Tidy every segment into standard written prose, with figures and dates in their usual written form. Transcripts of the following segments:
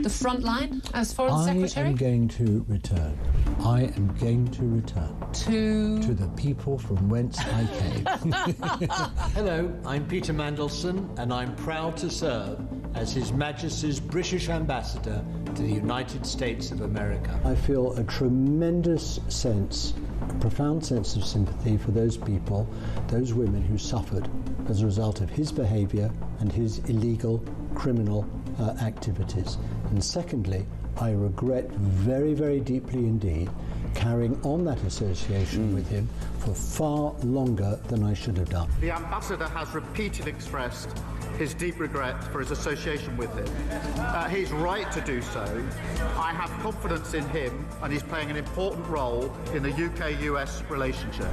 the front line as Foreign Secretary? I am going to return. I am going to return. To the people from whence I came. Hello, I'm Peter Mandelson, and I'm proud to serve as His Majesty's British Ambassador to the United States of America. I feel a tremendous sense, a profound sense of sympathy for those people, those women who suffered as a result of his behaviour and his illegal criminal activities. And secondly, I regret very, very deeply indeed carrying on that association with him for far longer than I should have done. The Ambassador has repeatedly expressed his deep regret for his association with him. He's right to do so. I have confidence in him, and he's playing an important role in the UK-US relationship.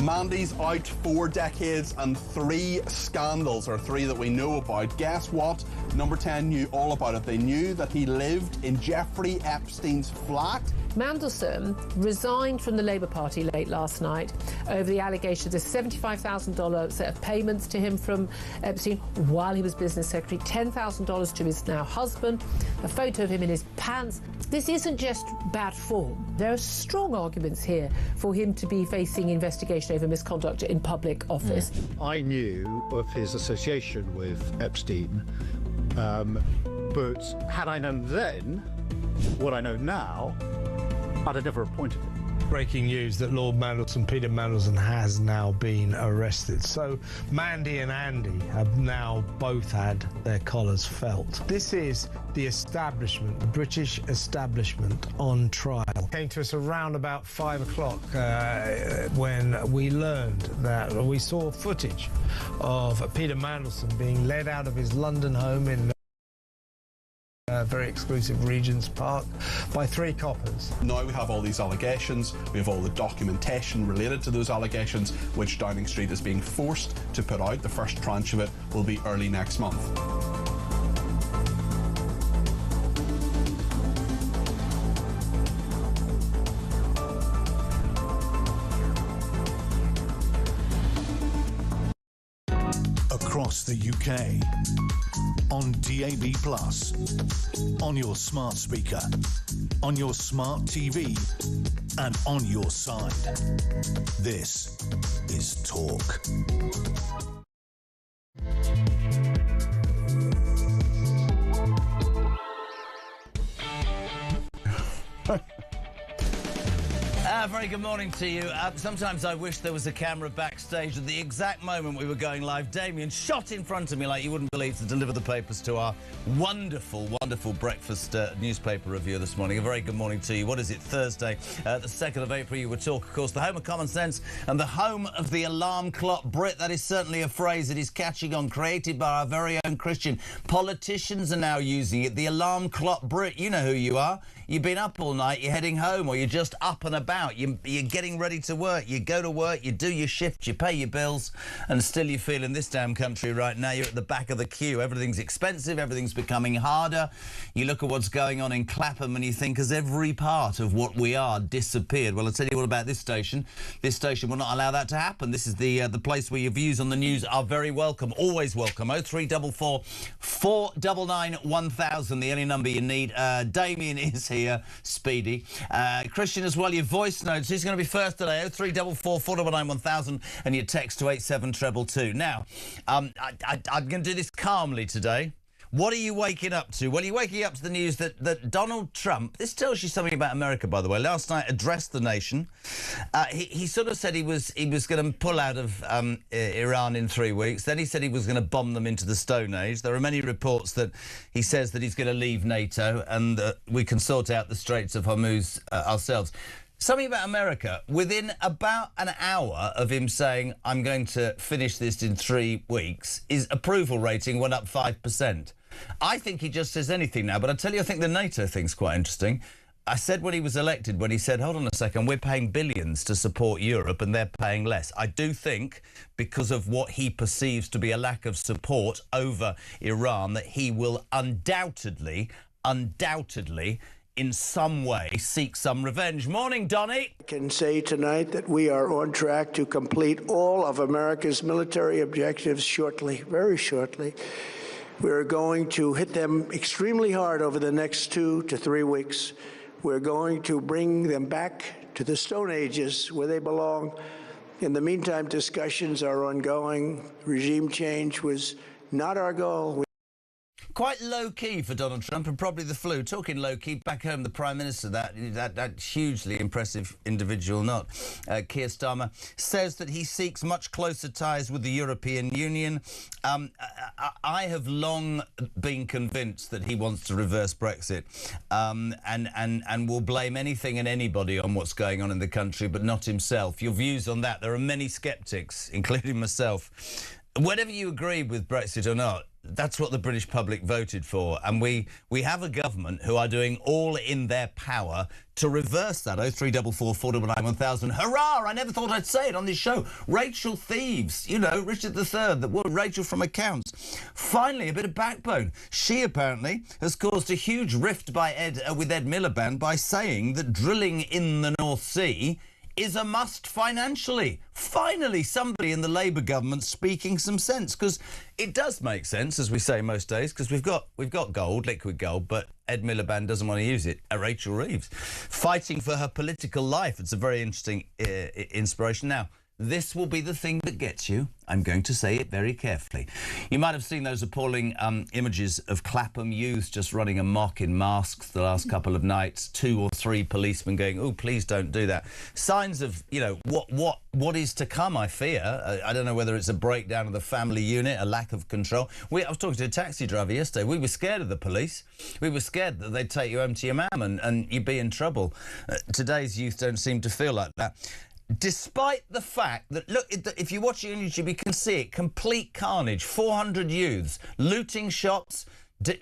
Mandy's out 4 decades and 3 scandals, or 3 that we know about. Guess what? Number 10 knew all about it. They knew that he lived in Jeffrey Epstein's flat. Mandelson resigned from the Labour Party late last night over the allegation of a $75,000 set of payments to him from Epstein while he was business secretary, $10,000 to his now husband, a photo of him in his pants. This isn't just bad form. There are strong arguments here for him to be facing investigation over misconduct in public office. I knew of his association with Epstein, but had I known then what I know now, I'd have never appointed him. Breaking news that Lord Mandelson, Peter Mandelson, has now been arrested. So Mandy and Andy have now both had their collars felt. This is the establishment, the British establishment on trial. Came to us around about 5 o'clock when we learned that we saw footage of Peter Mandelson being led out of his London home in very exclusive Regent's Park by 3 coppers. Now we have all these allegations, we have all the documentation related to those allegations, which Downing Street is being forced to put out. The first tranche of it will be early next month. Across the UK, on DAB+, on your smart speaker, on your smart TV, and on your side. This is Talk. Very good morning to you. Sometimes I wish there was a camera backstage at the exact moment we were going live. Damien shot in front of me like you wouldn't believe to deliver the papers to our wonderful, wonderful breakfast newspaper review this morning. A very good morning to you. What is it? Thursday, the 2nd of April. You would talk, of course, the home of common sense and the home of the alarm clock Brit. That is certainly a phrase that is catching on, created by our very own Christian. Politicians are now using it. The alarm clock Brit. You know who you are. You've been up all night, you're heading home, or you're just up and about. You're getting ready to work. You go to work, you do your shift, you pay your bills, and still you feel in this damn country right now you're at the back of the queue. Everything's expensive, everything's becoming harder. You look at what's going on in Clapham and you think, has every part of what we are disappeared? Well, I'll tell you all about this station. This station will not allow that to happen. This is the place where your views on the news are very welcome, always welcome. 0344 499 1000, the only number you need. Damien is here, Speedy. Christian as well, your voice notes. Who's going to be first today? 0344 499 1000 and your text to 87222. Now, I'm going to do this calmly today. What are you waking up to? Well, you're waking up to the news that Donald Trump, this tells you something about America, by the way, last night addressed the nation. He sort of said he was going to pull out of Iran in 3 weeks. Then he said he was going to bomb them into the Stone Age. There are many reports that he says that he's going to leave NATO and we can sort out the Straits of Hormuz ourselves. Something about America. Within about an hour of him saying, I'm going to finish this in 3 weeks, his approval rating went up 5%. I think he just says anything now, but I tell you, I think the NATO thing's quite interesting. I said when he was elected, when he said, hold on a second, we're paying billions to support Europe and they're paying less. I do think, because of what he perceives to be a lack of support over Iran, that he will undoubtedly, in some way, seek some revenge. Morning, Donny. I can say tonight that we are on track to complete all of America's military objectives shortly, very shortly. We're going to hit them extremely hard over the next 2 to 3 weeks. We're going to bring them back to the Stone Ages where they belong. In the meantime, discussions are ongoing. Regime change was not our goal. Quite low-key for Donald Trump, and probably the flu. Talking low-key, back home, the Prime Minister, that hugely impressive individual, Keir Starmer, says that he seeks much closer ties with the European Union. I have long been convinced that he wants to reverse Brexit and will blame anything and anybody on what's going on in the country, but not himself. Your views on that? There are many sceptics, including myself. Whether you agree with Brexit or not, that's what the British public voted for, and we have a government who are doing all in their power to reverse that. 0344 499 1000. Hurrah! I never thought I'd say it on this show. Rachel Thieves, you know, Richard III, Rachel from Accounts. Finally, a bit of backbone. She apparently has caused a huge rift with Ed Miliband by saying that drilling in the North Sea is a must financially. Finally, somebody in the Labour government speaking some sense, because it does make sense, as we say most days, because we've got gold, liquid gold, but Ed Miliband doesn't want to use it. Rachel Reeves, fighting for her political life. It's a very interesting inspiration. Now, this will be the thing that gets you. I'm going to say it very carefully. You might have seen those appalling images of Clapham youths just running amok in masks the last couple of nights. 2 or 3 policemen going, "Oh, please don't do that." Signs of, you know, what is to come, I fear. I don't know whether it's a breakdown of the family unit, a lack of control. I was talking to a taxi driver yesterday. We were scared of the police. We were scared that they'd take you home to your mam and you'd be in trouble. Today's youth don't seem to feel like that. Despite the fact that, look, if you watch it on YouTube, you can see it, complete carnage. 400 youths looting shops,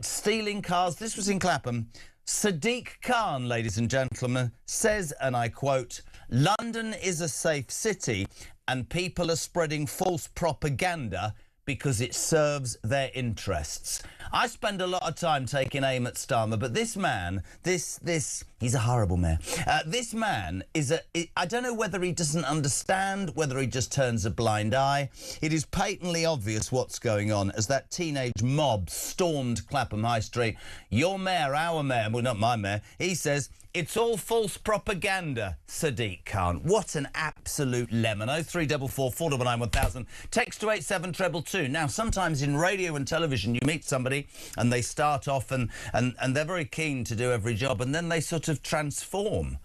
stealing cars. This was in Clapham. Sadiq Khan, ladies and gentlemen, says, and I quote, "London is a safe city and people are spreading false propaganda because it serves their interests." I spend a lot of time taking aim at Starmer, but this man, he's a horrible mayor. This man I don't know whether he doesn't understand, whether he just turns a blind eye. It is patently obvious what's going on as that teenage mob stormed Clapham High Street. Your mayor, our mayor, well, not my mayor, he says, "It's all false propaganda," Sadiq Khan. What an absolute lemon. 0344 499 1000. Text to 87222. Now, sometimes in radio and television, you meet somebody and they start off and they're very keen to do every job, and then they sort of transform.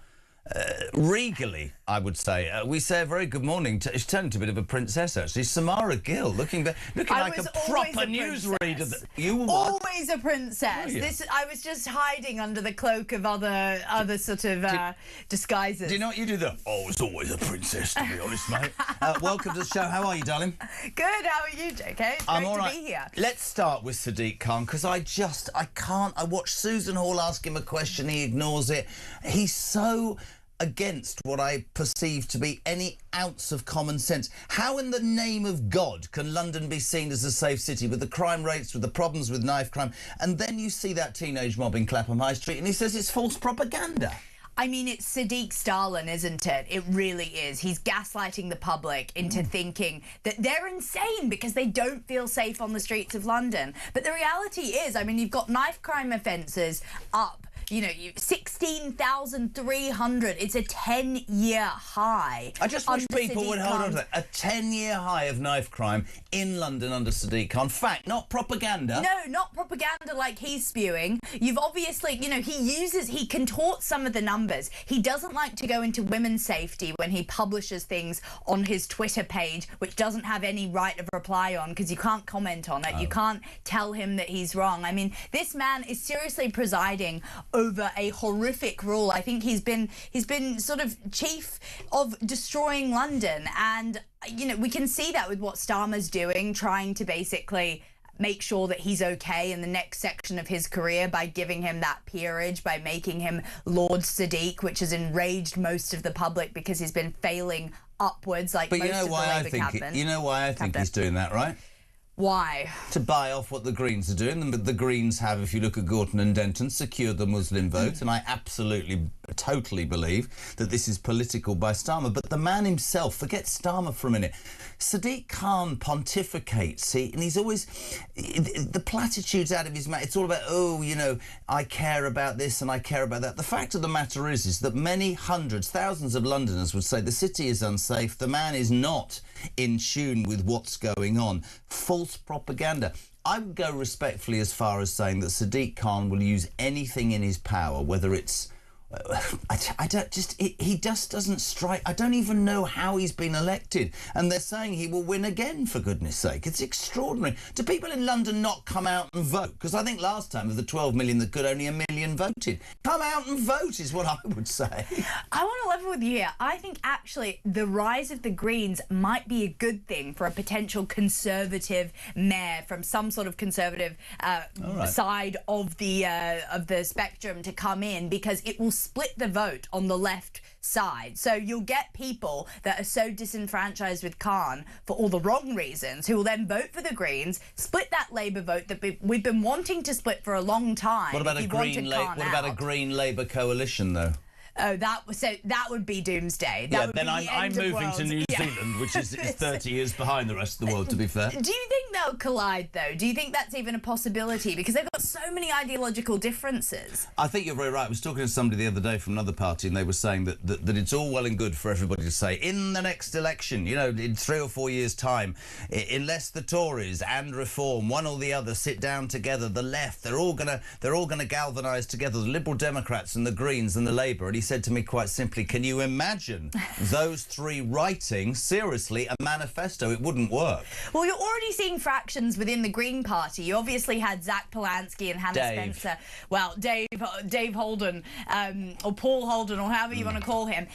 Regally, I would say. We say a very good morning. She's turned into a bit of a princess, actually. Samara Gill, looking like a proper newsreader. You were always a princess. I was just hiding under the cloak of other sort of disguises. Do you know what you do there? Oh, it's always a princess, to be honest, mate. Welcome to the show. How are you, darling? Good. How are you, JK? It's I'm great all right. to be here. Let's start with Sadiq Khan, because I can't. I watched Susan Hall ask him a question. He ignores it. He's so against what I perceive to be any ounce of common sense. How in the name of God can London be seen as a safe city with the crime rates, with the problems with knife crime, and then you see that teenage mob in Clapham High Street and he says it's false propaganda? I mean, it's Sadiq Stalin, isn't it? It really is. He's gaslighting the public into thinking that they're insane because they don't feel safe on the streets of London. But the reality is, I mean, you've got knife crime offences up. You know, 16,300. It's a 10-year high. I just wish people would hold on to that. A 10-year high of knife crime in London under Sadiq Khan. Fact, not propaganda. No, not propaganda like he's spewing. You've obviously, you know, he contorts some of the numbers. He doesn't like to go into women's safety when he publishes things on his Twitter page, which doesn't have any right of reply on, because you can't comment on it. You can't tell him that he's wrong. I mean, this man is seriously presiding over a horrific rule. I think he's been sort of chief of destroying London, and you know, we can see that with what Starmer's doing, trying to basically make sure that he's okay in the next section of his career by giving him that peerage, by making him Lord Sadiq, which has enraged most of the public because he's been failing upwards like most of the Labour cabinet. You know why I think he's doing that, right? Why? To buy off what the Greens are doing. The Greens have, if you look at Gorton and Denton, secured the Muslim vote, and I absolutely totally believe that this is political by Starmer. But the man himself, forget Starmer for a minute. Sadiq Khan pontificates, and he's always... The platitudes out of his mouth, it's all about, oh, you know, I care about this and I care about that. The fact of the matter is that many hundreds, thousands of Londoners would say the city is unsafe, the man is not in tune with what's going on. False propaganda. I would go respectfully as far as saying that Sadiq Khan will use anything in his power, whether it's... he just doesn't strike. I don't even know how he's been elected. And they're saying he will win again, for goodness sake. It's extraordinary. Do people in London not come out and vote? Because I think last time of the 12 million that could, only 1 million voted. Come out and vote is what I would say. I want to level with you here. I think actually the rise of the Greens might be a good thing for a potential Conservative mayor from some sort of Conservative side of the spectrum to come in, because it will split the vote on the left side. So you'll get people that are so disenfranchised with Khan for all the wrong reasons, who will then vote for the Greens, split that Labour vote that we've been wanting to split for a long time. What about a Green Labour coalition, though? Oh, that would be doomsday. I'm moving to New Zealand, which is 30 years behind the rest of the world, to be fair. Do you think they'll collide, though? Do you think that's even a possibility? Because they've got so many ideological differences. I think you're very right. I was talking to somebody the other day from another party, and they were saying that it's all well and good for everybody to say, in the next election, you know, in 3 or 4 years' time, unless the Tories and Reform, one or the other, sit down together, the left, they're all gonna galvanise together, the Liberal Democrats and the Greens and the Labour. And he said to me quite simply, can you imagine those three writing, seriously, a manifesto? It wouldn't work. Well, you're already seeing fractions within the Green Party. You obviously had Zach Polanski and Hannah Spencer. Well, Dave Holden, or Paul Holden, or however you want to call him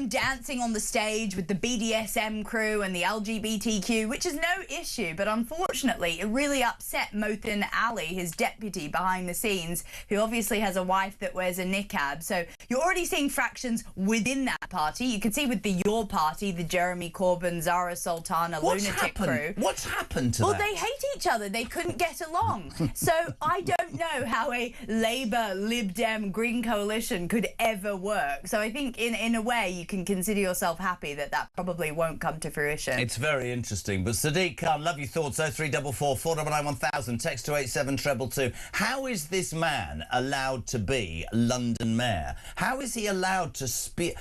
dancing on the stage with the BDSM crew and the LGBTQ, which is no issue, but unfortunately it really upset Mothin Ali, his deputy behind the scenes, who obviously has a wife that wears a niqab. So you're already seeing fractions within that party. You can see with the Your Party, the Jeremy Corbyn, Zara Sultana, lunatic crew. What's happened to that? Well, they hate each other. They couldn't get along. So I don't know how a Labour, Lib Dem, Green coalition could ever work. So I think in a way you can consider yourself happy that probably won't come to fruition. It's very interesting. But Sadiq Khan, love your thoughts. 0344 499 1000. Text to 87222. How is this man allowed to be London mayor? How is he allowed to speak?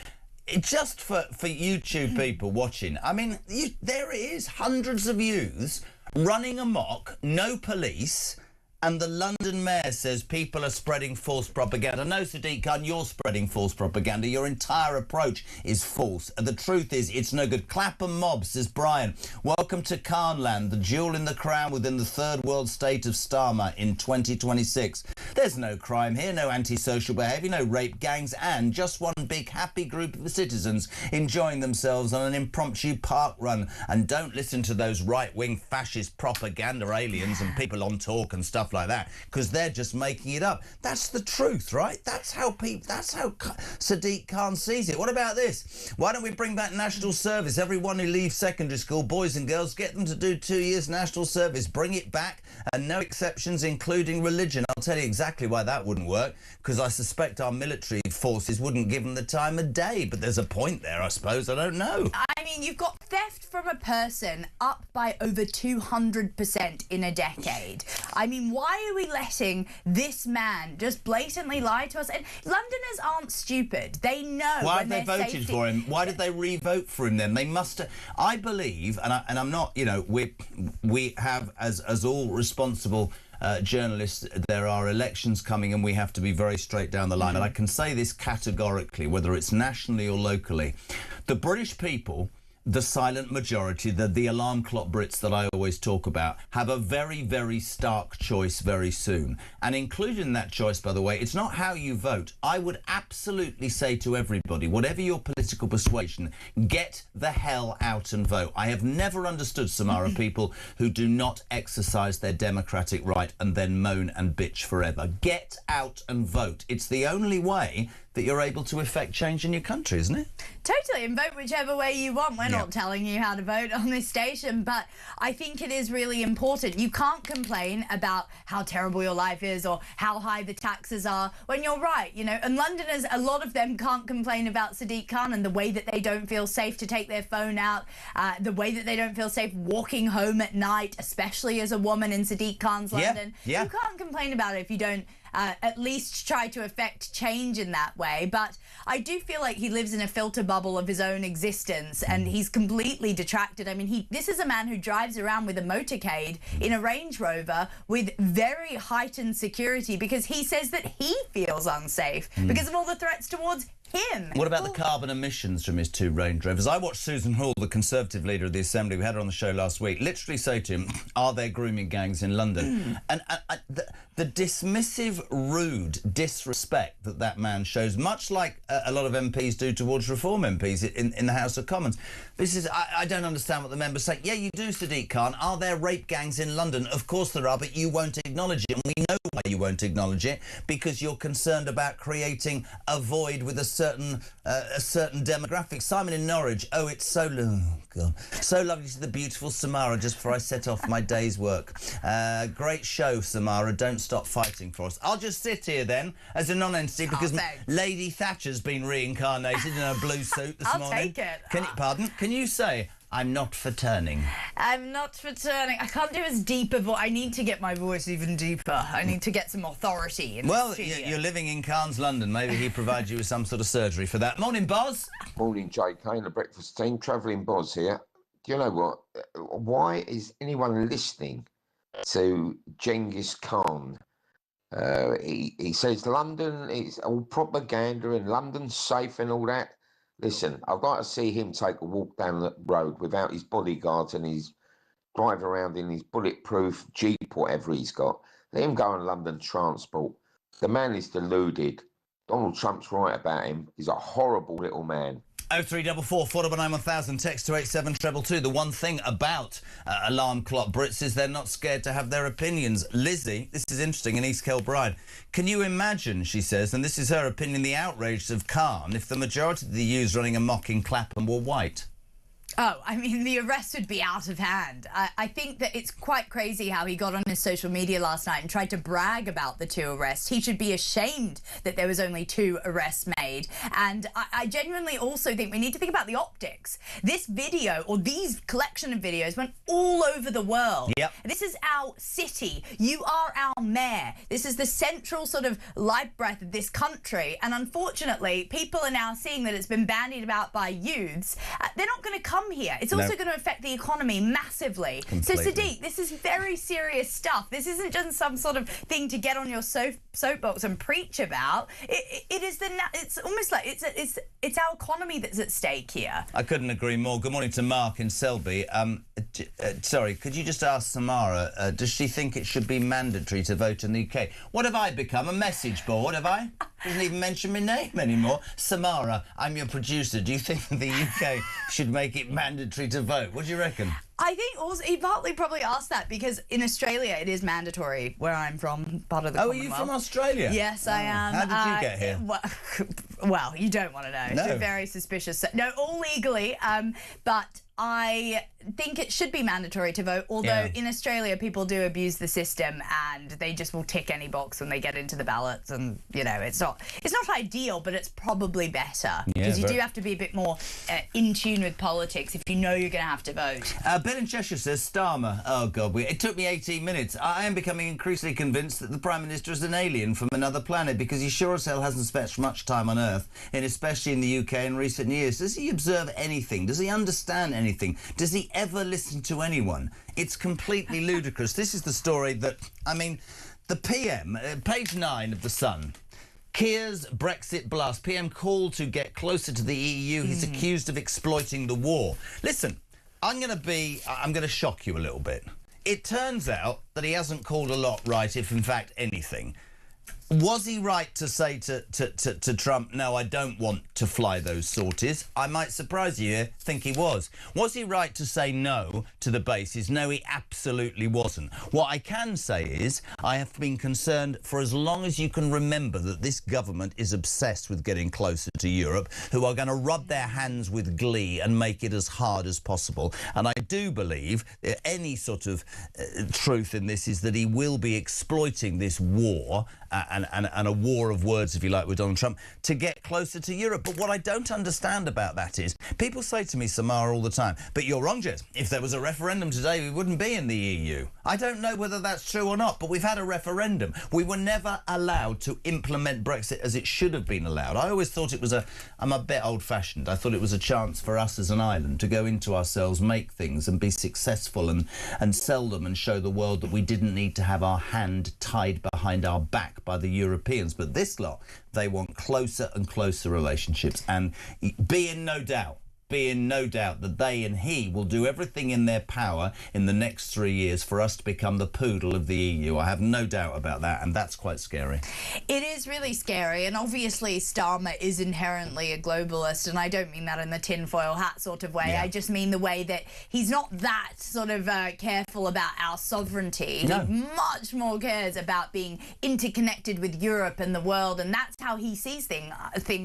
Just for YouTube people watching, I mean, there it is, hundreds of youths running amok, no police, and the London mayor says people are spreading false propaganda. No, Sadiq Khan, you're spreading false propaganda. Your entire approach is false. And the truth is, it's no good. Clapham mob, says Brian. Welcome to Khanland, the jewel in the crown within the third world state of Starmer in 2026. There's no crime here, no antisocial behaviour, no rape gangs, and just one big happy group of citizens enjoying themselves on an impromptu park run. And don't listen to those right-wing fascist propaganda aliens and people on talk and stuff like that, because they're just making it up. That's the truth, right? That's how Sadiq Khan sees it. What about this? Why don't we bring back national service? Everyone who leaves secondary school, boys and girls, get them to do 2 years national service. Bring it back, and no exceptions, including religion. I'll tell you exactly why that wouldn't work, because I suspect our military forces wouldn't give them the time of day. But there's a point there, I suppose. I don't know. I mean, you've got theft from a person up by over 200% in a decade. I mean, why are we letting this man just blatantly lie to us? And Londoners aren't stupid. They know. Why have they voted for him? Why did they re-vote for him then? They must have. I believe, and I'm not, you know, we have, as all responsible journalists, there are elections coming and we have to be very straight down the line. And I can say this categorically, whether it's nationally or locally. The British people, the silent majority, the alarm clock Brits that I always talk about, have a very, very stark choice very soon. And included in that choice, by the way, it's not how you vote. I would absolutely say to everybody, whatever your political persuasion, get the hell out and vote. I have never understood, Samara, people who do not exercise their democratic right and then moan and bitch forever. Get out and vote. It's the only way that you're able to effect change in your country, isn't it? Totally, and vote whichever way you want. We're not telling you how to vote on this station, but I think it is really important. You can't complain about how terrible your life is or how high the taxes are when you're right, you know. And Londoners, a lot of them can't complain about Sadiq Khan and the way that they don't feel safe to take their phone out, the way that they don't feel safe walking home at night, especially as a woman in Sadiq Khan's London. Yeah. You can't complain about it if you don't at least try to affect change in that way. But I do feel like he lives in a filter bubble of his own existence, and he's completely detracted. I mean, this is a man who drives around with a motorcade in a Range Rover with very heightened security because he says that he feels unsafe because of all the threats towards him. What about the carbon emissions from his 2 Range Rovers? I watched Susan Hall, the Conservative leader of the Assembly, we had her on the show last week, literally say to him, are there grooming gangs in London? And the dismissive, rude disrespect that man shows, much like a lot of MPs do towards Reform MPs in the House of Commons. This is, I don't understand what the members say. Yeah, you do, Sadiq Khan. Are there rape gangs in London? Of course there are, but you won't acknowledge it. And we know why you won't acknowledge it, because you're concerned about creating a void with a certain demographic. Simon in Norwich, oh, it's so lovely to see the beautiful Samara just before I set off my day's work. Great show, Samara. Don't stop fighting for us. I'll just sit here then as a non-entity because Lady Thatcher's been reincarnated in her blue suit this morning. I'll take it. Pardon? Can you say I'm not for turning? I'm not for turning. I can't do as deep a voice. I need to get my voice even deeper. I need to get some authority in the studio. You're living in Khan's London. Maybe he provides you with some sort of surgery for that. Morning, Boz. Morning, JK and the breakfast team. Travelling Boz here. Do you know what? Why is anyone listening to Genghis Khan? He says London is all propaganda and London's safe and all that. Listen, I've got to see him take a walk down the road without his bodyguards and he's driving around in his bulletproof Jeep, whatever he's got. Let him go on London Transport. The man is deluded. Donald Trump's right about him. He's a horrible little man. 0344 499 1000, text to 87222. The one thing about alarm clock Brits is they're not scared to have their opinions. Lizzie, this is interesting, in East Kilbride. Can you imagine, she says, and this is her opinion, the outrage of Khan if the majority of the youths running amok in Clapham were white? Oh, I mean, the arrest would be out of hand. I think that it's quite crazy how he got on his social media last night and tried to brag about the 2 arrests. He should be ashamed that there was only 2 arrests made. And I genuinely also think we need to think about the optics. This video, or these collection of videos, went all over the world. Yep. This is our city. You are our mayor. This is the central sort of life breath of this country. And unfortunately, people are now seeing that it's been bandied about by youths. They're not going to come here. It's also going to affect the economy massively. Completely. So, Sadiq, this is very serious stuff. This isn't just some sort of thing to get on your soapbox and preach about. It is it's almost like it's our economy that's at stake here. I couldn't agree more. Good morning to Mark in Selby. Sorry, could you just ask Samara, does she think it should be mandatory to vote in the UK? What have I become? A message board, have I? Doesn't even mention my name anymore. Samara, I'm your producer. Do you think the UK should make it mandatory to vote? What do you reckon? I think also he partly probably asked that because in Australia it is mandatory where I'm from, part of the Commonwealth. Are you from Australia? Yes, I am. How did you get here? Well, you don't want to know. No. It's very suspicious. No, all legally, but I think it should be mandatory to vote, although in Australia people do abuse the system and they just will tick any box when they get into the ballots, and you know it's not ideal, but it's probably better because you do have to be a bit more in tune with politics if you know you're going to have to vote. Ben in Cheshire says, Starmer, oh God, it took me 18 minutes. I am becoming increasingly convinced that the Prime Minister is an alien from another planet because he sure as hell hasn't spent much time on Earth, and especially in the UK in recent years. Does he observe anything? Does he understand anything? Does he ever listen to anyone? It's completely ludicrous. This is the story that, I mean, the PM, page 9 of The Sun, Keir's Brexit blast. PM called to get closer to the EU. He's accused of exploiting the war. Listen, I'm going to shock you a little bit. It turns out that he hasn't called a lot right, if in fact anything. Was he right to say to Trump, no, I don't want to fly those sorties? I might surprise you here, think he was. Was he right to say no to the bases? No, he absolutely wasn't. What I can say is I have been concerned for as long as you can remember that this government is obsessed with getting closer to Europe, who are going to rub their hands with glee and make it as hard as possible. And I do believe that any sort of truth in this is that he will be exploiting this war and a war of words, if you like, with Donald Trump to get closer to Europe. But what I don't understand about that is people say to me, Samara, all the time, but you're wrong, Jez. If there was a referendum today, we wouldn't be in the EU. I don't know whether that's true or not, but we've had a referendum. We were never allowed to implement Brexit as it should have been allowed. I always thought it was I'm a bit old-fashioned. I thought it was a chance for us as an island to go into ourselves, make things and be successful and sell them and show the world that we didn't need to have our hand tied behind our back by the Europeans. But this lot, they want closer and closer relationships, and be in no doubt that they and he will do everything in their power in the next 3 years for us to become the poodle of the EU. I have no doubt about that, and that's quite scary. It is really scary, and obviously Starmer is inherently a globalist, and I don't mean that in the tinfoil hat sort of way. Yeah. I just mean the way that he's not that sort of careful about our sovereignty. No. He much more cares about being interconnected with Europe and the world, and that's how he sees things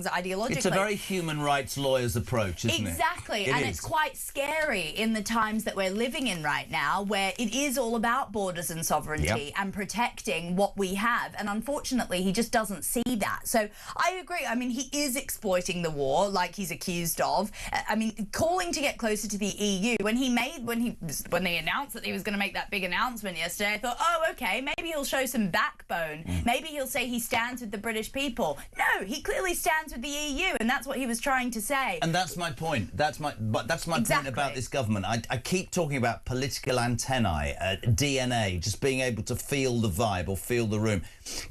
ideologically. It's a very human rights lawyer's approach, isn't it? Exactly, and it's quite scary in the times that we're living in right now, where it is all about borders and sovereignty and protecting what we have, and unfortunately he just doesn't see that. So I agree. I mean, he is exploiting the war like he's accused of. I mean, calling to get closer to the EU, when they announced that he was going to make that big announcement yesterday, I thought, oh, okay, maybe he'll show some backbone. Maybe he'll say he stands with the British people. No, he clearly stands with the EU, and that's what he was trying to say. And that's my point. That's my point about this government. I keep talking about political antennae, DNA, just being able to feel the vibe or feel the room.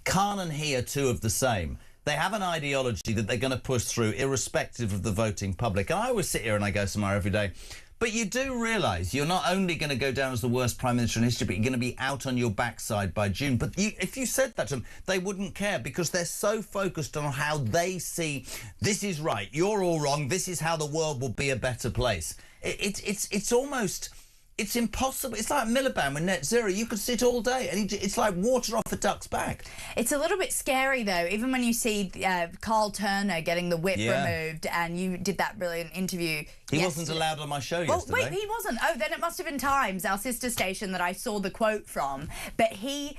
Khan and he are two of the same. They have an ideology that they're going to push through irrespective of the voting public. And I always sit here and I go somewhere every day, but you do realise you're not only going to go down as the worst Prime Minister in history, but you're going to be out on your backside by June. But if you said that to them, they wouldn't care, because they're so focused on how they see this is right, you're all wrong, this is how the world will be a better place. It's almost... It's impossible. It's like Miliband with net zero. You could sit all day and it's like water off a duck's back. It's a little bit scary, though, even when you see Carl Turner getting the whip removed, and you did that brilliant interview. He wasn't allowed on my show yesterday. Wait, he wasn't. Oh, then it must have been Times, our sister station, that I saw the quote from. But he...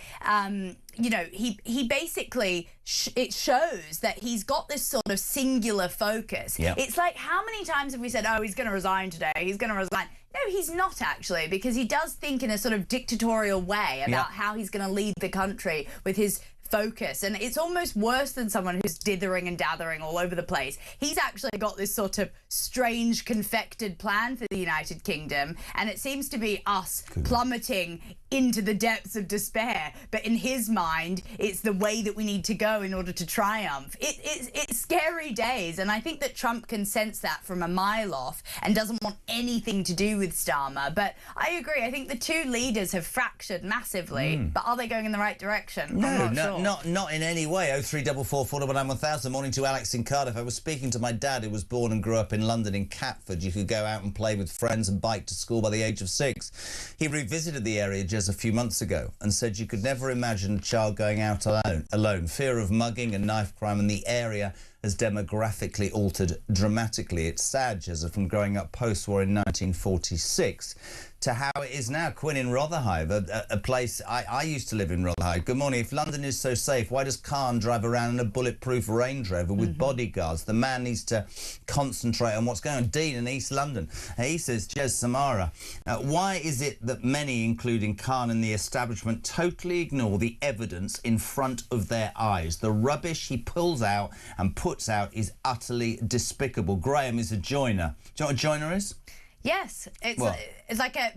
you know, he basically, it shows that he's got this sort of singular focus. Yep. It's like, how many times have we said, oh, he's going to resign today, he's going to resign? No, he's not, actually, because he does think in a sort of dictatorial way about how he's going to lead the country with his focus, and it's almost worse than someone who's dithering and dathering all over the place. He's actually got this sort of strange confected plan for the United Kingdom, and it seems to be us plummeting into the depths of despair, but in his mind it's the way that we need to go in order to triumph. It's scary days, and I think that Trump can sense that from a mile off and doesn't want anything to do with Starmer. But I agree, I think the two leaders have fractured massively, but are they going in the right direction? Not in any way. 0344 499 1000. Morning to Alex in Cardiff. I was speaking to my dad, who was born and grew up in London in Catford. You could go out and play with friends and bike to school by the age of 6. He revisited the area just a few months ago and said you could never imagine a child going out alone. Fear of mugging and knife crime, and the area has demographically altered dramatically. It's sad, Jezza, from growing up post-war in 1946 to how it is now. Quinn in Rotherhithe, a place... I used to live in Rotherhithe. Good morning. If London is so safe, why does Khan drive around in a bulletproof Range Rover with bodyguards? The man needs to concentrate on what's going on. Dean in East London. He says, Jez Samara, why is it that many, including Khan and the establishment, totally ignore the evidence in front of their eyes? The rubbish he pulls out and puts out is utterly despicable. Graham is a joiner. Do you know what a joiner is? Yes, it's What? it's like a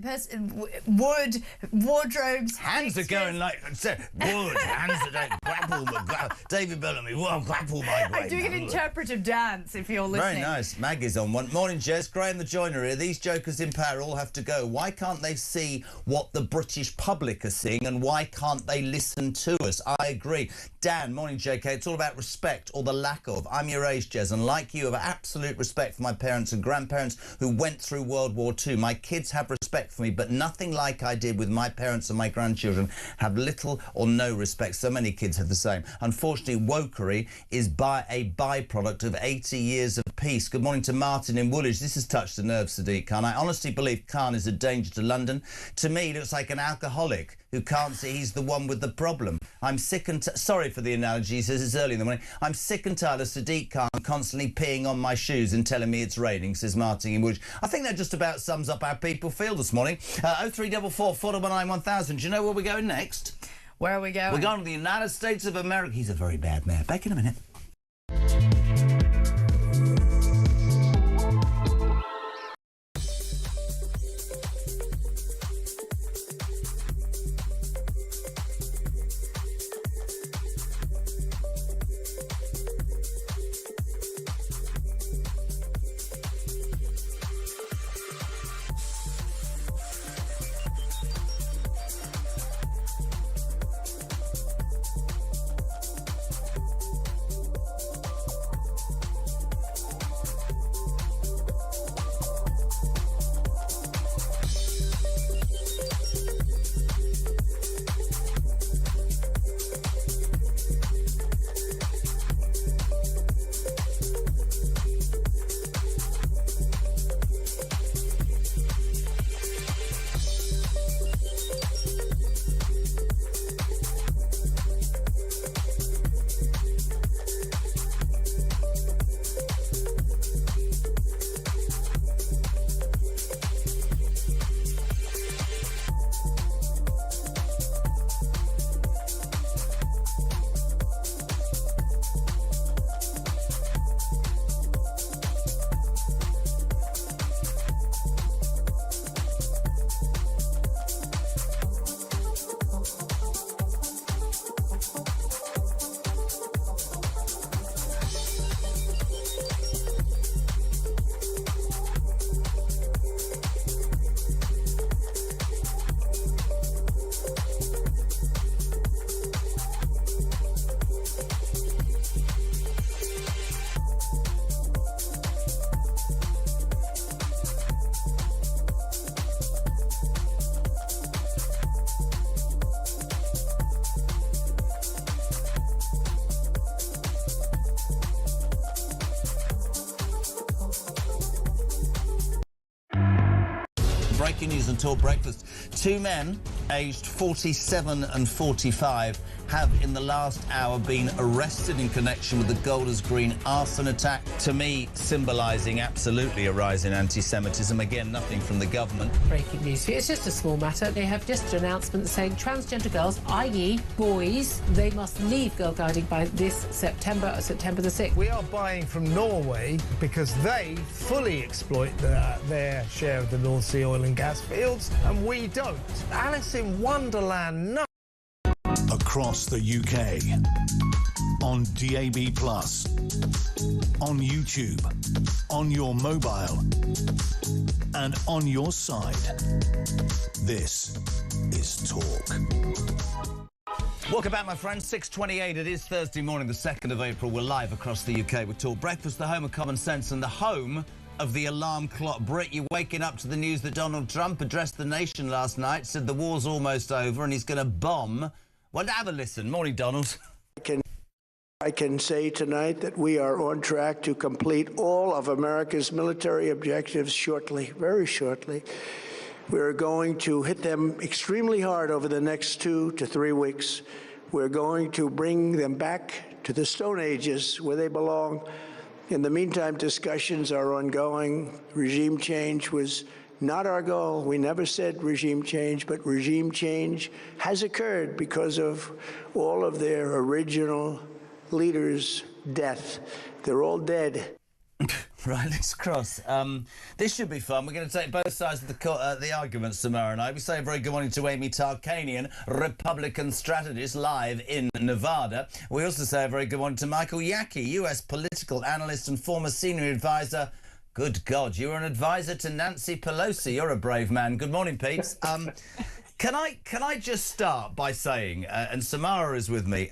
wood wardrobes. Hands are going like wood. Hands are like grapple, David Bellamy. Well, grapple my brain. I'm doing an interpretive dance. If you're listening. Very nice. Maggie's on one. Morning, Jess. Graham the Joiner here. These jokers in power all have to go. Why can't they see what the British public are seeing, and why can't they listen to us? I agree. Dan, morning, JK. It's all about respect, or the lack of. I'm your age, Jez, and like you, have absolute respect for my parents and grandparents who went through World War II. My kids have respect for me, but nothing like I did with my parents and my grandchildren. Have little or no respect. So many kids have the same. Unfortunately, wokery is a byproduct of 80 years of peace. Good morning to Martin in Woolwich. This has touched a nerve, Sadiq Khan. I honestly believe Khan is a danger to London. To me, he looks like an alcoholic who can't see he's the one with the problem. I'm sick and sorry for the analogy, he says it's early in the morning. I'm sick and tired of Sadiq Khan constantly peeing on my shoes and telling me it's raining, says Martin in Woolwich. I think that just about sums up how people feel this morning. 0344 419 1000. Do you know where we're going next? Where are we going? We're going to the United States of America. He's a very bad man. Back in a minute. Breaking news on Talk Breakfast. Two men, aged 47 and 45, have in the last hour been arrested in connection with the Golders Green arson attack. To me, symbolising absolutely a rise in anti-Semitism. Again, nothing from the government. Breaking news. It's just a small matter. They have just an announcement saying transgender girls, i.e. boys, they must leave girl guiding by this September the 6th. We are buying from Norway because they fully exploit their share of the North Sea oil and gas fields, and we don't. Alice in Wonderland, no. Across the UK, on DAB+, on YouTube, on your mobile, and on your side. This is Talk. Welcome back, my friends. 6:28. It is Thursday morning, the 2nd of April. We're live across the UK with Talk Breakfast, the home of common sense and the home of the alarm clock. Brit, you're waking up to the news that Donald Trump addressed the nation last night, said the war's almost over and he's going to bomb. Well, have a listen. Morning, Donald. I can say tonight that we are on track to complete all of America's military objectives shortly, very shortly. We're going to hit them extremely hard over the next 2 to 3 weeks. We're going to bring them back to the Stone Ages where they belong. In the meantime, discussions are ongoing. Regime change was not our goal. We never said regime change, but regime change has occurred because of all of their original leaders' death. They're all dead. Right, let's cross. This should be fun. We're going to take both sides of the arguments, Samara and I. We say a very good morning to Amy Tarkanian, Republican strategist, live in Nevada. We also say a very good morning to Michael Yaki, US political analyst and former senior advisor. Good God, you're an advisor to Nancy Pelosi. You're a brave man. Good morning, peeps. Can I just start by saying, and Samara is with me,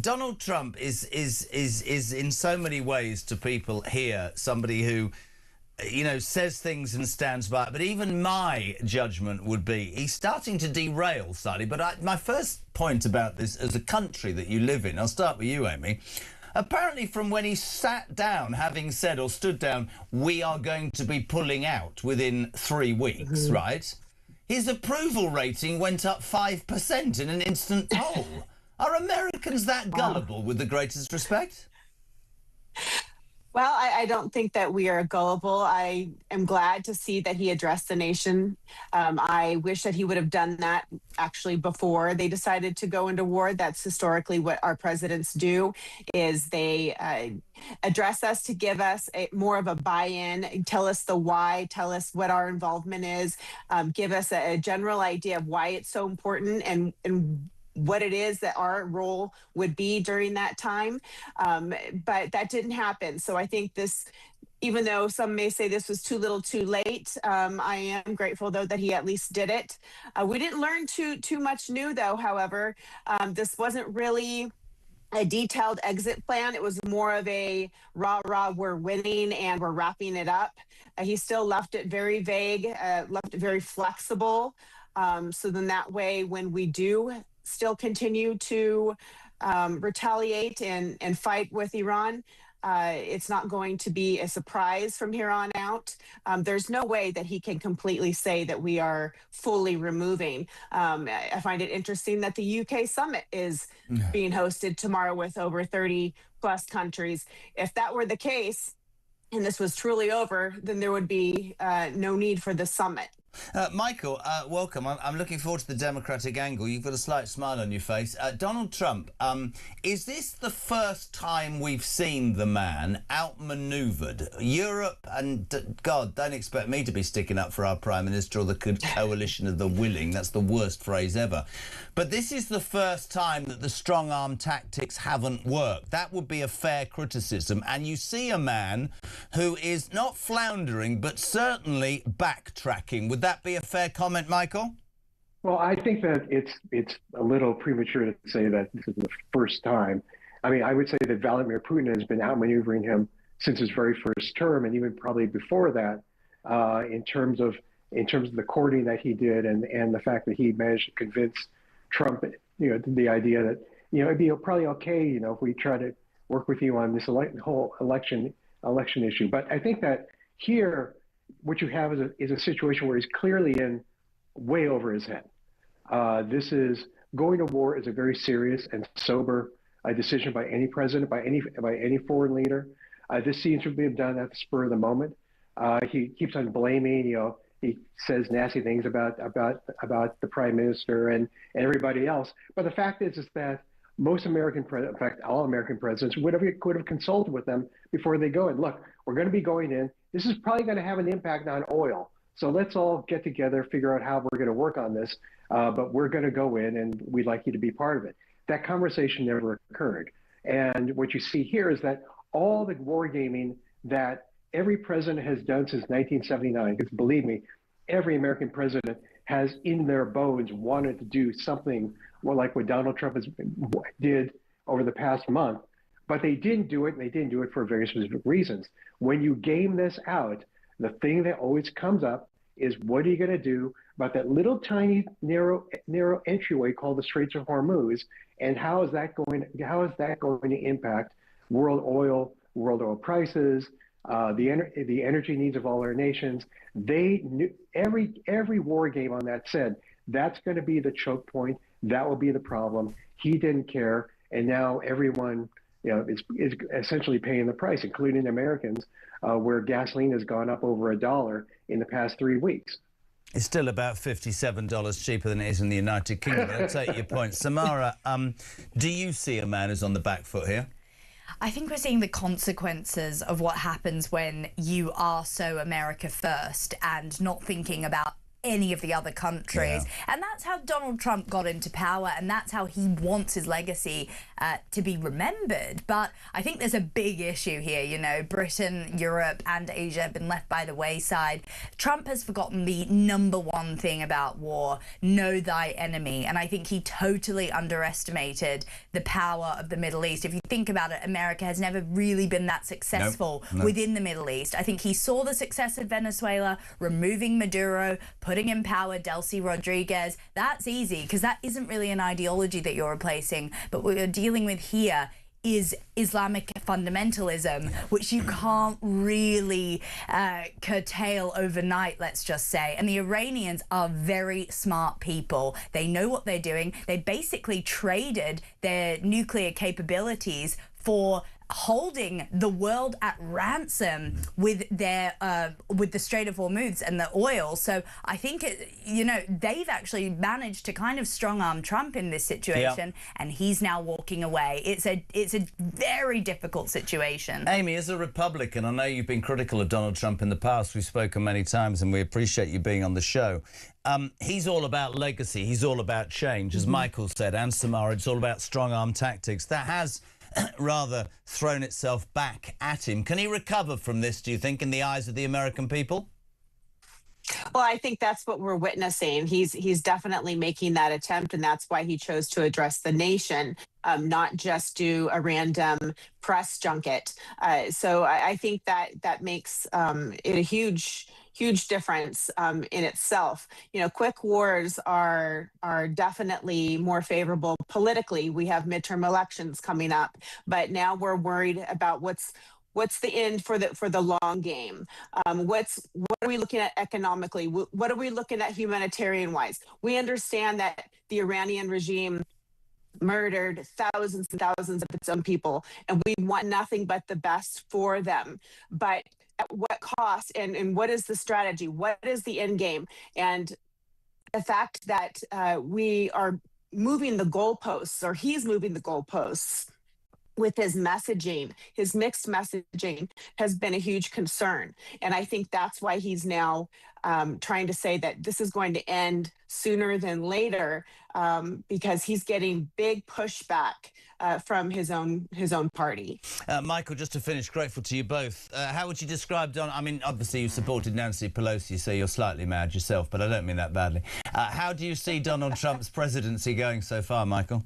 Donald Trump is in so many ways to people here somebody who, you know, says things and stands by it. But even my judgment would be he's starting to derail slightly. But my first point about this as a country that you live in, I'll start with you, Amy. Apparently from when he sat down, having said or stood down, we are going to be pulling out within 3 weeks, right? His approval rating went up 5% in an instant poll. Are Americans that gullible, with the greatest respect? Well, I don't think that we are gullible. I am glad to see that he addressed the nation. I wish that he would have done that actually before they decided to go into war. That's historically what our presidents do, is they address us to give us more of a buy-in, tell us the why, tell us what our involvement is, give us a general idea of why it's so important and what it is that our role would be during that time. But that didn't happen. So I think this, even though some may say this was too little too late, I am grateful, though, that he at least did it. We didn't learn too much new, though, however. This wasn't really a detailed exit plan. It was more of a rah, we're winning and we're wrapping it up. He still left it very vague, left it very flexible. So then that way, when we do still continue to retaliate and fight with Iran, it's not going to be a surprise from here on out. There's no way that he can completely say that we are fully removing. I find it interesting that the UK summit is being hosted tomorrow with over 30 plus countries. If that were the case, and this was truly over, then there would be no need for the summit. Michael, welcome. I'm looking forward to the Democratic angle. You've got a slight smile on your face. Donald Trump, is this the first time we've seen the man outmaneuvered? Europe, and God, don't expect me to be sticking up for our Prime Minister or the coalition of the willing. That's the worst phrase ever. But this is the first time that the strong-arm tactics haven't worked. That would be a fair criticism. And you see a man who is not floundering, but certainly backtracking. Would that be a fair comment, Michael? Well, I think that it's a little premature to say that this is the first time. I mean, I would say that Vladimir Putin has been outmaneuvering him since his very first term, and even probably before that, in terms of the courting that he did, and the fact that he managed to convince Trump, the idea that it'd be probably okay, if we try to work with you on this whole election issue. But I think that here, what you have is a situation where he's clearly in way over his head. This is going to war is a very serious and sober decision by any president, by any foreign leader. This seems to be done at the spur of the moment. He keeps on blaming, he says nasty things about the prime minister and everybody else. But the fact is that most American in fact, all American presidents could have consulted with them before they go in. Look, we're going to be going in. This is probably going to have an impact on oil. So let's all get together, figure out how we're going to work on this. But we're going to go in, and we'd like you to be part of it. That conversation never occurred. And what you see here is that all the wargaming that every president has done since 1979, because believe me, every American president has in their bones wanted to do something more like what Donald Trump did over the past month. But they didn't do it, and they didn't do it for very specific reasons. When you game this out, the thing that always comes up is, what are you going to do about that little tiny narrow entryway called the Straits of Hormuz, and how is that going to impact world oil prices, the energy needs of all our nations? They knew every war game on that said that's going to be the choke point. That will be the problem. He didn't care, and now everyone is essentially paying the price, including Americans, where gasoline has gone up over $1 in the past 3 weeks. It's still about $57 cheaper than it is in the United Kingdom. I'll take your point. Samara, do you see a man who's on the back foot here? I think we're seeing the consequences of what happens when you are so America first and not thinking about any of the other countries. And that's how Donald Trump got into power, and that's how he wants his legacy to be remembered. But I think there's a big issue here. You know, Britain, Europe and Asia have been left by the wayside. Trump has forgotten the #1 thing about war: know thy enemy. And I think he totally underestimated the power of the Middle East. If you think about it, America has never really been that successful within the Middle East. I think he saw the success of Venezuela, removing Maduro, putting in power Delcy Rodriguez. That's easy because that isn't really an ideology that you're replacing. But what you're dealing with here is Islamic fundamentalism, which you can't really curtail overnight, let's just say. And the Iranians are very smart people. They know what they're doing. They basically traded their nuclear capabilities for holding the world at ransom with their with the Strait of Hormuz and the oil. So I think they've actually managed to kind of strong-arm Trump in this situation, and he's now walking away. It's a very difficult situation. Amy, as a Republican, I know you've been critical of Donald Trump in the past. We've spoken many times, and we appreciate you being on the show. He's all about legacy. He's all about change, as Michael said, and Samara. It's all about strong-arm tactics. That has rather thrown itself back at him. Can he recover from this, do you think, in the eyes of the American people? Well, I think that's what we're witnessing. He's definitely making that attempt, and that's why he chose to address the nation, not just do a random press junket. So I think that makes it a huge difference in itself. You know, quick wars are definitely more favorable politically. We have midterm elections coming up, but now we're worried about what's the end for the long game. What are we looking at economically? What are we looking at humanitarian wise? We understand that the Iranian regime murdered thousands and thousands of its own people, and we want nothing but the best for them. But at what cost, and what is the strategy? What is the end game? And the fact that we are moving the goalposts, or he's moving the goalposts with his messaging, his mixed messaging, has been a huge concern. And I think that's why he's now trying to say that this is going to end sooner than later, because he's getting big pushback from his own party. Michael, just to finish, grateful to you both. How would you describe Don? I mean, obviously you supported Nancy Pelosi, so you're slightly mad yourself, but I don't mean that badly. How do you see Donald Trump's presidency going so far, Michael?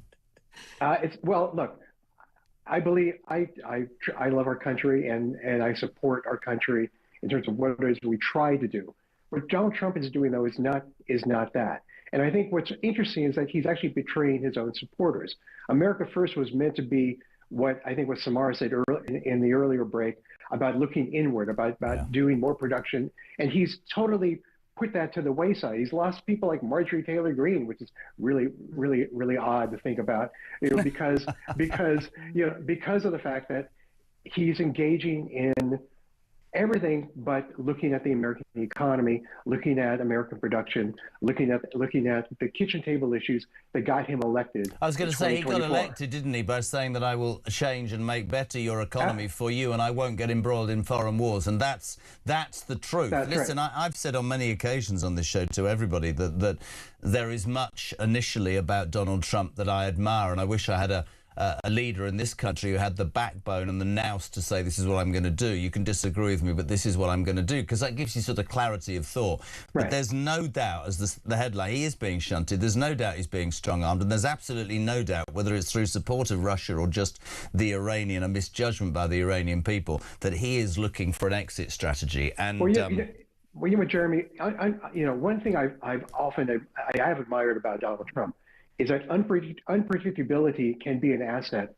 Well, look, I believe I love our country, and I support our country in terms of what it is we try to do. What Donald Trump is doing, though, is not that. And I think what's interesting is that he's actually betraying his own supporters. America First was meant to be what I think what Samara said in the earlier break about looking inward, about doing more production, and he's totally put that to the wayside. He's lost people like Marjorie Taylor Greene, which is really, really, really odd to think about, because of the fact that he's engaging in everything but looking at the American economy, looking at American production, looking at the kitchen table issues that got him elected. I was going to say, he got elected, didn't he, by saying that I will change and make better your economy for you, and I won't get embroiled in foreign wars. And that's the truth. Listen, right. I've said on many occasions on this show to everybody that there is much initially about Donald Trump that I admire, and I wish I had a leader in this country who had the backbone and the nous to say, this is what I'm going to do. You can disagree with me, but this is what I'm going to do, because that gives you sort of clarity of thought. Right. But there's no doubt, as the headline, he is being shunted. There's no doubt he's being strong-armed, and there's absolutely no doubt, whether it's through support of Russia or just the Iranian, a misjudgment by the Iranian people, that he is looking for an exit strategy. And well, you know, Jeremy, one thing I have admired about Donald Trump is that unpredictability can be an asset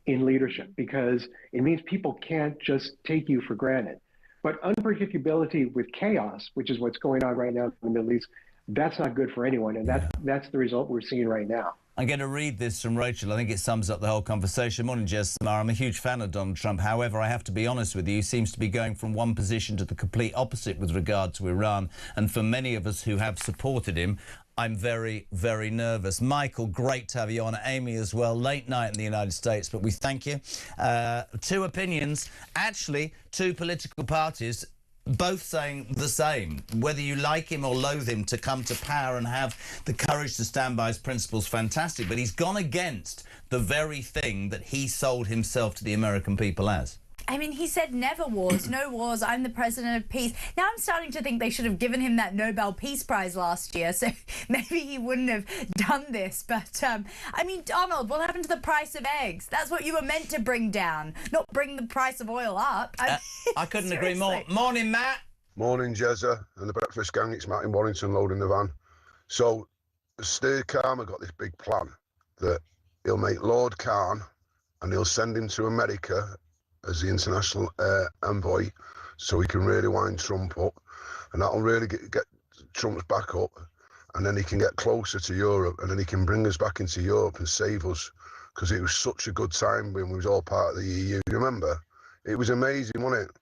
in leadership, because it means people can't just take you for granted. But unpredictability with chaos, which is what's going on right now in the Middle East, that's not good for anyone, and that's the result we're seeing right now. I'm going to read this from Rachel. I think it sums up the whole conversation. Morning, Jess Samara. I'm a huge fan of Donald Trump. However, I have to be honest with you, he seems to be going from one position to the complete opposite with regard to Iran. And for many of us who have supported him, I'm very, very nervous. Michael, great to have you on. Amy as well. Late night in the United States, but we thank you. Two opinions, actually, two political parties, both saying the same. Whether you like him or loathe him, to come to power and have the courage to stand by his principles, fantastic. But he's gone against the very thing that he sold himself to the American people as. I mean, he said never wars, no wars, I'm the president of peace. Now I'm starting to think they should have given him that Nobel Peace Prize last year, so maybe he wouldn't have done this. But, I mean, Donald, what happened to the price of eggs? That's what you were meant to bring down, not bring the price of oil up. I couldn't agree more. Morning, Matt. Morning, Jezza and the Breakfast Gang. It's Matt in Warrington loading the van. So, Sir Khan got this big plan that he'll make Lord Khan and he'll send him to America as the international envoy, so he can really wind Trump up, and that'll really get Trump's back up, and then he can get closer to Europe, and then he can bring us back into Europe and save us, because it was such a good time when we was all part of the EU. You remember? It was amazing, wasn't it?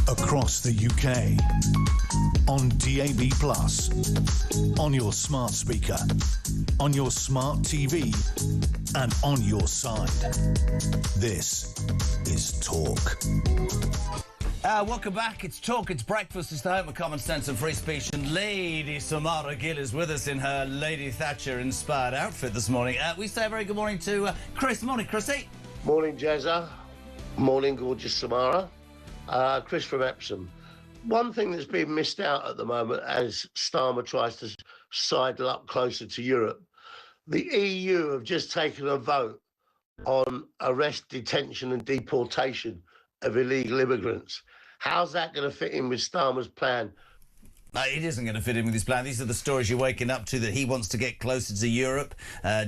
Across the UK, on DAB+, on your smart speaker, on your smart TV, and on your side. This is Talk. Welcome back. It's Talk, it's Breakfast, it's the home of common sense and free speech, and Lady Samara Gill is with us in her Lady Thatcher-inspired outfit this morning. We say a very good morning to Chris. Morning, Chrissy. Morning, Jezza. Morning, gorgeous Samara. Chris from Epsom. One thing that's been missed out at the moment as Starmer tries to sidle up closer to Europe, the EU have just taken a vote on arrest, detention and deportation of illegal immigrants. How's that going to fit in with Starmer's plan? It isn't going to fit in with his plan. These are the stories you're waking up to, that he wants to get closer to Europe.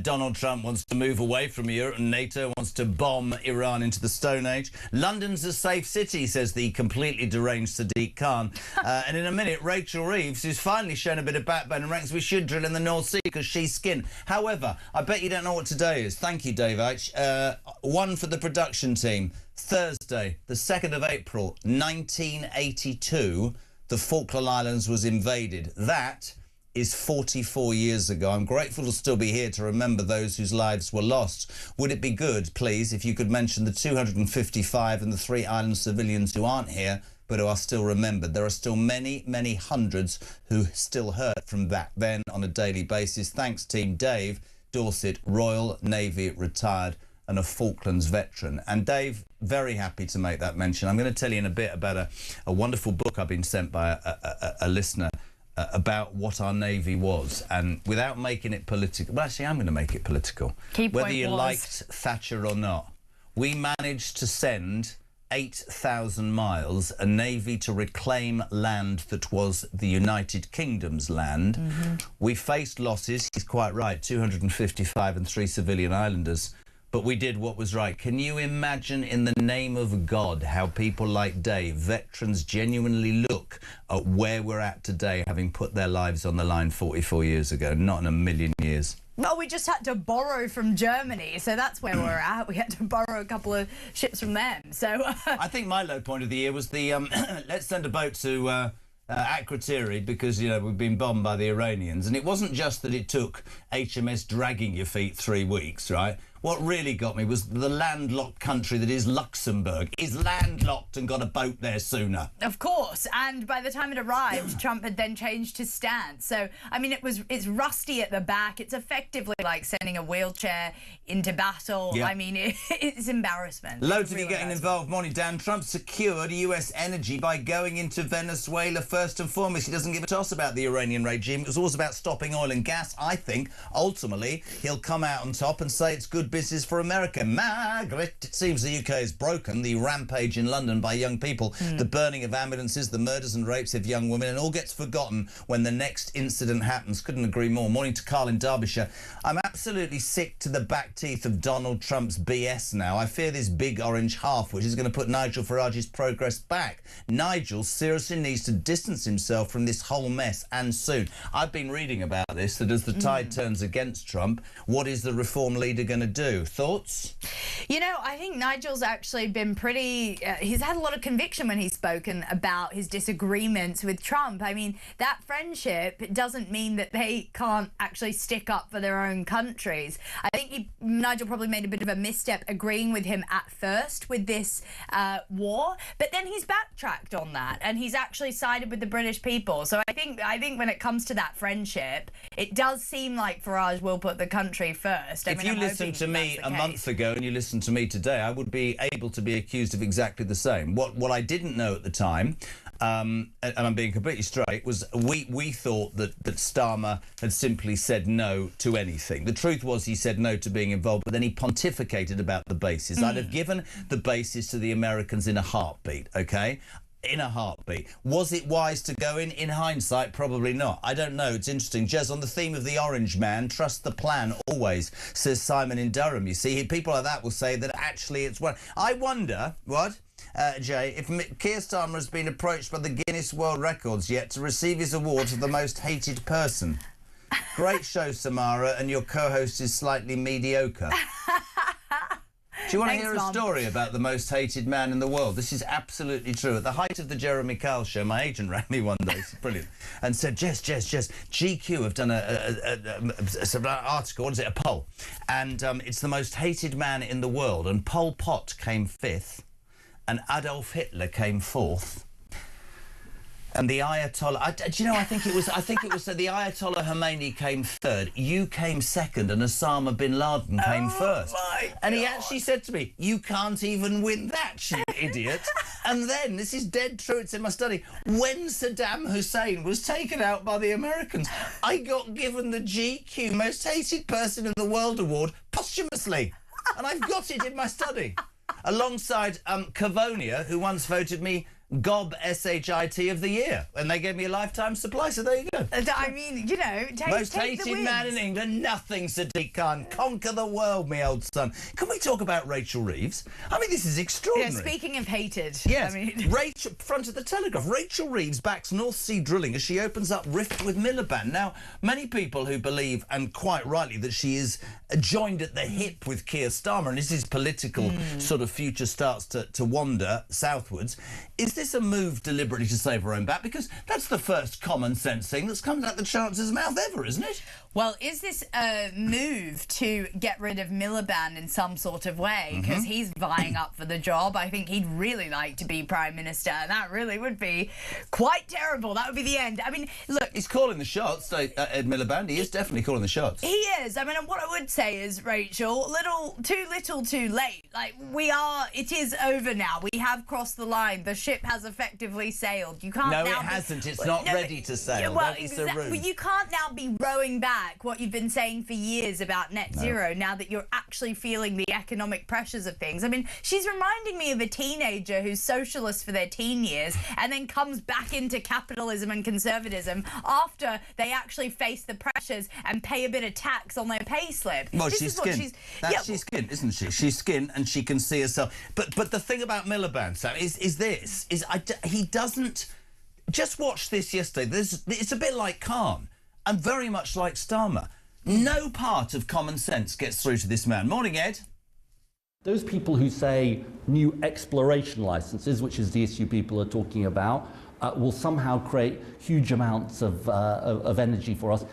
Donald Trump wants to move away from Europe, and NATO wants to bomb Iran into the Stone Age. London's a safe city, says the completely deranged Sadiq Khan. And in a minute, Rachel Reeves, who's finally shown a bit of backbone and reckons we should drill in the North Sea because she's skin. However, I bet you don't know what today is. Thank you, Dave H. One for the production team. Thursday, the 2nd of April, 1982... the Falkland Islands was invaded. That is 44 years ago. I'm grateful to still be here to remember those whose lives were lost. Would it be good, please, if you could mention the 255 and the 3 island civilians who aren't here but who are still remembered? There are still many, many hundreds who still hurt from back then on a daily basis. Thanks, Team Dave, Dorset, Royal Navy retired and a Falklands veteran. And Dave, very happy to make that mention. I'm going to tell you in a bit about a wonderful book I've been sent by a listener about what our Navy was. And without making it political, well, actually, I'm going to make it political. Whether you liked Thatcher or not, we managed to send 8,000 miles, a navy to reclaim land that was the United Kingdom's land. We faced losses, he's quite right, 255 and 3 civilian islanders, but we did what was right. Can you imagine, in the name of God, how people like Dave, veterans, genuinely look at where we're at today, having put their lives on the line 44 years ago? Not in a million years. Well, we just had to borrow from Germany, so that's where we're at. We had to borrow a couple of ships from them. So I think my low point of the year was the let's send a boat to Akrotiri because, you know, we've been bombed by the Iranians. And it wasn't just that it took HMS dragging your feet 3 weeks, right? What really got me was the landlocked country that is Luxembourg is landlocked and got a boat there sooner. Of course, and by the time it arrived, Trump had then changed his stance. So, I mean, it's rusty at the back. It's effectively like sending a wheelchair into battle. Yeah. I mean, it's embarrassment. Loads of you getting involved. Morning, Dan. Trump secured US energy by going into Venezuela first and foremost. He doesn't give a toss about the Iranian regime. It was always about stopping oil and gas. I think, ultimately, he'll come out on top and say it's good business for America. Margaret, it seems the UK is broken. The rampage in London by young people, the burning of ambulances, the murders and rapes of young women, and all gets forgotten when the next incident happens. Couldn't agree more. Morning to Carl in Derbyshire. I'm absolutely sick to the back teeth of Donald Trump's BS now. I fear this big orange half, which is going to put Nigel Farage's progress back. Nigel seriously needs to distance himself from this whole mess, and soon. I've been reading about this, that as the tide turns against Trump, what is the reform leader going to do? Thoughts? You know, I think Nigel's actually been pretty... he's had a lot of conviction when he's spoken about his disagreements with Trump. I mean, that friendship doesn't mean that they can't actually stick up for their own countries. I think Nigel probably made a bit of a misstep agreeing with him at first with this war, but then he's backtracked on that and he's actually sided with the British people. So I think when it comes to that friendship, it does seem like Farage will put the country first. If you listened to me a month ago and you listen to me today, I would be able to be accused of exactly the same. What I didn't know at the time, and I'm being completely straight, was we thought that Starmer had simply said no to anything. The truth was he said no to being involved, but then he pontificated about the bases. I'd have given the bases to the Americans in a heartbeat, OK? In a heartbeat. Was it wise to go in? In hindsight, probably not. I don't know. It's interesting. Jez, on the theme of the orange man, trust the plan always, says Simon in Durham. You see, people like that will say that actually it's one. I wonder, Jay, if Keir Starmer has been approached by the Guinness World Records yet to receive his award for the most hated person. Great show, Samara, and your co-host is slightly mediocre. Do you want to hear a story about the most hated man in the world? This is absolutely true. At the height of the Jeremy Kyle show, my agent rang me one day, it's brilliant, and said, Jess, GQ have done an article, what is it, a poll, and it's the most hated man in the world, and Pol Pot came 5th, and Adolf Hitler came 4th. And the Ayatollah, do you know, I think it was the Ayatollah Khomeini came 3rd, you came 2nd, and Osama bin Laden came 1st. And he actually said to me, you can't even win that, you idiot. And then, this is dead true, it's in my study, when Saddam Hussein was taken out by the Americans, I got given the GQ Most Hated Person in the World award posthumously. And I've got it in my study. Alongside Cavonia, who once voted me Gob SHIT of the year, and they gave me a lifetime supply, so there you go. I mean, you know, most hated man in England, nothing, Sadiq Khan. Conquer the world, me old son. Can we talk about Rachel Reeves? I mean, this is extraordinary. Yeah, speaking of hated. Yes, I mean... Rachel, front of the Telegraph, Rachel Reeves backs North Sea drilling as she opens up rift with Miliband. Now, many people who believe, and quite rightly, that she is joined at the hip with Keir Starmer and as his political sort of future starts to wander southwards, is this a move deliberately to save her own back? Because that's the first common sense thing that's come out the Chancellor's mouth ever, isn't it? Well, is this a move to get rid of Miliband in some sort of way? Because he's vying up for the job. I think he'd really like to be Prime Minister, and that really would be quite terrible. That would be the end. I mean, look... He's calling the shots, Ed Miliband. He is definitely calling the shots. He is. I mean, what I would say is, Rachel, too little too late. Like, it is over now. We have crossed the line. The ship has effectively sailed. You can't No, now it hasn't. It's not ready to sail. Well, Don't be so rude. But you can't now be rowing back what you've been saying for years about net zero now that you're actually feeling the economic pressures of things. I mean, she's reminding me of a teenager who's socialist for their teen years and then comes back into capitalism and conservatism after they actually face the pressures and pay a bit of tax on their pay slip. Well, she's skin. She's skin, isn't she? She's skin, and she can see herself. But the thing about Miliband, Sam, he doesn't. Just watch this yesterday. It's a bit like Khan, and very much like Starmer. No part of common sense gets through to this man. Morning, Ed. Those people who say new exploration licenses, which is the issue people are talking about, will somehow create huge amounts of energy for us.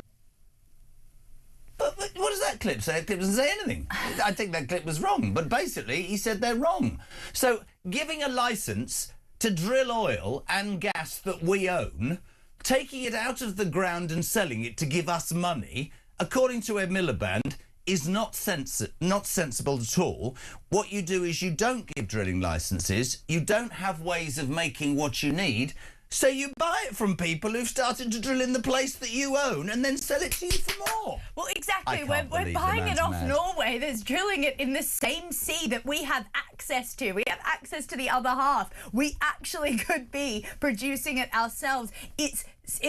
But what does that clip say? The clip doesn't say anything. I think that clip was wrong. But basically, he said they're wrong. So giving a licence to drill oil and gas that we own, taking it out of the ground and selling it to give us money, according to Ed Miliband, is not sensible at all. What you do is you don't give drilling licences, you don't have ways of making what you need, so you buy it from people who've started to drill in the place that you own and then sell it to you for more. Well, exactly. We're buying it off Norway. There's drilling it in the same sea that we have access to. We have access to the other half. We actually could be producing it ourselves. It's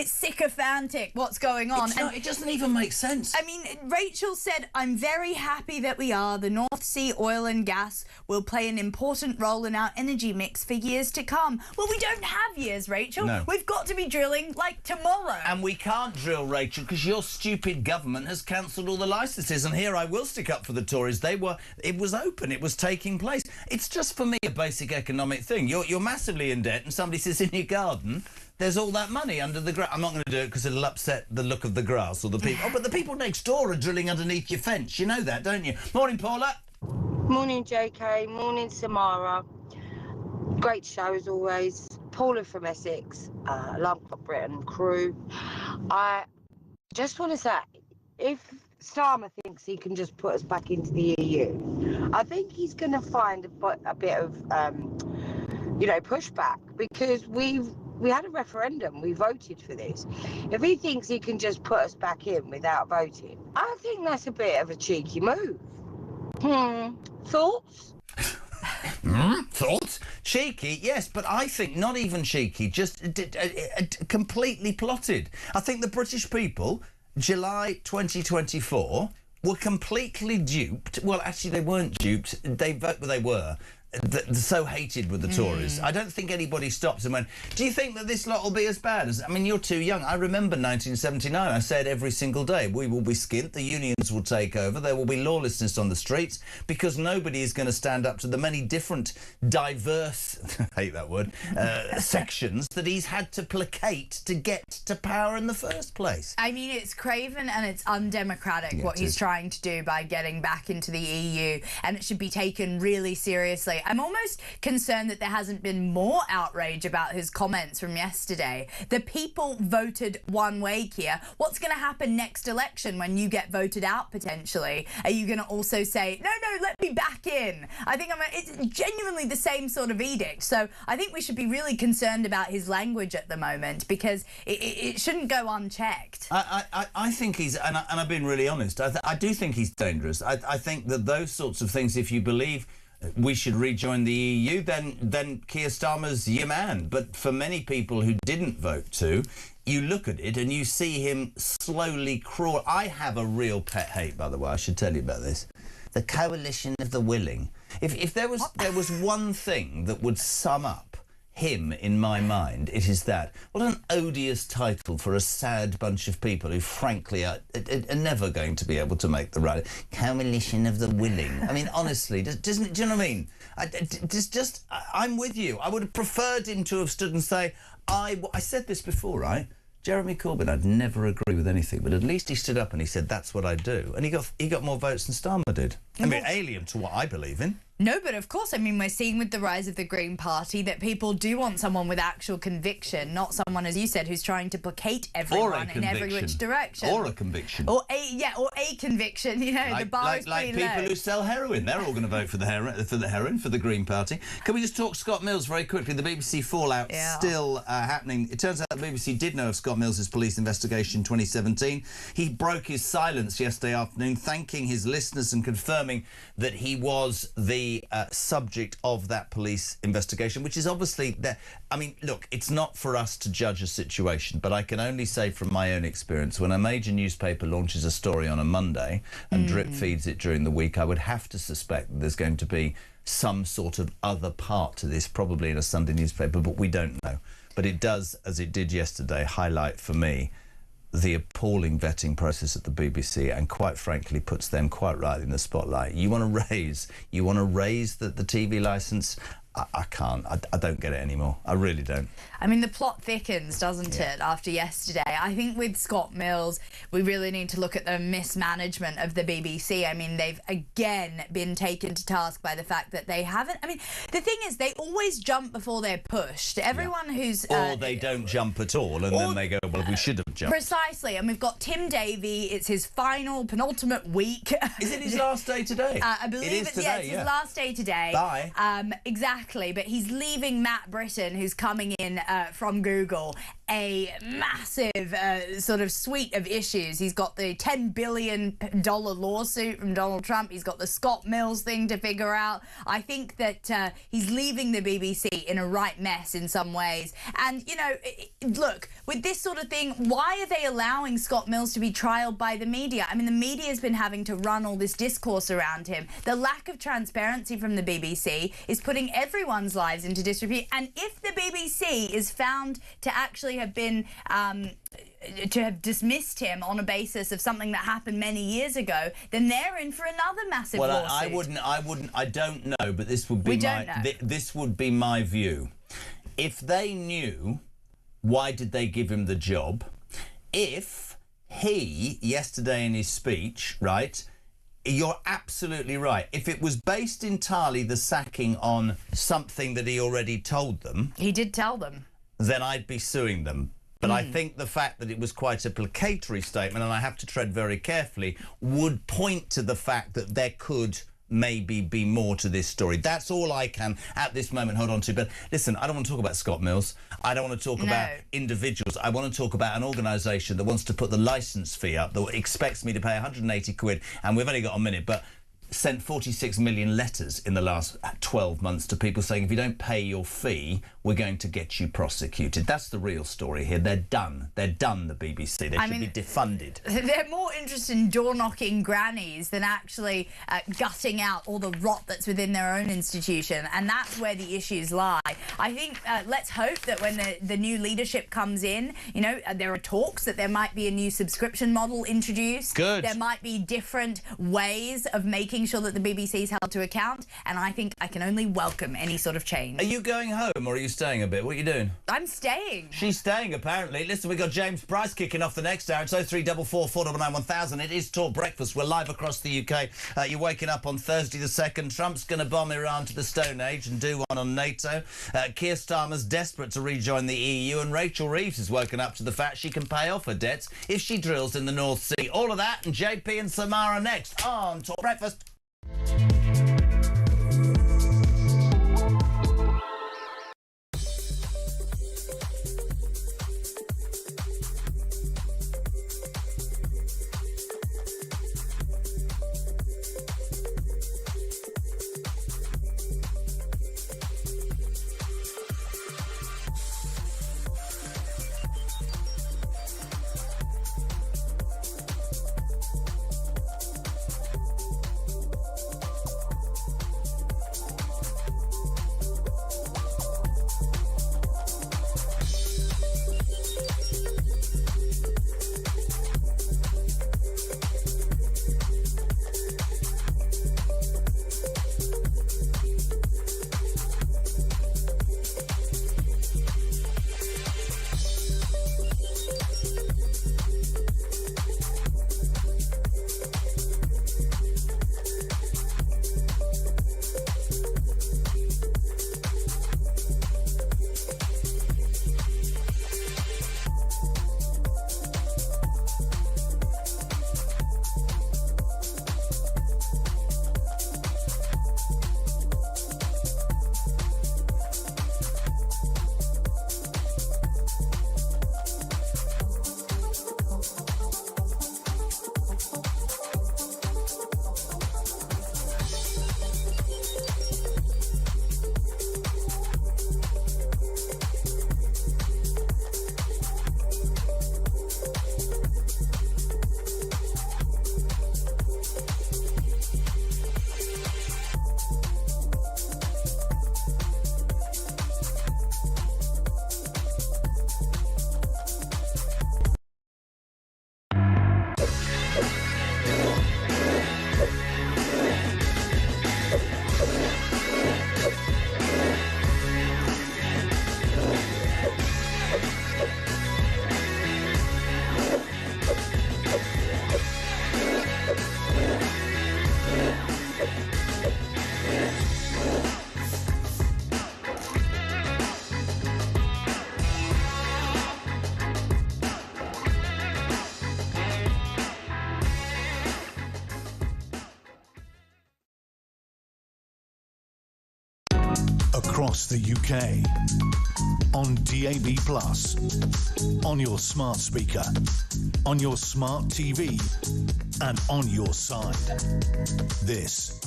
sycophantic what's going on. It doesn't even make sense. I mean, Rachel said, I'm very happy that we are. The North Sea oil and gas will play an important role in our energy mix for years to come. Well, we don't have years, Rachel. No. We've got to be drilling like tomorrow. And we can't drill, Rachel, because your stupid government has cancelled all the licences. And here I will stick up for the Tories. It was open. It was taking place. It's just, for me, a basic economic thing. You're massively in debt and somebody says in your garden, there's all that money under the grass. I'm not going to do it because it'll upset the look of the grass or the people. Oh, but the people next door are drilling underneath your fence. You know that, don't you? Morning, Paula. Morning, JK. Morning, Samara. Great show as always. Paula from Essex, Alarm Clock Britain crew. I just want to say, if Starmer thinks he can just put us back into the EU, I think he's going to find a bit of, pushback, because we had a referendum. We voted for this. If he thinks he can just put us back in without voting, I think that's a bit of a cheeky move. Thoughts? Thoughts? Cheeky, yes, but I think not even cheeky, just completely plotted. I think the British people, July 2024, were completely duped. Well, actually, they weren't duped. They were. So hated with the Tories. I don't think anybody stops and went, do you think that this lot will be as bad as... I mean, you're too young. I remember 1979. I said every single day, we will be skint, the unions will take over, there will be lawlessness on the streets, because nobody is going to stand up to the many different, diverse, I hate that word, sections that he's had to placate to get to power in the first place. I mean, it's craven and it's undemocratic what he's trying to do by getting back into the EU, and it should be taken really seriously. I'm almost concerned that there hasn't been more outrage about his comments from yesterday. The people voted one way, Keir. What's going to happen next election when you get voted out, potentially? Are you going to also say, no, let me back in? I think it's genuinely the same sort of edict. So I think we should be really concerned about his language at the moment, because it shouldn't go unchecked. I think he's, and I've been really honest, I do think he's dangerous. I think that those sorts of things, if you believe we should rejoin the EU, then Keir Starmer's your man. But for many people who didn't vote to, you look at it and you see him slowly crawl. I have a real pet hate, by the way, I should tell you about this. The coalition of the willing. If there was one thing that would sum up him in my mind, it is that. What an odious title for a sad bunch of people who frankly are never going to be able to make the right coalition of the willing. I mean, honestly, do you know what I mean? I'm with you. I would have preferred him to have stood and say, I said this before, right? Jeremy Corbyn, I'd never agree with anything, but at least he stood up and he said, that's what I do. And he got more votes than Starmer did. I mean, alien to what I believe in. No, but of course, I mean, we're seeing with the rise of the Green Party that people do want someone with actual conviction, not someone, as you said, who's trying to placate everyone in every which direction. Or a conviction. Or a conviction, you know, the bar is pretty like people low. who sell heroin. They're all going to vote for the heroin, for the Green Party. Can we just talk Scott Mills very quickly? The BBC fallout still happening. It turns out the BBC did know of Scott Mills' police investigation in 2017. He broke his silence yesterday afternoon, thanking his listeners and confirming that he was the subject of that police investigation, which is obviously that. I mean, look, it's not for us to judge a situation, but I can only say from my own experience, when a major newspaper launches a story on a Monday and drip feeds it during the week, I would have to suspect that there's going to be some sort of other part to this, probably in a Sunday newspaper, but we don't know. But it does, as it did yesterday, highlight for me the appalling vetting process at the BBC, and quite frankly puts them quite right in the spotlight. You want to raise the TV licence? I can't. I don't get it anymore. I really don't. I mean, the plot thickens, doesn't it, after yesterday? I think with Scott Mills, we really need to look at the mismanagement of the BBC. I mean, they've again been taken to task by the fact that they haven't... I mean, the thing is, they always jump before they're pushed. Everyone who's... Or they don't jump at all, and then they go, well, we should have jumped. Precisely. And we've got Tim Davie. It's his penultimate week. Is it his last day today? I believe it is today, it's his last day today. Bye. Exactly. But he's leaving Matt Britton, who's coming in from Google, a massive sort of suite of issues. He's got the $10 billion lawsuit from Donald Trump. He's got the Scott Mills thing to figure out. I think that he's leaving the BBC in a right mess in some ways. And, you know, look, with this sort of thing, why are they allowing Scott Mills to be trialled by the media? I mean, the media has been having to run all this discourse around him. The lack of transparency from the BBC is putting everyone's lives into disrepute. And if the BBC is found to actually have been to have dismissed him on a basis of something that happened many years ago, then they're in for another massive lawsuit. I don't know, but this would be this would be my view. If they knew, why did they give him the job? If he, yesterday in his speech, right, you're absolutely right. If it was based entirely, the sacking, on something that he already told them... He did tell them. Then I'd be suing them. But I think the fact that it was quite a placatory statement, and I have to tread very carefully, would point to the fact that there could maybe be more to this story. That's all I can at this moment hold on to. But listen, I don't want to talk about Scott Mills. I don't want to talk about individuals. I want to talk about an organisation that wants to put the licence fee up, that expects me to pay 180 quid, and we've only got a minute, but sent 46 million letters in the last 12 months to people saying, if you don't pay your fee, we're going to get you prosecuted. That's the real story here. They're done. They're done, the BBC. They should be defunded. They're more interested in door-knocking grannies than actually gutting out all the rot that's within their own institution, and that's where the issues lie. I think let's hope that when the new leadership comes in, you know, there are talks that there might be a new subscription model introduced. Good. There might be different ways of making sure that the BBC is held to account, and I think I can only welcome any sort of change. Are you going home, or are you staying a bit? What are you doing? I'm staying. She's staying, apparently. Listen, we've got James Price kicking off the next hour. It's 0344 499 1000. It is Talk Breakfast. We're live across the UK. You're waking up on Thursday the 2nd. Trump's going to bomb Iran to the Stone Age and do one on NATO. Keir Starmer's desperate to rejoin the EU, and Rachel Reeves has woken up to the fact she can pay off her debts if she drills in the North Sea. All of that and JP and Samara next on Talk Breakfast. across the UK, on DAB+, on your smart speaker, on your smart TV, and on your side. This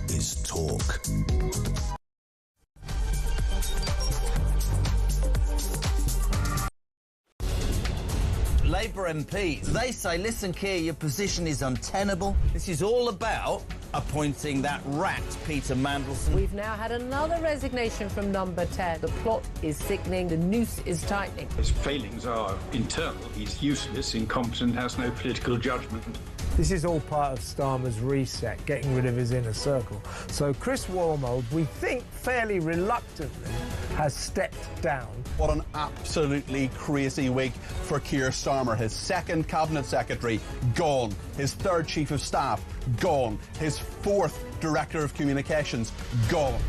is Talk. Labour MPs, they say, listen, Keir, your position is untenable. This is all about appointing that rat, Peter Mandelson. We've now had another resignation from number 10. The plot is sickening, the noose is tightening. His failings are internal. He's useless, incompetent, has no political judgment. This is all part of Starmer's reset, getting rid of his inner circle. So Chris Wormold, we think fairly reluctantly, has stepped down. What an absolutely crazy week for Keir Starmer. His second cabinet secretary, gone. His third chief of staff, gone. His fourth director of communications, gone.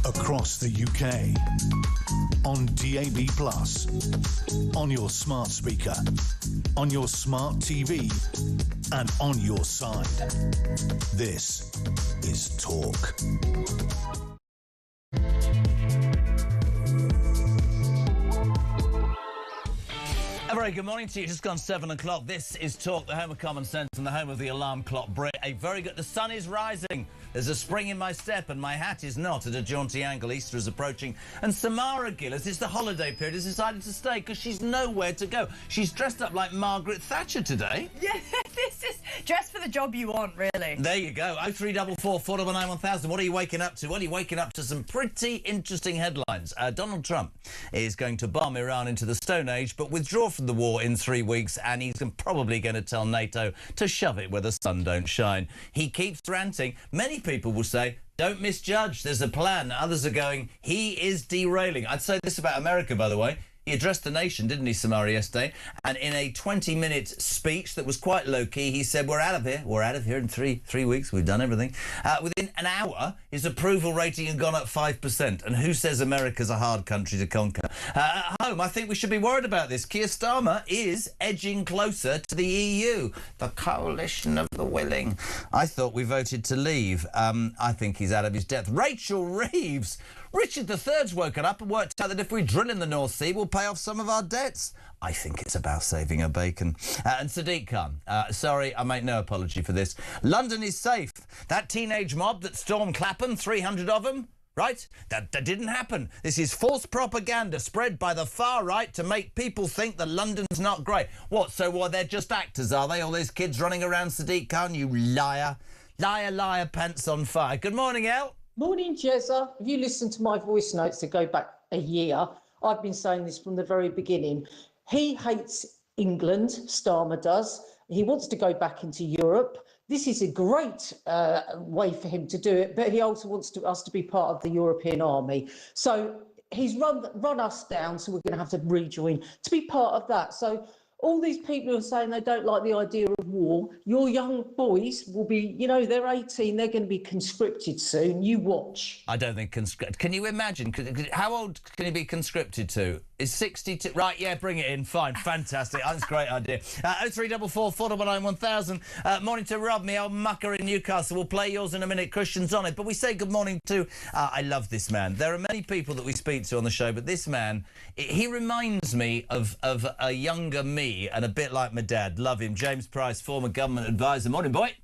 Across the UK, on DAB+, on your smart speaker, on your smart TV, and on your side. This is Talk. A very good morning to you. Just gone 7 o'clock. This is Talk, the home of common sense and the home of the alarm clock Brit. A very good... The sun is rising. There's a spring in my step and my hat is not at a jaunty angle. Easter is approaching. And Samara Gillis, it's the holiday period, has decided to stay because she's nowhere to go. She's dressed up like Margaret Thatcher today. Yeah, this is dressed for the job you want, really. There you go. 0344 499 1000. What are you waking up to? Well, you're waking up to some pretty interesting headlines. Donald Trump is going to bomb Iran into the Stone Age, but withdraw from the war in 3 weeks, and he's probably going to tell NATO to shove it where the sun don't shine. He keeps ranting. Many people will say, don't misjudge, there's a plan. Others are going, he is derailing. I'd say this about America, by the way. He addressed the nation, didn't he, Samara, yesterday? And in a 20-minute speech that was quite low-key, he said, we're out of here. We're out of here in three weeks. We've done everything. Within an hour, his approval rating had gone up 5%. And who says America's a hard country to conquer? At home, I think we should be worried about this. Keir Starmer is edging closer to the EU, the coalition of the willing. I thought we voted to leave. I think he's out of his depth. Rachel Reeves. Richard III's woken up and worked out that if we drill in the North Sea, we'll pay off some of our debts. I think it's about saving her bacon. And Sadiq Khan, sorry, I make no apology for this. London is safe. That teenage mob that stormed Clapham, 300 of them, right? That didn't happen. This is false propaganda spread by the far right to make people think that London's not great. What, so what, they're just actors, are they? All these kids running around, Sadiq Khan, you liar. Liar, liar, pants on fire. Good morning, El. Morning, Jezza. If you listen to my voice notes that go back a year, I've been saying this from the very beginning. He hates England, Starmer does. He wants to go back into Europe. This is a great way for him to do it, but he also wants us to be part of the European army. So he's run us down, so we're going to have to rejoin to be part of that. So all these people who are saying they don't like the idea of war, your young boys will be, they're 18, they're going to be conscripted soon. You watch. I don't think Can you imagine? How old can he be conscripted to? Is 62? Right, yeah, bring it in. Fine, fantastic. That's a great idea. 0344 499 1000. Morning to Rob, me old mucker in Newcastle. We'll play yours in a minute. Christian's on it. But we say good morning to... I love this man. There are many people that we speak to on the show, but this man, he reminds me of a younger me and a bit like my dad. Love him. James Price, former government advisor. Morning, boy.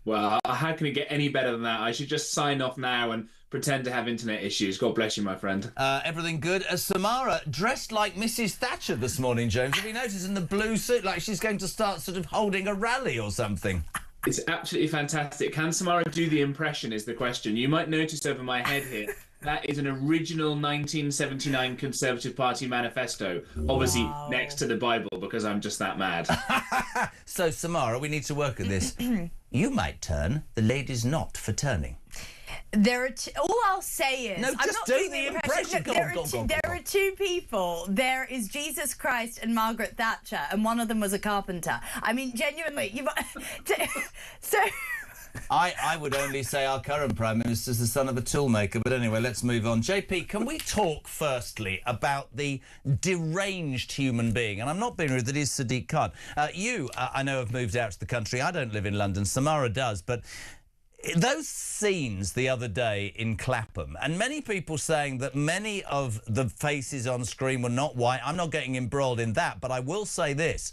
Well, how can it get any better than that? I should just sign off now and pretend to have internet issues. God bless you, my friend. Everything good. Samara, dressed like Mrs. Thatcher this morning, James. Have you noticed in the blue suit, like she's going to start sort of holding a rally or something? It's absolutely fantastic. Can Samara do the impression is the question. You might notice over my head here, that is an original 1979 Conservative Party manifesto, obviously next to the Bible, because I'm just that mad. So, Samara, we need to work at this. You might turn, the lady's not for turning. There are all I'll say is... No, just do the impression. There are two people. There is Jesus Christ and Margaret Thatcher, and one of them was a carpenter. I mean, genuinely, so... I would only say our current Prime Minister's the son of a toolmaker, but anyway, let's move on. JP, can we talk firstly about the deranged human being? And I'm not being rude, that is Sadiq Khan. You, I know, have moved out to the country. I don't live in London. Samara does, but... those scenes the other day in Clapham, and many people saying that many of the faces on screen were not white. I'm not getting embroiled in that, but I will say this.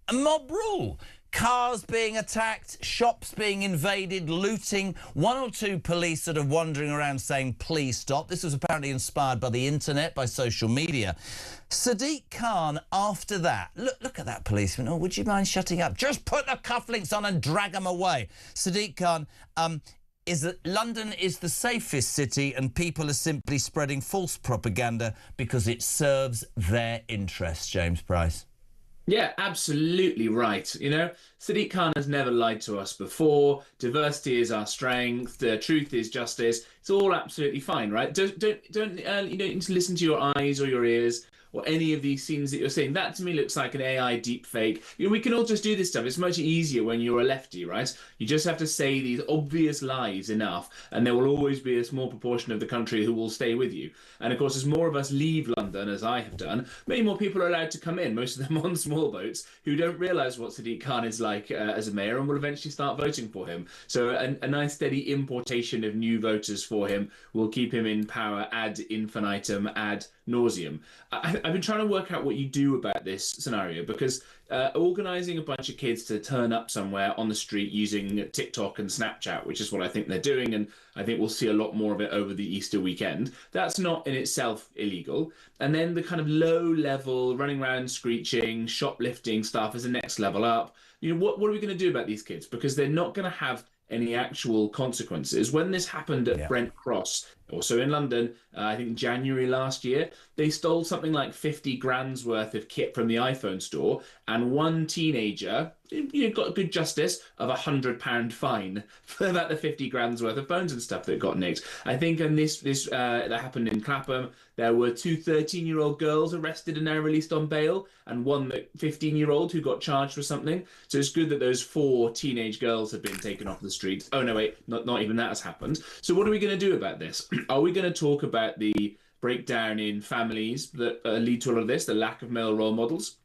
A mob rule. Cars being attacked, shops being invaded, looting, one or two police sort of wandering around saying, please stop. This was apparently inspired by the internet, by social media. Sadiq Khan, after that, look at that policeman. Oh, would you mind shutting up? Just put the cufflinks on and drag them away. Sadiq Khan, is that London is the safest city and people are simply spreading false propaganda because it serves their interests, James Price. Yeah, absolutely right. You know, Sadiq Khan has never lied to us before. Diversity is our strength. The truth is justice. It's all absolutely fine, right? You don't need to listen to your eyes or your ears or any of these scenes that you're seeing. That to me looks like an AI deep fake. You know, we can all just do this stuff. It's much easier when you're a lefty, right? You just have to say these obvious lies enough, and there will always be a small proportion of the country who will stay with you. And of course, as more of us leave London, as I have done, many more people are allowed to come in, most of them on small boats, who don't realise what Sadiq Khan is like as a mayor and will eventually start voting for him. So a nice steady importation of new voters for him will keep him in power ad infinitum, ad nauseum. I've been trying to work out what you do about this scenario, because organising a bunch of kids to turn up somewhere on the street using TikTok and Snapchat, which is what I think they're doing, and I think we'll see a lot more of it over the Easter weekend, that's not in itself illegal. And then the kind of low level running around screeching, shoplifting stuff is the next level up. You know, what are we going to do about these kids? Because they're not going to have any actual consequences. When this happened at Brent Cross, also in London, I think January last year, they stole something like 50 grand's worth of kit from the iPhone store, and one teenager, got good justice of £100 fine for about the 50 grand's worth of phones and stuff that got nicked. I think in this that happened in Clapham, there were two 13-year-old girls arrested and now released on bail, and one 15-year-old who got charged for something. So it's good that those 4 teenage girls have been taken off the streets. Oh no, wait, not even that has happened. So what are we going to do about this? Are we going to talk about the breakdown in families that lead to all of this, the lack of male role models?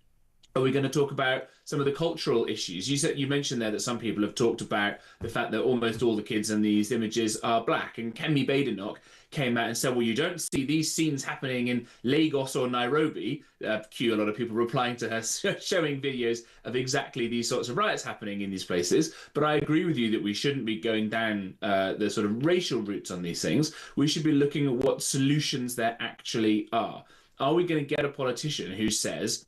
Are we going to talk about some of the cultural issues? You mentioned there that some people have talked about the fact that almost all the kids in these images are black. And Kemi Badenoch came out and said, well, you don't see these scenes happening in Lagos or Nairobi. Cue a lot of people replying to her, showing videos of exactly these sorts of riots happening in these places. But I agree with you that we shouldn't be going down the sort of racial routes on these things. We should be looking at what solutions there actually are. Are we going to get a politician who says,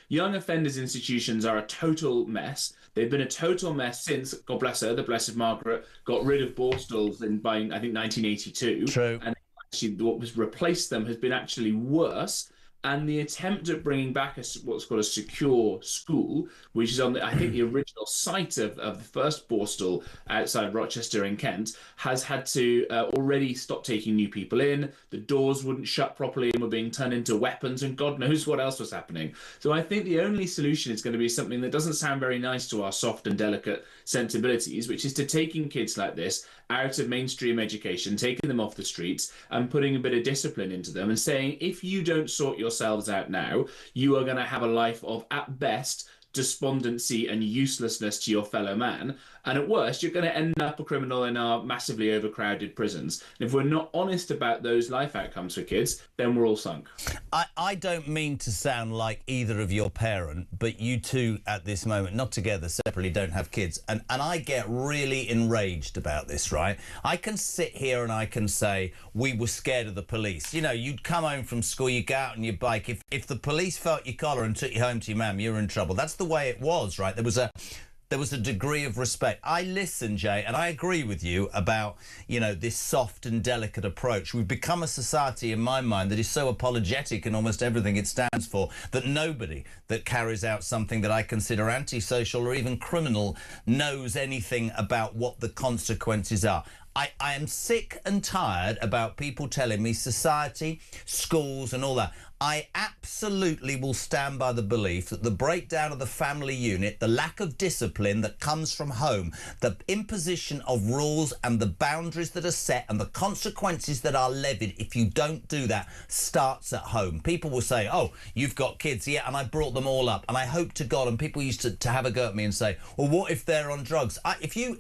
young offenders institutions are a total mess. They've been a total mess since, God bless her, the Blessed Margaret, got rid of Borstalls by, I think, 1982. True. And actually what was replaced them has been actually worse. And the attempt at bringing back what's called a secure school, which is on, I think, the original site of the first Borstal outside Rochester in Kent, has had to already stop taking new people in. The doors wouldn't shut properly and were being turned into weapons, and God knows what else was happening. So I think the only solution is going to be something that doesn't sound very nice to our soft and delicate sensibilities, which is to taking kids like this out of mainstream education, taking them off the streets and putting a bit of discipline into them and saying, if you don't sort yourselves out now, you are going to have a life of, at best, despondency and uselessness to your fellow man. And at worst, you're going to end up a criminal in our massively overcrowded prisons. And if we're not honest about those life outcomes for kids, then we're all sunk. I don't mean to sound like either of your parent, but you two at this moment, not together, separately, don't have kids. And I get really enraged about this, right? I can sit here and I can say, we were scared of the police. You know, you'd come home from school, you go out on your bike. If the police felt your collar and took you home to your mum, you're in trouble. That's the way it was, right? There was a degree of respect. I listen, Jay, and I agree with you about, you know, this soft and delicate approach. We've become a society, in my mind, that is so apologetic in almost everything it stands for that nobody that carries out something that I consider antisocial or even criminal knows anything about what the consequences are. I am sick and tired about people telling me society, schools and all that. I absolutely will stand by the belief that the breakdown of the family unit, the lack of discipline that comes from home, the imposition of rules and the boundaries that are set and the consequences that are levied if you don't do that starts at home. People will say, oh, you've got kids, yeah, and I brought them all up. And I hope to God, and people used to have a go at me and say, well, what if they're on drugs? If you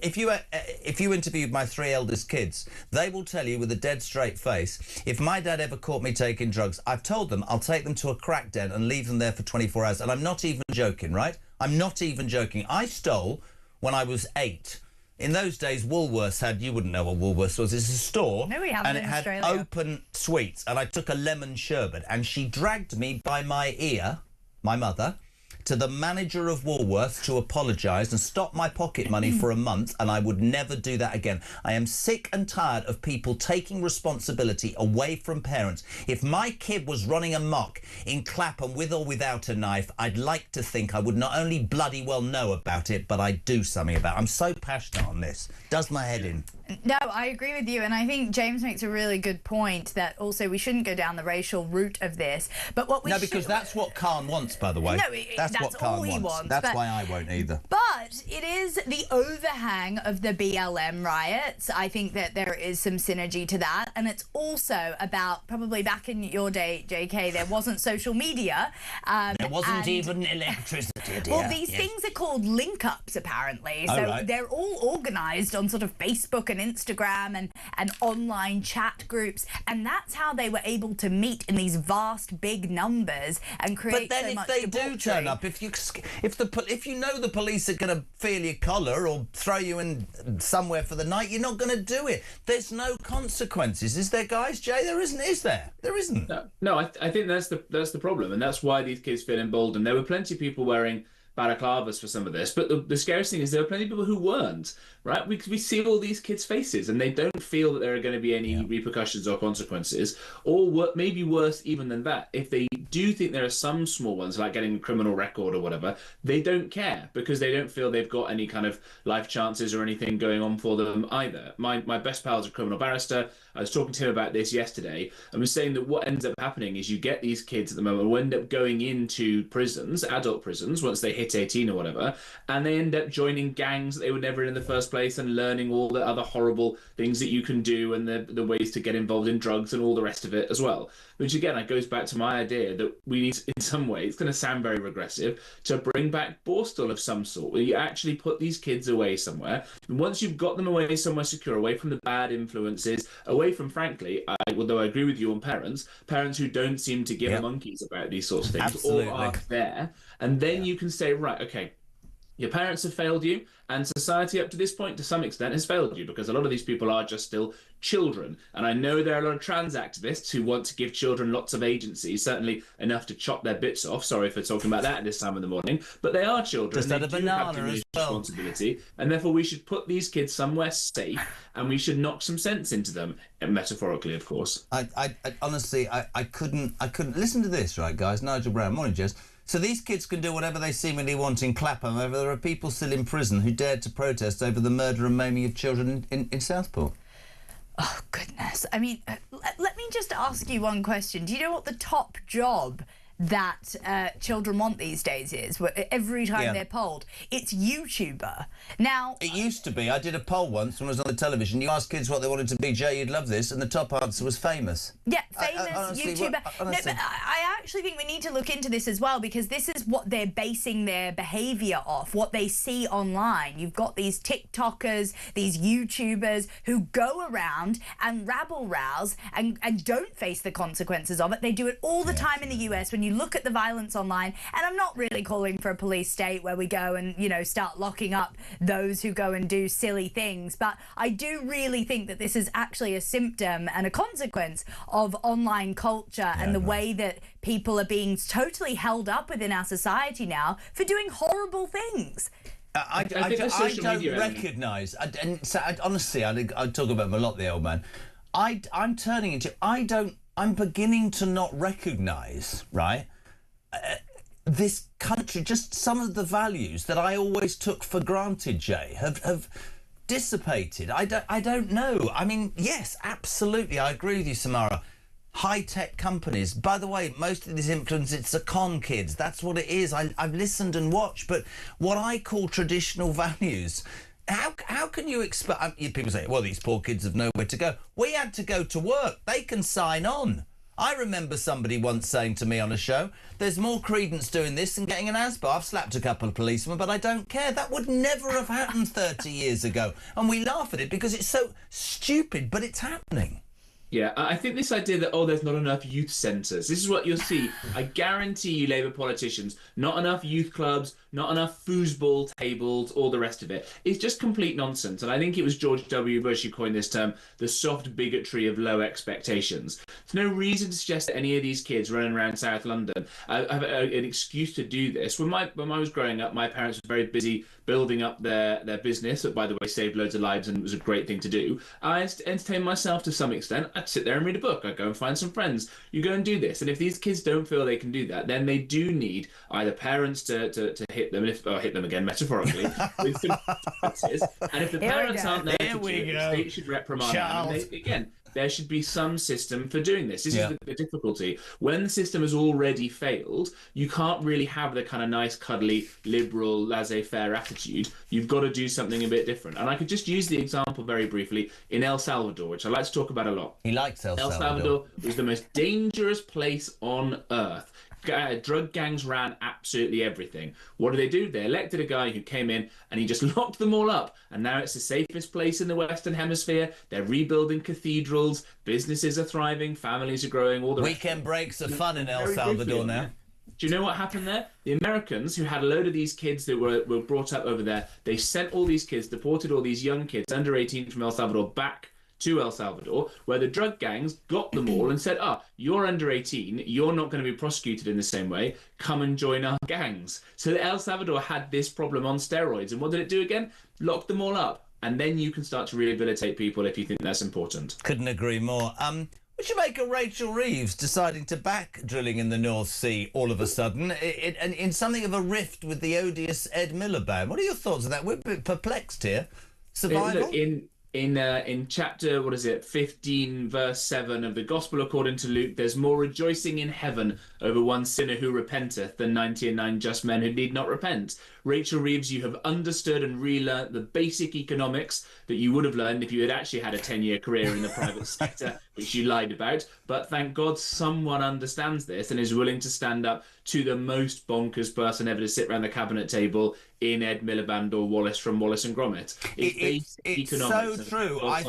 interviewed my three eldest kids, they will tell you with a dead straight face, if my dad ever caught me taking drugs, I've told them I'll take them to a crack den and leave them there for 24 hours. And I'm not even joking, right? I'm not even joking. I stole when I was 8. In those days, Woolworths had, you wouldn't know what Woolworths was, it's a store. No, we haven't and it in had Australia. open sweets. And I took a lemon sherbet and she dragged me by my ear, my mother, to the manager of Woolworths to apologise and stop my pocket money for a month, and I would never do that again. I am sick and tired of people taking responsibility away from parents. If my kid was running amok in Clapham with or without a knife, I'd like to think I would not only bloody well know about it, but I'd do something about it. I'm so passionate on this. Does my head in. No, I agree with you, and I think James makes a really good point that also we shouldn't go down the racial route of this. But what we because that's what Khan wants, by the way. No, that's what Khan all he wants. That's why I won't either. But it is the overhang of the BLM riots. I think that there is some synergy to that, and it's also about probably back in your day, JK, there wasn't social media. There wasn't even electricity. Dear. Well, these things are called link-ups, apparently. So right. they're all organised on sort of Facebook and Instagram and online chat groups, and that's how they were able to meet in these vast, big numbers and create. But then, so if much they debauchery. do turn up, if you know the police are going to feel your collar or throw you in somewhere for the night, you're not going to do it. There's no consequences, is there, guys? Jay, there isn't, is there? There isn't. No, I think that's the problem, and that's why these kids feel emboldened. There were plenty of people wearing balaclavas for some of this, but the scariest thing is there are plenty of people who weren't, right? We see all these kids' faces and they don't feel that there are going to be any repercussions or consequences, or maybe worse even than that, if they do think there are some small ones like getting a criminal record or whatever, they don't care because they don't feel they've got any kind of life chances or anything going on for them either. My best pal's a criminal barrister. I was talking to him about this yesterday and was saying that what ends up happening is you get these kids at the moment who end up going into prisons, adult prisons, once they hit 18 or whatever, and they end up joining gangs that they were never in the first place and learning all the other horrible things that you can do and the ways to get involved in drugs and all the rest of it as well. Which again, it goes back to my idea that we need, in some way, it's going to sound very regressive, to bring back Borstal of some sort, where you actually put these kids away somewhere. And once you've got them away somewhere secure, away from the bad influences, away from, frankly, although I agree with you on parents who don't seem to give a monkeys about these sorts of things, Absolutely. or aren't there, and then you can say, right, okay, Your parents have failed you, and society up to this point, to some extent, has failed you, because a lot of these people are just still children. And I know there are a lot of trans activists who want to give children lots of agency, certainly enough to chop their bits off. Sorry for talking about that at this time of the morning, but they are children. Just had a They do have banana community as well. responsibility, and therefore we should put these kids somewhere safe, and we should knock some sense into them, metaphorically, of course. I honestly, I couldn't listen to this, right, guys? Nigel Brown, morning, Jez. So these kids can do whatever they seemingly want in Clapham. However, there are people still in prison who dared to protest over the murder and maiming of children in Southport. Oh, goodness. I mean, let me just ask you one question. Do you know what the top job that children want these days is? Every time they're polled, it's YouTuber. Now, it used to be. I did a poll once when I was on the television. You asked kids what they wanted to be. Jay, you'd love this, and the top answer was famous. Yeah, famous honestly, YouTuber. honestly. No, but I actually think we need to look into this as well, because this is what they're basing their behaviour off, what they see online. You've got these TikTokers, these YouTubers who go around and rabble-rouse and don't face the consequences of it. They do it all the time in the US. When you look at the violence online, and I'm not really calling for a police state where we go and, you know, start locking up those who go and do silly things, but I do really think that this is actually a symptom and a consequence of online culture and the way that people are being totally held up within our society now for doing horrible things. I don't recognise, honestly, I talk about him a lot, the old man. I'm turning into, I'm beginning to not recognise, right, this country, just some of the values that I always took for granted, Jay, have dissipated. I don't know. I mean, yes, absolutely, I agree with you, Samara. High-tech companies. By the way, most of these influencers, it's the con kids. That's what it is. I've listened and watched, but what I call traditional values, how can you expect... people say, well, these poor kids have nowhere to go. We had to go to work. They can sign on. I remember somebody once saying to me on a show, there's more credence doing this than getting an ASBO. I've slapped a couple of policemen, but I don't care. That would never have happened 30 years ago. And we laugh at it because it's so stupid, but it's happening. Yeah, I think this idea that, oh, there's not enough youth centres, this is what you'll see. I guarantee you, Labour politicians, not enough youth clubs, not enough foosball tables, all the rest of it. It's just complete nonsense. And I think it was George W. Bush who coined this term, the soft bigotry of low expectations. There's no reason to suggest that any of these kids running around South London have an excuse to do this. When I was growing up, my parents were very busy building up their business, that, by the way, saved loads of lives and it was a great thing to do. I entertained myself to some extent. I'd sit there and read a book. I'd go and find some friends. You go and do this. And if these kids don't feel they can do that, then they do need either parents to hit them, hit them again metaphorically, with some consequences. And if the parents aren't there to do it, the state should reprimand them. And again, there should be some system for doing this. This is the difficulty. When the system has already failed, you can't really have the kind of nice, cuddly, liberal, laissez-faire attitude. You've got to do something a bit different. And I could just use the example very briefly in El Salvador, which I like to talk about a lot. He likes El Salvador. El Salvador was the most dangerous place on earth. Drug gangs ran absolutely everything. What do? They elected a guy who came in and he just locked them all up. And now it's the safest place in the Western Hemisphere. They're rebuilding cathedrals. Businesses are thriving. Families are growing. All the weekend breaks are fun in El Salvador now. Do you know what happened there? The Americans, who had a load of these kids that were brought up over there, they sent all these kids, deported all these young kids under 18 from El Salvador back to El Salvador, where the drug gangs got them all and said, you're under 18, you're not going to be prosecuted in the same way, come and join our gangs. So El Salvador had this problem on steroids, and what did it do again? Locked them all up. And then you can start to rehabilitate people if you think that's important. Couldn't agree more. What you make of Rachel Reeves deciding to back drilling in the North Sea all of a sudden, in something of a rift with the odious Ed Miliband? What are your thoughts on that? We're a bit perplexed here. Survival? Look, in chapter 15 verse 7 of the Gospel according to Luke, there's more rejoicing in heaven over one sinner who repenteth than 99 just men who need not repent. Rachel Reeves, you have understood and relearnt the basic economics that you would have learned if you had actually had a 10-year career in the private sector, which you lied about. But thank God someone understands this and is willing to stand up to the most bonkers person ever to sit around the cabinet table in Ed Miliband or Wallace from Wallace and Gromit. It's so true. I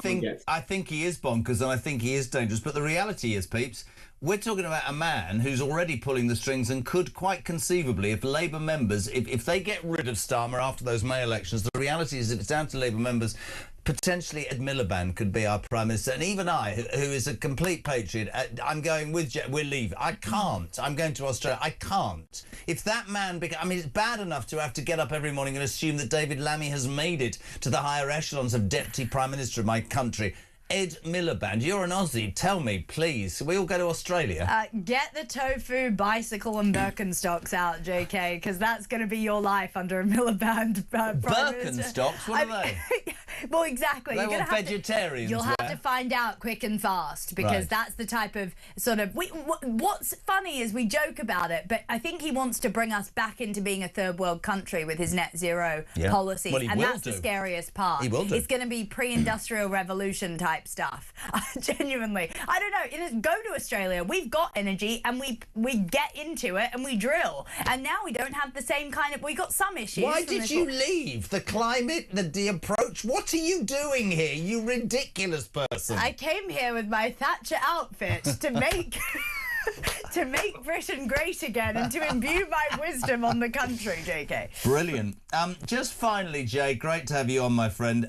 think he is bonkers and I think he is dangerous. But the reality is, peeps, we're talking about a man who's already pulling the strings and could quite conceivably, if Labour members, if they get rid of Starmer after those May elections, the reality is if it's down to Labour members, potentially Ed Miliband could be our Prime Minister. And even I, who is a complete patriot, I'm going with we'll leave. I can't. I'm going to Australia. I can't. If that man... I mean, it's bad enough to have to get up every morning and assume that David Lammy has made it to the higher echelons of Deputy Prime Minister of my country. Ed Miliband, you're an Aussie. Tell me, please. We all go to Australia. Get the tofu, bicycle and Birkenstocks out, JK, because that's going to be your life under a Miliband Prime Minister. Birkenstocks? What are they? Well, exactly. They want vegetarians. You'll have to find out quick and fast, because that's the type of sort of... what's funny is we joke about it, but I think he wants to bring us back into being a third world country with his net zero policies. Well, and that's the scariest part. He will do. It's going to be pre-industrial revolution type stuff. Genuinely. I don't know. Go to Australia. We've got energy and we get into it and we drill. And now we don't have the same kind of... We got some issues. Why did you leave? The climate, the approach? What are you doing here, you ridiculous person? I came here with my Thatcher outfit to make... to make Britain great again and to imbue my wisdom on the country, JK. Brilliant. Just finally, Jay, great to have you on, my friend.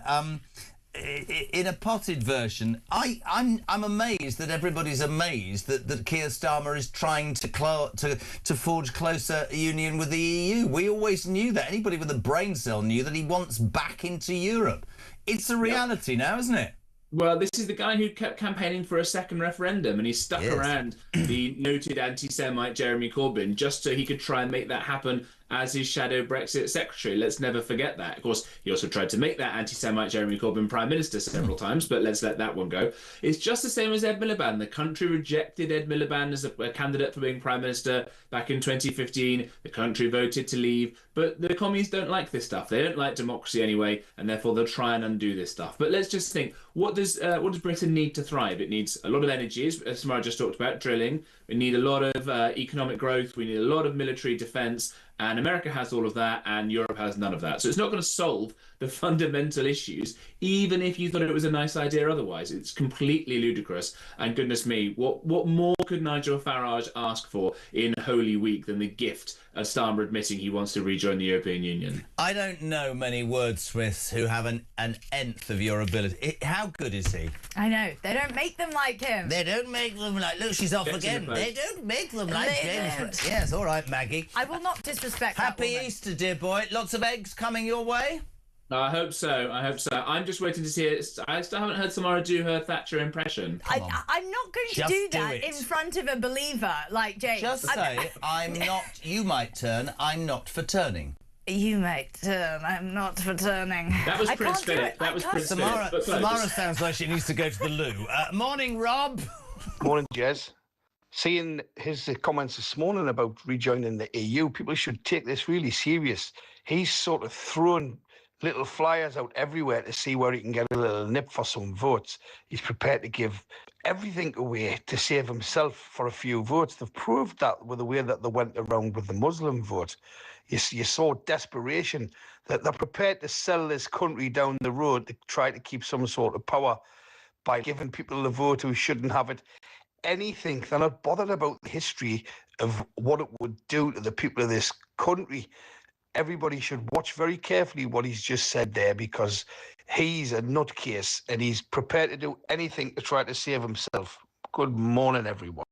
In a potted version, I'm amazed that everybody's amazed that Keir Starmer is trying to forge closer union with the EU. We always knew that. Anybody with a brain cell knew that he wants back into Europe. It's a reality now, isn't it? Well, this is the guy who kept campaigning for a second referendum, and he stuck around the noted anti-Semite Jeremy Corbyn just so he could try and make that happen as his shadow Brexit secretary. Let's never forget that. Of course, he also tried to make that anti-Semite Jeremy Corbyn Prime Minister several times, but let's let that one go. It's just the same as Ed Miliband. The country rejected Ed Miliband as a candidate for being Prime Minister back in 2015. The country voted to leave, but the commies don't like this stuff. They don't like democracy anyway, and therefore they'll try and undo this stuff. But let's just think, what does Britain need to thrive? It needs a lot of energy, as Samara just talked about, drilling. We need a lot of economic growth. We need a lot of military defence. And America has all of that, and Europe has none of that. So it's not going to solve the fundamental issues, even if you thought it was a nice idea otherwise. It's completely ludicrous. And goodness me, what more could Nigel Farage ask for in Holy Week than the gift of Starmer admitting he wants to rejoin the European Union? I don't know many wordsmiths who have an nth of your ability. How good is he? I know. They don't make them like him. They don't make them like... Look, she's off again. They don't make them like James. Yes, all right, Maggie. I will not disrespect Happy that Easter, dear boy. Lots of eggs coming your way? I hope so. I'm just waiting to see it. I still haven't heard Samara do her Thatcher impression. I'm not going to do that in front of a believer like James. Just say, I'm not... You might turn. I'm not for turning. You might turn. I'm not for turning. That was Prince Philip. That was Prince Philip. Samara sounds like she needs to go to the loo. Morning, Rob. Morning, Jez. Seeing his comments this morning about rejoining the EU, people should take this really serious. He's sort of throwing little flyers out everywhere to see where he can get a little nip for some votes. He's prepared to give everything away to save himself for a few votes. They've proved that with the way that they went around with the Muslim vote. You saw desperation that they're prepared to sell this country down the road to try to keep some sort of power by giving people the vote who shouldn't have it. Anything. They're not bothered about the history of what it would do to the people of this country. Everybody should watch very carefully what he's just said there, because he's a nutcase and he's prepared to do anything to try to save himself. Good morning, everyone.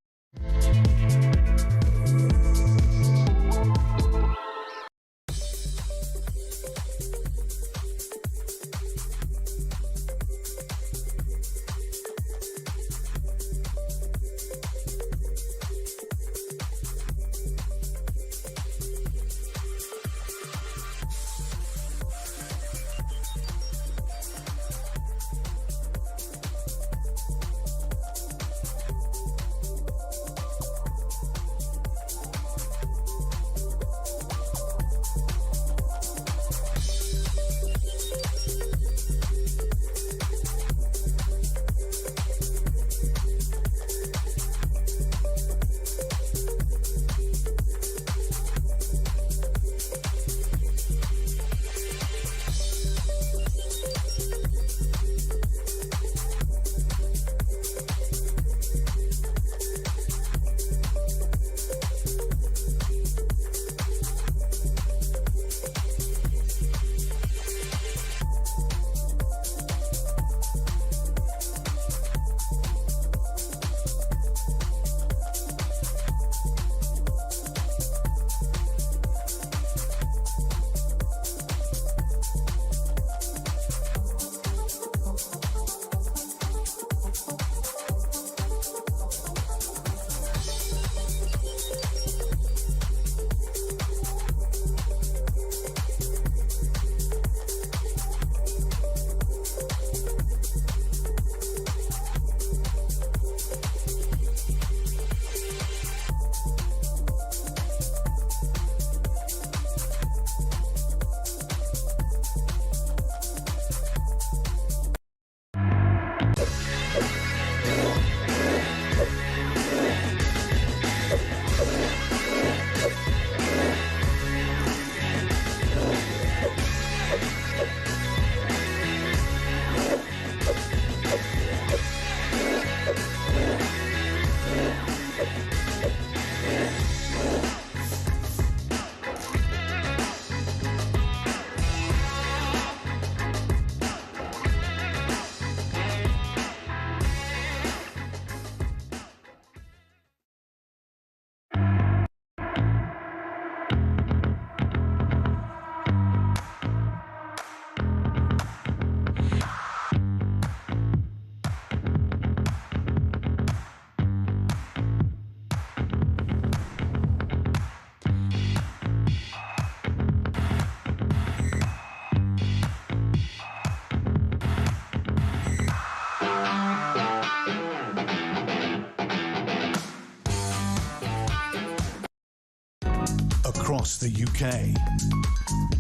across the UK.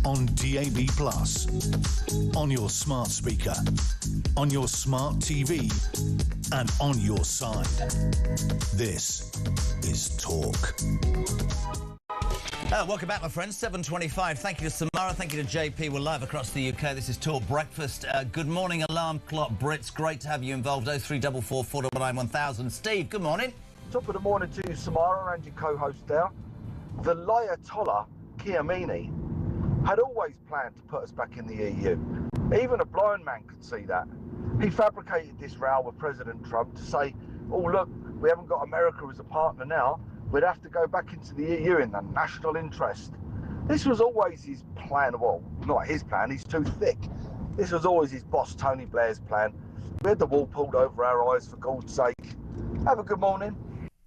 On DAB+, on your smart speaker, on your smart TV, and on your side. This is Talk. Welcome back, my friends. 7:25. Thank you to Samara. Thank you to JP. We're live across the UK. This is Talk Breakfast. Good morning, Alarm Clock Brits. Great to have you involved. 0344 499 1000. Steve, good morning. Top of the morning to you, Samara, and your co-host there. The Ayatollah Khamenei had always planned to put us back in the EU. Even a blind man could see that. He fabricated this row with President Trump to say, oh, look, we haven't got America as a partner now. We'd have to go back into the EU in the national interest. This was always his plan. Well, not his plan, he's too thick. This was always his boss, Tony Blair's plan. We had the wall pulled over our eyes, for God's sake. Have a good morning.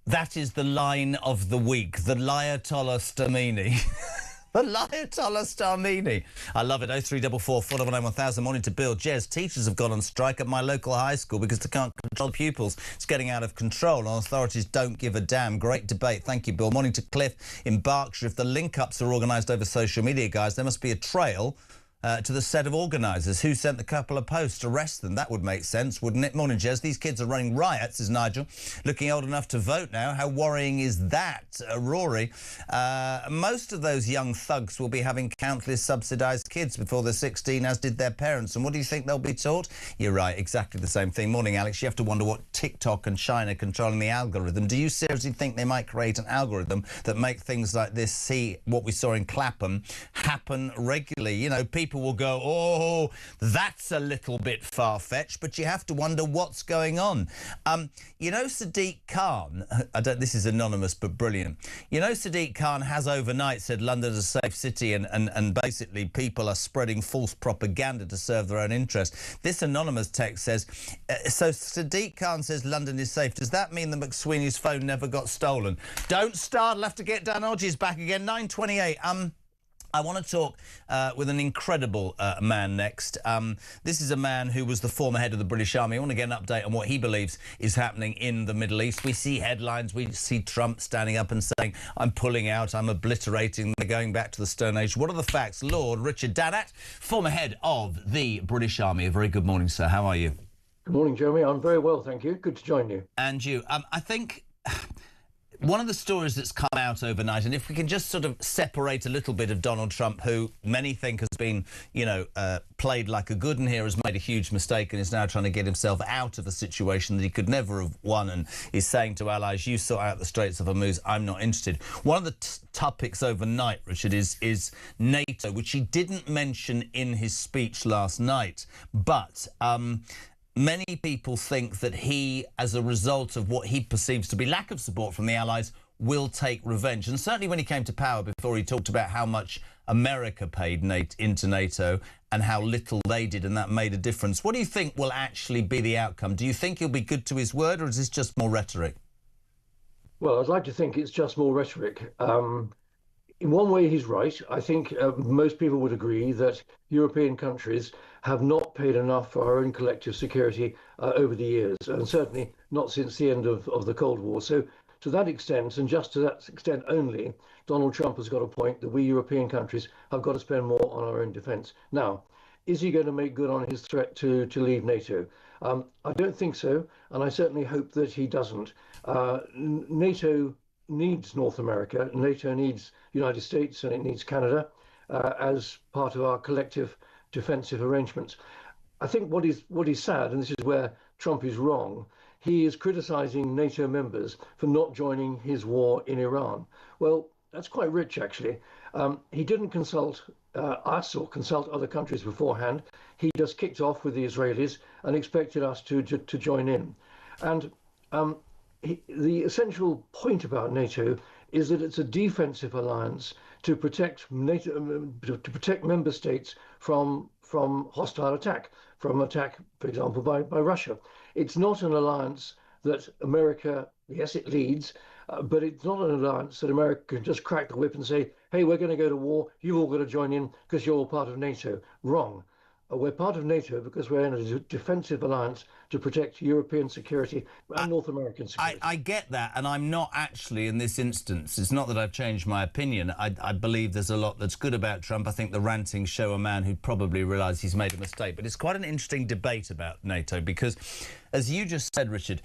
That is the line of the week. The Ayatollah Khamenei. The Ayatollah Khamenei. I love it. 0344 499 1000. Morning to Bill. Jez, teachers have gone on strike at my local high school because they can't control pupils. It's getting out of control and authorities don't give a damn. Great debate. Thank you, Bill. Morning to Cliff in Berkshire. If the link-ups are organised over social media, guys, there must be a trail to the set of organisers. Who sent the couple of posts? Arrest them. That would make sense, wouldn't it? Morning, Jez. These kids are running riots, says Nigel. Looking old enough to vote now. How worrying is that? Rory. Most of those young thugs will be having countless subsidised kids before they're 16, as did their parents. And what do you think they'll be taught? You're right, exactly the same thing. Morning, Alex. You have to wonder what TikTok and China controlling the algorithm. Do you seriously think they might create an algorithm that make things like this, see what we saw in Clapham, happen regularly? You know, people will go, oh, that's a little bit far-fetched, but you have to wonder what's going on. You know, Sadiq Khan, this is anonymous but brilliant. You know, Sadiq Khan has overnight said London's a safe city and basically people are spreading false propaganda to serve their own interest. This anonymous text says, so Sadiq Khan says London is safe. Does that mean that McSweeney's phone never got stolen? Don't start, I'll have to get Dan Hodges back again. 9:28. I want to talk with an incredible man next. This is a man who was the former head of the British Army. I want to get an update on what he believes is happening in the Middle East. We see headlines. We see Trump standing up and saying, I'm pulling out, I'm obliterating, they're going back to the Stone Age. What are the facts? Lord Richard Dannat, former head of the British Army. A very good morning, sir. How are you? Good morning, Jeremy. I'm very well, thank you. Good to join you. And you. I think one of the stories that's come out overnight, and if we can just sort of separate a little bit of Donald Trump, who many think has been, you know, played like a good one here, has made a huge mistake and is now trying to get himself out of a situation that he could never have won, and is saying to allies, you sort out the Straits of Hormuz, I'm not interested. One of the topics overnight, Richard, is NATO, which he didn't mention in his speech last night, but many people think that he, as a result of what he perceives to be lack of support from the Allies, will take revenge. And certainly when he came to power before, he talked about how much America paid into NATO and how little they did, and that made a difference. What do you think will actually be the outcome? Do you think he'll be good to his word, or is this just more rhetoric? Well, I'd like to think it's just more rhetoric. In one way, he's right. I think most people would agree that European countries have not paid enough for our own collective security over the years, and certainly not since the end of the Cold War. So to that extent, and just to that extent only, Donald Trump has got a point that we European countries have got to spend more on our own defence. Now, is he going to make good on his threat to leave NATO? I don't think so, and I certainly hope that he doesn't. NATO needs North America, NATO needs the United States, and it needs Canada as part of our collective defensive arrangements. I think what is sad, and this is where Trump is wrong, he is criticizing NATO members for not joining his war in Iran. Well, that's quite rich, actually. He didn't consult us or consult other countries beforehand. He just kicked off with the Israelis and expected us to join in. And the essential point about NATO is that it's a defensive alliance to protect NATO, to protect member states from hostile attack, from attack, for example, by Russia. It's not an alliance that America, yes, it leads, but it's not an alliance that America can just crack the whip and say, hey, we're going to go to war, you've all got to join in because you're all part of NATO. Wrong. We're part of NATO because we're in a defensive alliance to protect European security and North American security. I get that, and I'm not actually in this instance. It's not that I've changed my opinion. I believe there's a lot that's good about Trump. I think the rantings show a man who'd probably realised he's made a mistake. But it's quite an interesting debate about NATO because, as you just said, Richard,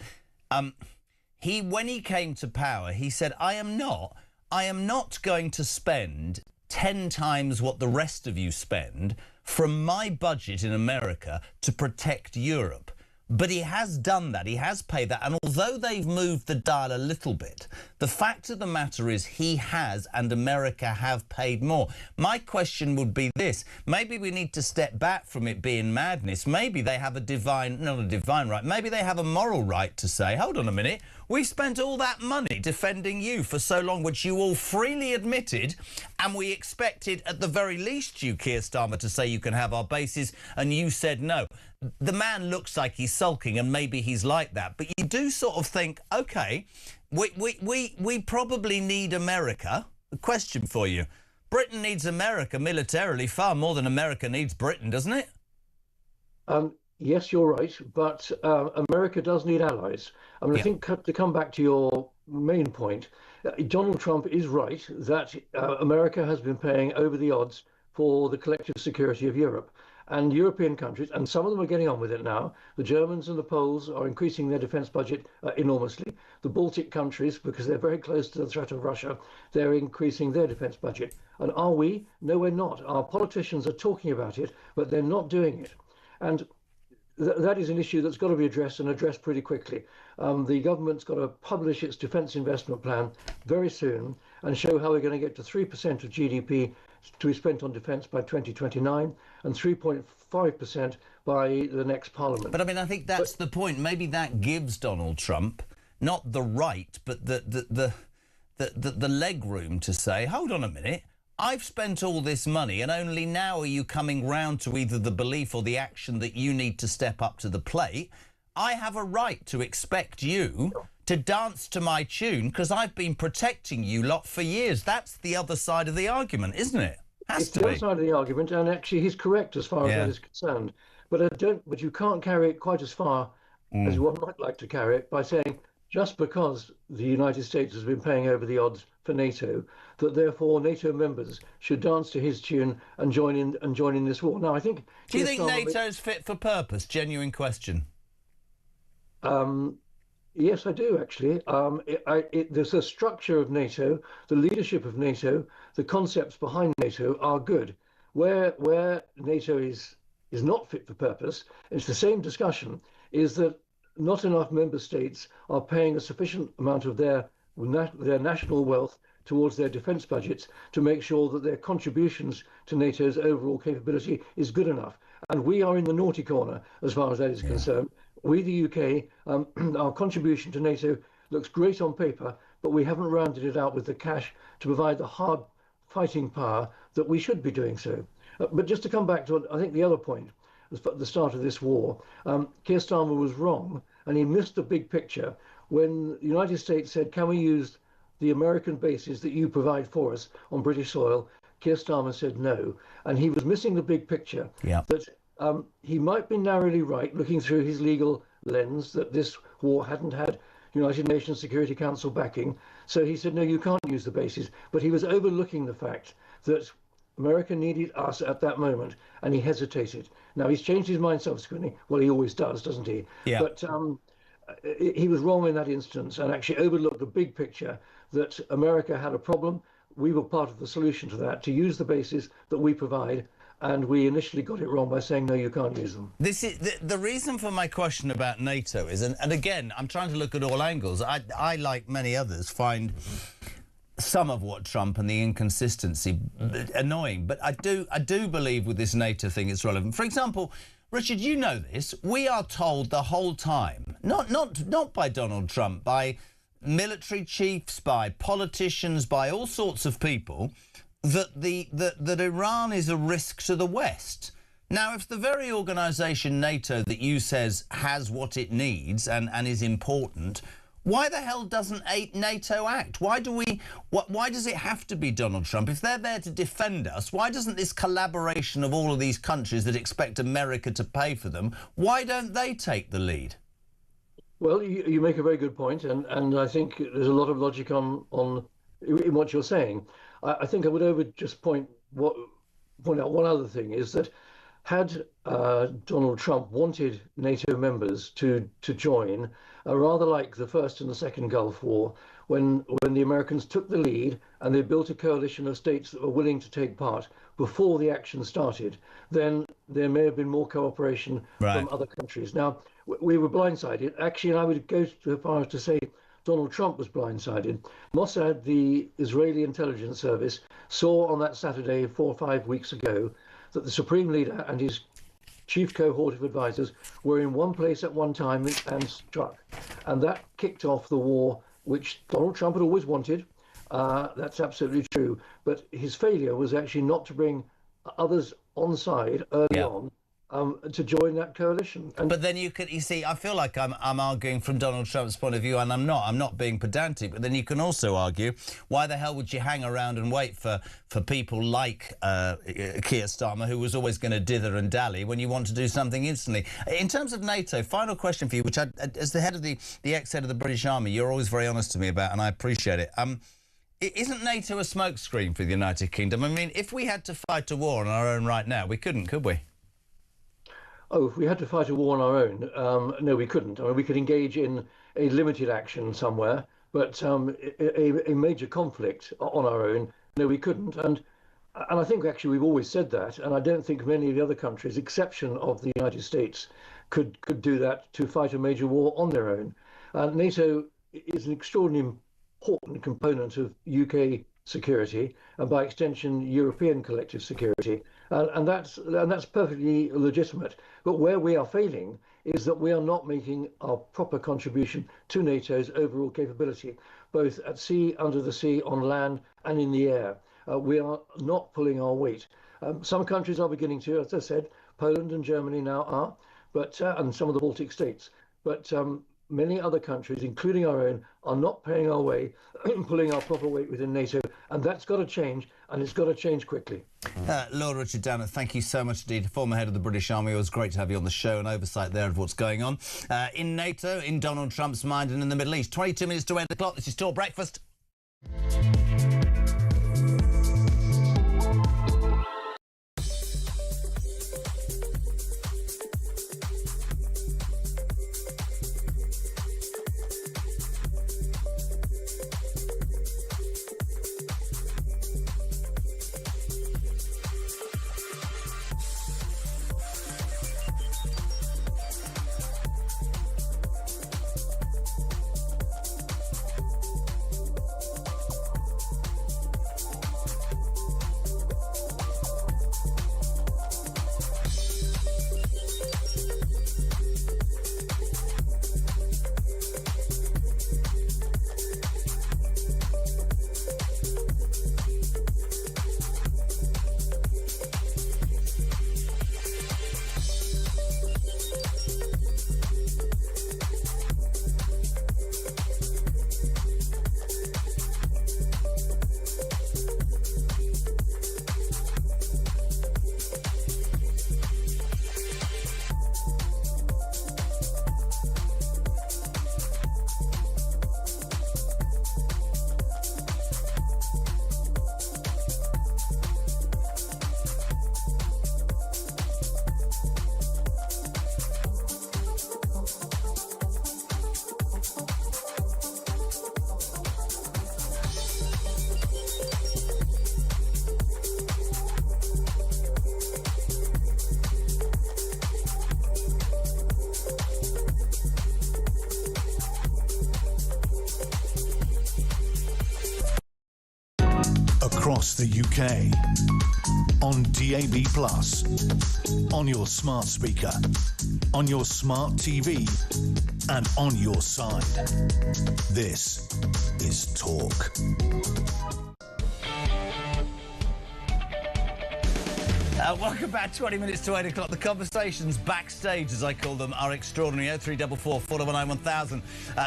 when he came to power, he said, I am not going to spend 10 times what the rest of you spend from my budget in America to protect Europe. But he has done that. He has paid that. And although they've moved the dial a little bit, the fact of the matter is he has and America have paid more. My question would be this. Maybe we need to step back from it being madness. Maybe they have not a divine right. Maybe they have a moral right to say, hold on a minute, we spent all that money defending you for so long, which you all freely admitted, and we expected at the very least you, Keir Starmer, to say you can have our bases, and you said no. The man looks like he's sulking, and maybe he's like that, but you do sort of think, OK, we probably need America. A question for you. Britain needs America militarily far more than America needs Britain, doesn't it? Yes, you're right, but America does need allies. I mean, I think to come back to your main point, Donald Trump is right that America has been paying over the odds for the collective security of Europe. And European countries, and some of them are getting on with it now. The Germans and the Poles are increasing their defence budget enormously. The Baltic countries, because they're very close to the threat of Russia, they're increasing their defence budget. And are we? No, we're not. Our politicians are talking about it, but they're not doing it. And that is an issue that's got to be addressed and addressed pretty quickly. The government's got to publish its defence investment plan very soon and show how we're going to get to 3% of GDP to be spent on defence by 2029 and 3.5% by the next parliament. But I mean, I think that's the point. Maybe that gives Donald Trump not the right, but the leg room to say, hold on a minute, I've spent all this money and only now are you coming round to either the belief or the action that you need to step up to the plate. I have a right to expect you to dance to my tune because I've been protecting you lot for years. That's the other side of the argument, isn't it? It's the other side of the argument, and actually he's correct as far as that is concerned. But you can't carry it quite as far as one might like to carry it by saying just because the United States has been paying over the odds for NATO, that therefore NATO members should dance to his tune and join in this war. Now, I think. Do you think NATO's fit for purpose? Genuine question. Yes, I do, actually. There's a structure of NATO, the leadership of NATO, the concepts behind NATO are good. Where NATO is not fit for purpose, it's the same discussion, is that not enough member states are paying a sufficient amount of their national wealth towards their defence budgets to make sure that their contributions to NATO's overall capability is good enough. And we are in the naughty corner as far as that is concerned. We, the UK, our contribution to NATO looks great on paper, but we haven't rounded it out with the cash to provide the hard fighting power that we should be doing so. But just to come back to, I think, the other point, at the start of this war, Keir Starmer was wrong, and he missed the big picture when the United States said, can we use the American bases that you provide for us on British soil? Keir Starmer said no, and he was missing the big picture. That he might be narrowly right, looking through his legal lens, that this war hadn't had United Nations Security Council backing. So he said, no, you can't use the bases. But he was overlooking the fact that America needed us at that moment, and he hesitated. Now, he's changed his mind subsequently. Well, he always does, doesn't he? Yeah. But he was wrong in that instance and actually overlooked the big picture that America had a problem. We were part of the solution to that, to use the bases that we provide. And we initially got it wrong by saying, no, you can't use them. This is the reason for my question about NATO is, and again, I'm trying to look at all angles. I, like many others, find some of what Trump and the inconsistency annoying. But I do believe with this NATO thing it's relevant. For example, Richard, you know this. We are told the whole time, not by Donald Trump, by military chiefs, by politicians, by all sorts of people, that Iran is a risk to the West. Now, if the very organisation NATO that you says has what it needs and is important, Why the hell doesn't NATO act? Why does it have to be Donald Trump? If they're there to defend us, why doesn't this collaboration of all of these countries that expect America to pay for them, why don't they take the lead? Well, you make a very good point, and I think there's a lot of logic in what you're saying. I think I would just point out one other thing, is that had Donald Trump wanted NATO members to join, rather like the First and the Second Gulf War, when the Americans took the lead and they built a coalition of states that were willing to take part before the action started, then there may have been more cooperation from other countries. Now, we were blindsided. Actually, and I would go so far as to say Donald Trump was blindsided. Mossad, the Israeli intelligence service, saw on that Saturday 4 or 5 weeks ago that the Supreme Leader and his chief cohort of advisors were in one place at one time and struck. And that kicked off the war, which Donald Trump had always wanted. That's absolutely true. But his failure was actually not to bring others on side early on to join that coalition. But then you see, I feel like I'm arguing from Donald Trump's point of view, and I'm not being pedantic, but then you can also argue, why the hell would you hang around and wait for people like Keir Starmer, who was always going to dither and dally, when you want to do something instantly? In terms of NATO, final question for you, which as the head of the ex-head of the British Army, you're always very honest to me about, and I appreciate it. Isn't NATO a smokescreen for the United Kingdom? I mean, if we had to fight a war on our own right now, we couldn't, could we? Oh, if we had to fight a war on our own, no, we couldn't. I mean, we could engage in a limited action somewhere, but a major conflict on our own, no, we couldn't. And I think actually we've always said that, and I don't think many of the other countries, exception of the United States, could do that to fight a major war on their own. NATO is an extraordinarily important component of UK security, and by extension European collective security, and that's perfectly legitimate. But where we are failing is that we are not making our proper contribution to NATO's overall capability, both at sea, under the sea, on land and in the air. We are not pulling our weight. Some countries are beginning to, as I said, Poland and Germany now are, but and some of the Baltic states, but many other countries, including our own, are not paying our way, pulling our proper weight within NATO, and that's got to change, and it's got to change quickly. Lord Richard Downer, thank you so much indeed. Former head of the British Army, it was great to have you on the show, and oversight there of what's going on in NATO, in Donald Trump's mind, and in the Middle East. 22 minutes to 8 o'clock. This is Talk Breakfast. Across the UK, on DAB+, on your smart speaker, on your smart TV, and on your side. This is Talk. Welcome back, 20 minutes to 8 o'clock. The conversations backstage, as I call them, are extraordinary. 0344 419 1000.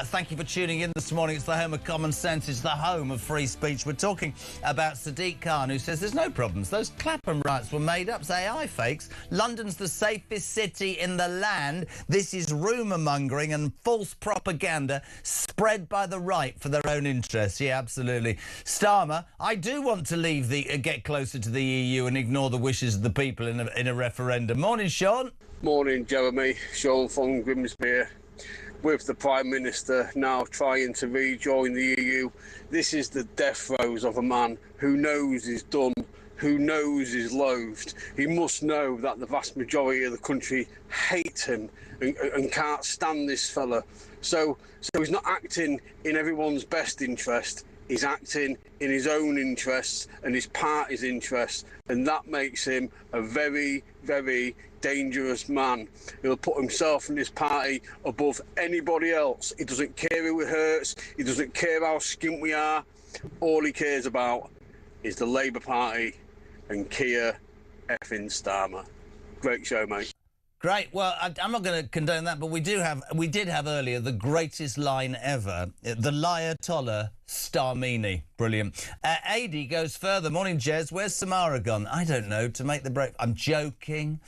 Thank you for tuning in this morning. It's the home of common sense. It's the home of free speech. We're talking about Sadiq Khan, who says there's no problems. Those Clapham riots were made up. It's AI fakes. London's the safest city in the land. This is rumour-mongering and false propaganda spread by the right for their own interests. Yeah, absolutely. Starmer, I do want to leave get closer to the EU and ignore the wishes of the people in a referendum. Morning, Sean. Morning, Jeremy. Sean from Grimsby here. With the Prime Minister now trying to rejoin the EU, this is the death throes of a man who knows he's done, who knows he's loathed. He must know that the vast majority of the country hate him and can't stand this fella. So he's not acting in everyone's best interest. He's acting in his own interests and his party's interests, and that makes him a very, very dangerous man. He'll put himself and his party above anybody else. He doesn't care who it hurts. He doesn't care how skint we are. All he cares about is the Labour Party and Keir effing Starmer. Great show, mate. Great. Well, I'm not going to condone that, but we did have earlier the greatest line ever. The Liatola Starmini. Brilliant. Adi goes further. Morning, Jez. Where's Samara gone? I don't know. To make the break. I'm joking.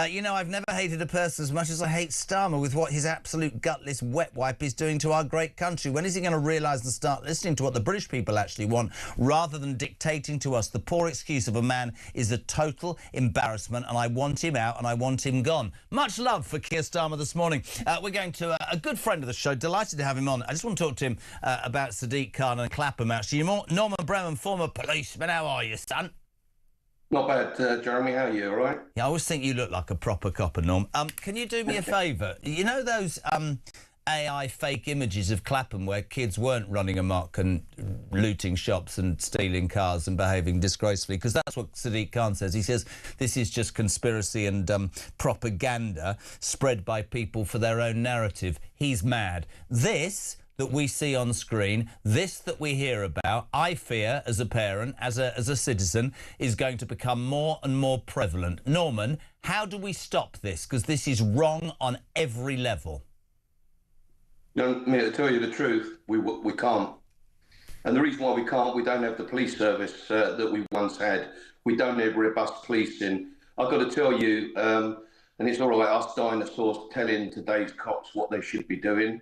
You know, I've never hated a person as much as I hate Starmer with what his absolute gutless wet wipe is doing to our great country. When is he going to realise and start listening to what the British people actually want rather than dictating to us? The poor excuse of a man is a total embarrassment, and I want him out and I want him gone. Much love for Keir Starmer this morning. We're going to a good friend of the show. Delighted to have him on. I just want to talk to him about Sadiq Khan and Clapham, actually. Norman Bremen, former policeman. How are you, son? Not bad, Jeremy. How are you? All right? Yeah, I always think you look like a proper copper, Norm. Can you do me a favour? You know those AI fake images of Clapham where kids weren't running amok and looting shops and stealing cars and behaving disgracefully? Because that's what Sadiq Khan says. He says this is just conspiracy and propaganda spread by people for their own narrative. He's mad. This that we see on screen, this that we hear about, I fear, as a parent, as a citizen, is going to become more and more prevalent. Norman, how do we stop this? Because this is wrong on every level. No, I mean, to tell you the truth, we can't. And the reason why we can't, we don't have the police service that we once had. We don't have robust policing. I've got to tell you, and it's all right, us dinosaurs telling today's cops what they should be doing.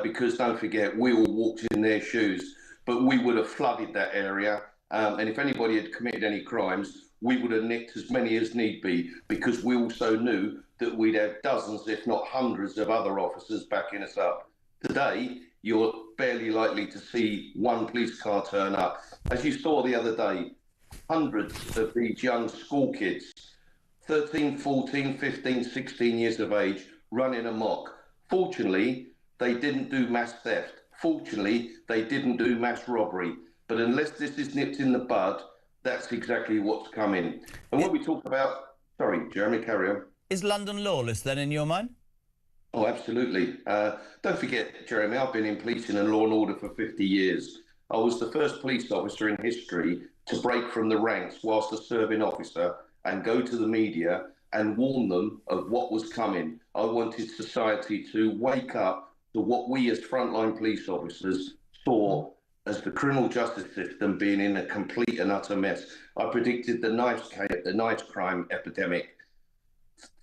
Because don't forget, we all walked in their shoes, but we would have flooded that area. And if anybody had committed any crimes, we would have nicked as many as need be, because we also knew that we'd have dozens, if not hundreds, of other officers backing us up. Today, you're barely likely to see one police car turn up. As you saw the other day, hundreds of these young school kids, 13, 14, 15, 16 years of age, running amok. Fortunately, they didn't do mass theft. Fortunately, they didn't do mass robbery. But unless this is nipped in the bud, that's exactly what's coming. And when we talk about... Sorry, Jeremy, carry on. Is London lawless then in your mind? Oh, absolutely. Don't forget, Jeremy, I've been in policing and law and order for 50 years. I was the first police officer in history to break from the ranks whilst a serving officer and go to the media and warn them of what was coming. I wanted society to wake up to what we as frontline police officers saw as the criminal justice system being in a complete and utter mess. I predicted the knives crime epidemic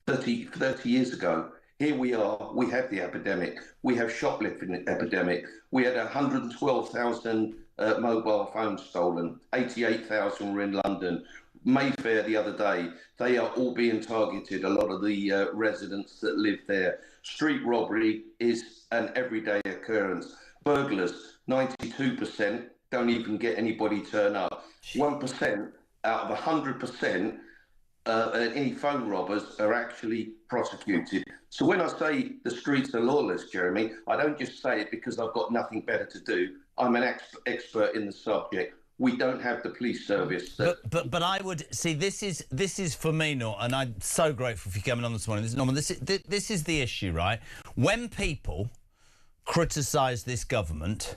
30 years ago. Here we are, we have the epidemic. We have shoplifting epidemic. We had 112,000 mobile phones stolen. 88,000 were in London. Mayfair the other day, they are all being targeted, a lot of the residents that live there. Street robbery is an everyday occurrence. Burglars, 92% don't even get anybody turn up. 1% out of 100%, any phone robbers are actually prosecuted. So when I say the streets are lawless, Jeremy, I don't just say it because I've got nothing better to do. I'm an expert in the subject. We don't have the police service. But I would see this is for me, Norman, and I'm so grateful for you coming on this morning. This is the issue, right? When people criticise this government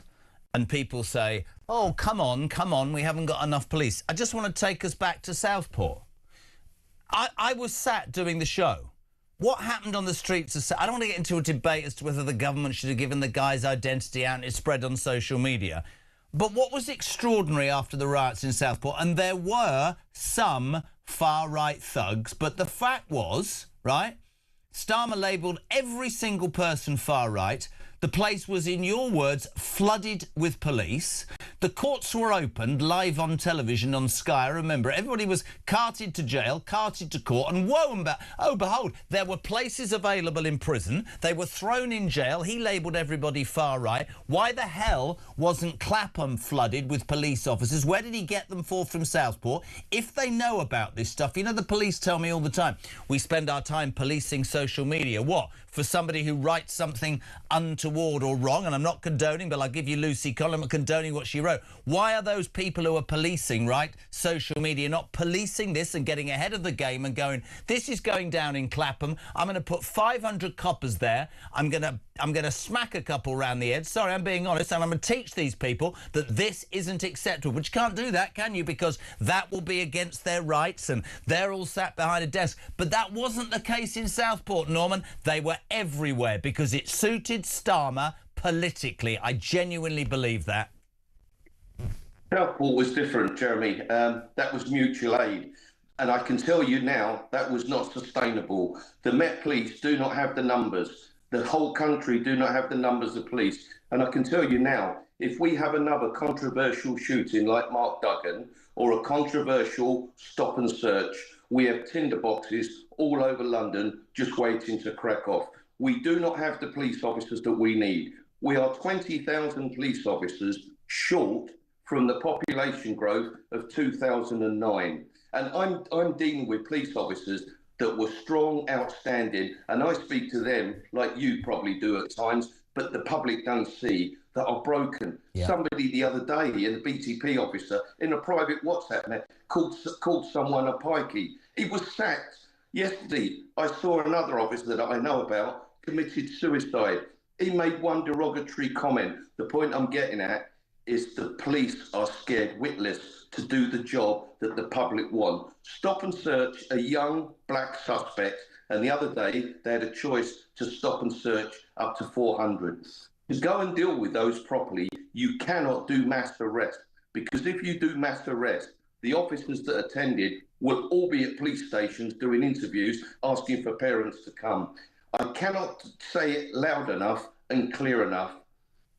and people say, "Oh, come on, we haven't got enough police," I just want to take us back to Southport. I was sat doing the show. What happened on the streets of... I don't want to get into a debate as to whether the government should have given the guy's identity out and it spread on social media. But what was extraordinary after the riots in Southport, and there were some far-right thugs, but the fact was, right, Starmer labelled every single person far-right. The place was, in your words, flooded with police. The courts were opened live on television on Sky. I remember everybody was carted to jail, carted to court, and oh, behold, there were places available in prison. They were thrown in jail. He labelled everybody far right. Why the hell wasn't Clapham flooded with police officers? Where did he get them for from Southport? If they know about this stuff, you know, the police tell me all the time, we spend our time policing social media. What? For somebody who writes something untoward or wrong, and I'm not condoning, but I'll give you Lucy Collin, I'm condoning what she wrote. Why are those people who are policing, right, social media, not policing this and getting ahead of the game and going, this is going down in Clapham, I'm going to put 500 coppers there, I'm going to smack a couple around the head, sorry, I'm being honest, and I'm going to teach these people that this isn't acceptable. But you can't do that, can you? Because that will be against their rights and they're all sat behind a desk. But that wasn't the case in Southport, Norman. They were everywhere because it suited Starmer politically. I genuinely believe that. Southport was different, Jeremy. That was mutual aid. And I can tell you now that was not sustainable. The Met Police do not have the numbers. The whole country do not have the numbers of police. And I can tell you now, if we have another controversial shooting like Mark Duggan or a controversial stop and search, we have tinderboxes all over London just waiting to crack off. We do not have the police officers that we need. We are 20,000 police officers short from the population growth of 2009. And I'm dealing with police officers that were strong, outstanding, and I speak to them like you probably do at times, but the public don't see, that are broken. Yeah. Somebody the other day, a BTP officer, in a private WhatsApp net, called someone a pikey. He was sacked. Yesterday, I saw another officer that I know about committed suicide. He made one derogatory comment. The point I'm getting at is the police are scared witless to do the job that the public want. Stop and search a young black suspect, and the other day they had a choice to stop and search up to 400. To go and deal with those properly, you cannot do mass arrest, because if you do mass arrest, the officers that attended will all be at police stations doing interviews, asking for parents to come. I cannot say it loud enough and clear enough.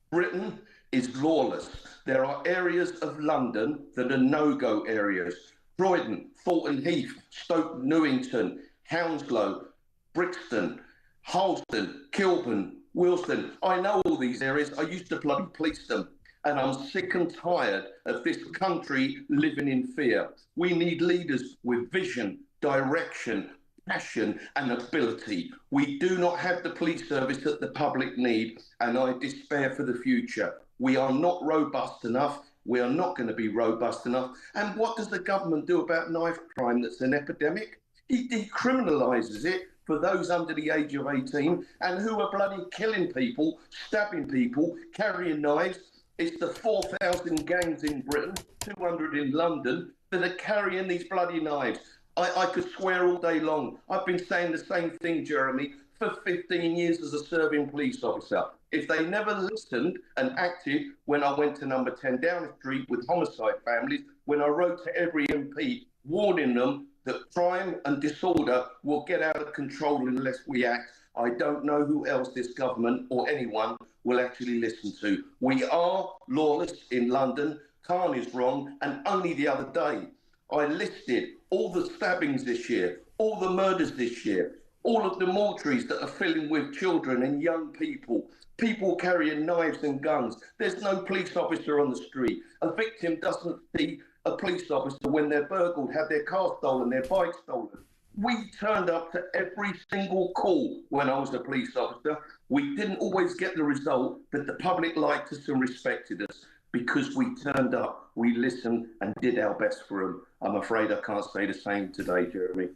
Britain is lawless. There are areas of London that are no-go areas. Croydon, Thornton Heath, Stoke Newington, Hounslow, Brixton, Harlesden, Kilburn, Wilson. I know all these areas. I used to bloody police them. And I'm sick and tired of this country living in fear. We need leaders with vision, direction, passion and ability. We do not have the police service that the public need, and I despair for the future. We are not robust enough. We are not going to be robust enough. And what does the government do about knife crime that's an epidemic? He decriminalises it for those under the age of 18 and who are bloody killing people, stabbing people, carrying knives. It's the 4,000 gangs in Britain, 200 in London, that are carrying these bloody knives. I could swear all day long. I've been saying the same thing, Jeremy, for 15 years as a serving police officer. If they never listened and acted when I went to number 10 Downing Street with homicide families, when I wrote to every MP warning them that crime and disorder will get out of control unless we act, I don't know who else this government or anyone will actually listen to. We are lawless in London. Khan is wrong. And only the other day, I listed all the stabbings this year, all the murders this year, all of the mortuaries that are filling with children and young people, people carrying knives and guns. There's no police officer on the street. A victim doesn't see a police officer when they're burgled, have their car stolen, their bike stolen. We turned up to every single call when I was a police officer. We didn't always get the result, but the public liked us and respected us because we turned up, we listened and did our best for them. I'm afraid I can't say the same today, Jeremy.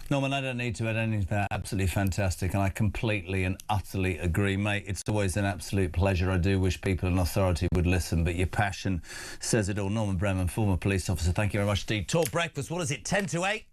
Norman, I don't need to add anything to that. Absolutely fantastic, and I completely and utterly agree, mate. It's always an absolute pleasure. I do wish people in authority would listen, but your passion says it all. Norman Bremen, former police officer, thank you very much indeed. Talk breakfast, what is it, 10 to 8?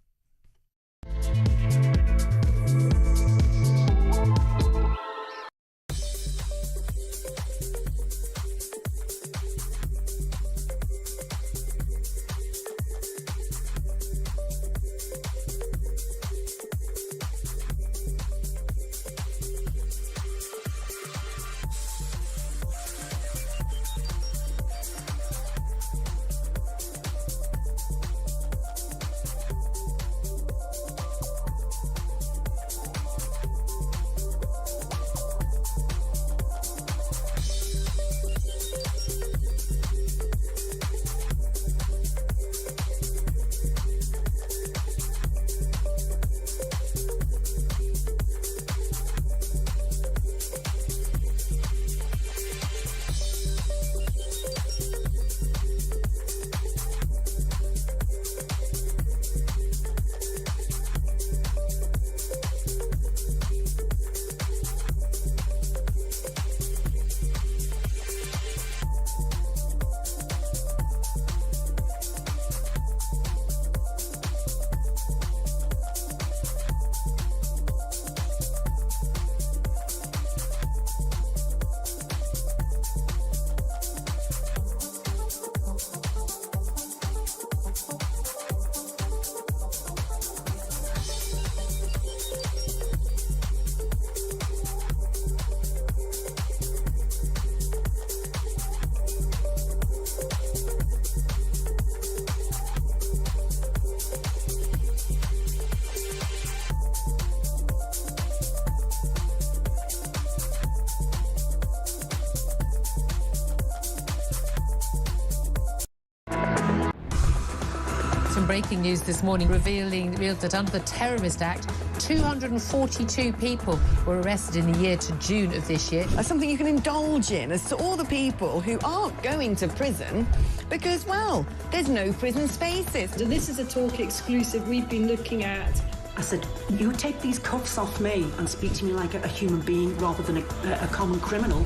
Some breaking news this morning revealed that under the Terrorist Act, 242 people were arrested in the year to June of this year. That's something you can indulge in as to all the people who aren't going to prison because, well, there's no prison spaces. This is a Talk exclusive we've been looking at. I said, you take these cuffs off me and speak to me like a human being rather than a common criminal.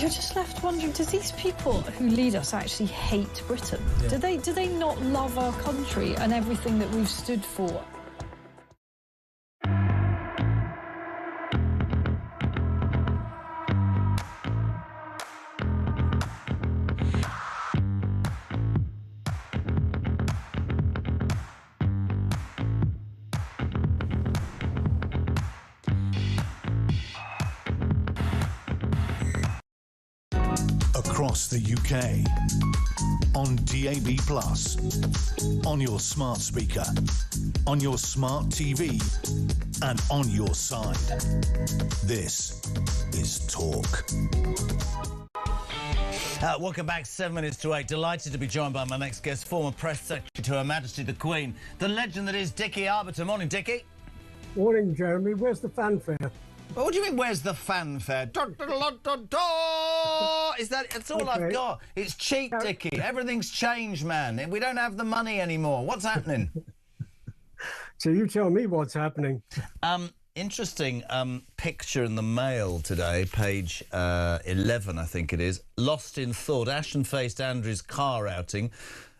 You're just left wondering, do these people who lead us actually hate Britain? Yeah. Do they not love our country and everything that we've stood for? Across the UK, on DAB+, on your smart speaker, on your smart TV, and on your side. This is Talk. Welcome back, 7 minutes to 8. Delighted to be joined by my next guest, former Press Secretary to Her Majesty the Queen, the legend that is Dickie Arbiter. Morning, Dickie. Morning, Jeremy. Where's the fanfare? Well, what do you mean, where's the fanfare? Is that... It's all I've got. It's cheap, Dickie. Everything's changed, man. We don't have the money anymore. What's happening? So you tell me what's happening. Interesting picture in the Mail today, page 11, I think it is. Lost in thought. Ashen-faced Andrew's car outing.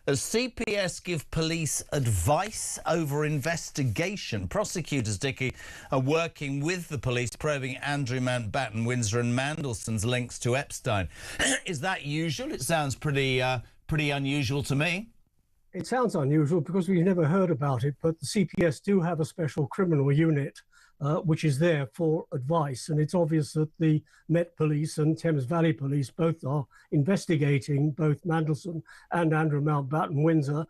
As CPS give police advice over investigation, prosecutors, Dickie, are working with the police probing Andrew Mountbatten, Windsor and Mandelson's links to Epstein. Is that usual? It sounds pretty unusual to me. It sounds unusual because we've never heard about it, but the CPS do have a special criminal unit which is there for advice. And it's obvious that the Met Police and Thames Valley Police both are investigating both Mandelson and Andrew Mountbatten Windsor,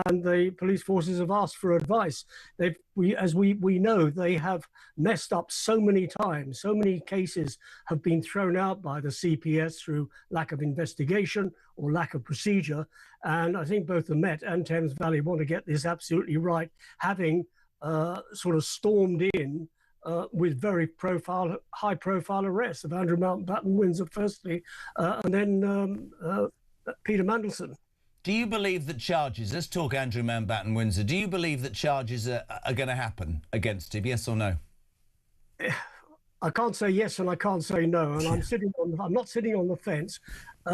and the police forces have asked for advice. As we know, they have messed up so many times. So many cases have been thrown out by the CPS through lack of investigation or lack of procedure. And I think both the Met and Thames Valley want to get this absolutely right, having sort of stormed in with very high-profile arrests of Andrew Mountbatten Windsor firstly, and then Peter Mandelson. Do you believe that charges, let's talk Andrew Mountbatten Windsor, do you believe that charges are going to happen against him, yes or no? I can't say yes and I can't say no, and I'm not sitting on the fence.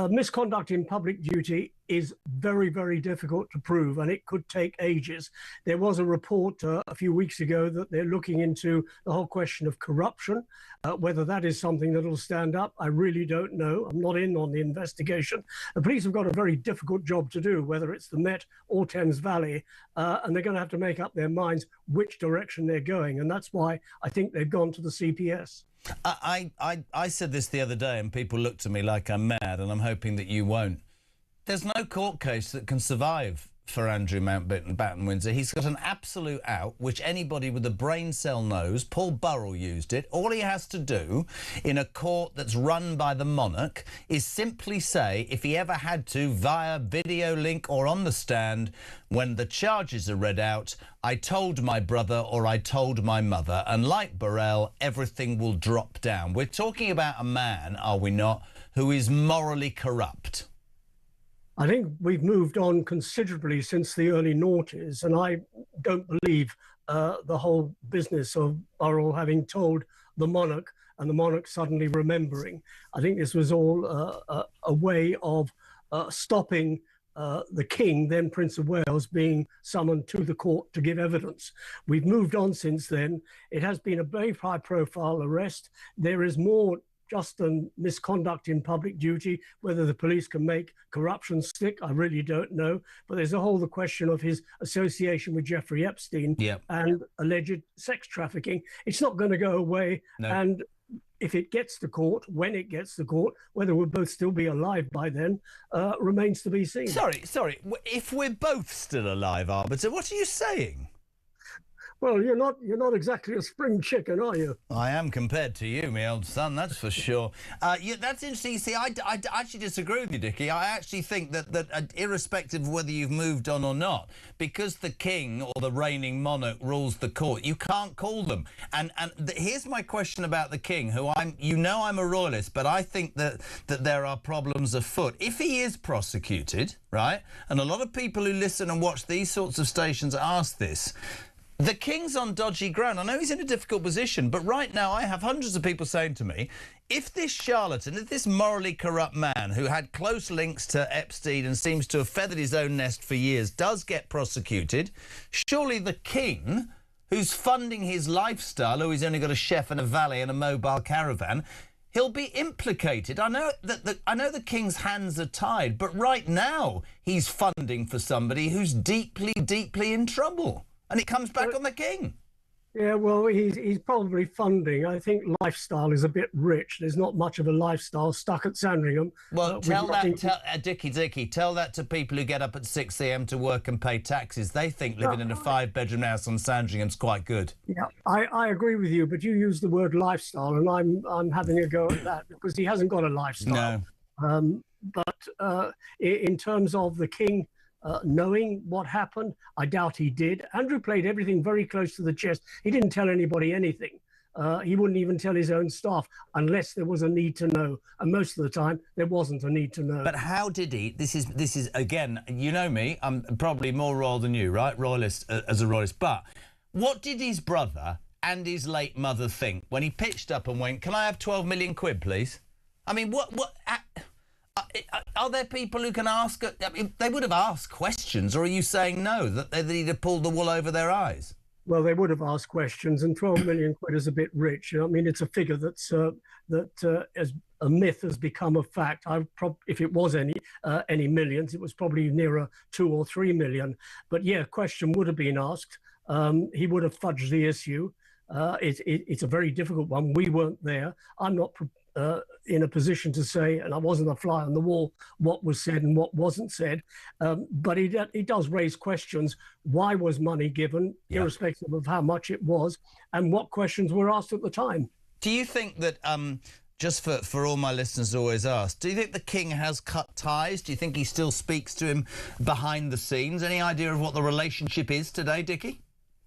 Misconduct in public duty is very, very difficult to prove, and it could take ages. There was a report a few weeks ago that they're looking into the whole question of corruption. Whether that is something that will stand up, I really don't know. I'm not in on the investigation. The police have got a very difficult job to do, whether it's the Met or Thames Valley, and they're going to have to make up their minds which direction they're going. And that's why I think they've gone to the CPS. I said this the other day and people looked at me like I'm mad, and I'm hoping that you won't. There's no court case that can survive for Andrew Mountbatten Windsor. He's got an absolute out, which anybody with a brain cell knows. Paul Burrell used it. All he has to do in a court that's run by the monarch is simply say, if he ever had to, via video link or on the stand, when the charges are read out, I told my brother or I told my mother. And like Burrell, everything will drop down. We're talking about a man, are we not, who is morally corrupt. I think we've moved on considerably since the early noughties, and I don't believe the whole business of Burrell having told the monarch and the monarch suddenly remembering. I think this was all a way of stopping the King, then Prince of Wales, being summoned to the court to give evidence. We've moved on since then. It has been a very high-profile arrest. There is more just than misconduct in public duty. Whether the police can make corruption stick, I really don't know. But there's the question of his association with Jeffrey Epstein and alleged sex trafficking. It's not going to go away. No. And if it gets to court, when it gets to court, whether we'll both still be alive by then remains to be seen. Sorry. If we're both still alive, Arbiter, what are you saying? Well, you're not exactly a spring chicken, are you? I am compared to you, my old son, that's for sure. That's interesting. See, I actually disagree with you, Dickie. I actually think that irrespective of whether you've moved on or not, because the King or the reigning monarch rules the court, you can't call them. And here's my question about the King, who I'm a royalist, but I think that there are problems afoot. If he is prosecuted, right, and a lot of people who listen and watch these sorts of stations ask this, the King's on dodgy ground. I know he's in a difficult position, but right now I have hundreds of people saying to me, if this charlatan, if this morally corrupt man who had close links to Epstein and seems to have feathered his own nest for years does get prosecuted, surely the King, who's funding his lifestyle, who he's only got a chef and a valet and a mobile caravan, he'll be implicated. I know the King's hands are tied, but right now he's funding for somebody who's deeply, deeply in trouble. And it comes back on the King. Yeah, well, he's probably funding. I think lifestyle is a bit rich. There's not much of a lifestyle stuck at Sandringham. Well, Dickie, tell that to people who get up at 6 a.m. to work and pay taxes. They think living in a 5-bedroom house on Sandringham's quite good. Yeah, I agree with you, but you use the word lifestyle, and I'm having a go at that because he hasn't got a lifestyle. No. But in terms of the King, knowing what happened, I doubt he did. Andrew played everything very close to the chest. He didn't tell anybody anything. He wouldn't even tell his own staff unless there was a need to know. And most of the time, there wasn't a need to know. But how did he? This is again, you know me, I'm probably more royal than you, right? Royalist as a royalist. But what did his brother and his late mother think when he pitched up and went, can I have 12 million quid, please? I mean, are there people who can ask? I mean, they would have asked questions, or are you saying no, that he'd have pulled the wool over their eyes? Well, they would have asked questions, and 12 million quid is a bit rich. I mean, it's a figure that's as a myth has become a fact. If it was any millions, it was probably nearer 2 or 3 million. But yeah, question would have been asked. He would have fudged the issue. It's a very difficult one. We weren't there. I'm not in a position to say, and I wasn't a fly on the wall, what was said and what wasn't said. But it does raise questions. Why was money given, irrespective of how much it was, and what questions were asked at the time? Do you think that, just for all my listeners always ask, do you think the King has cut ties? Do you think he still speaks to him behind the scenes? Any idea of what the relationship is today, Dickie?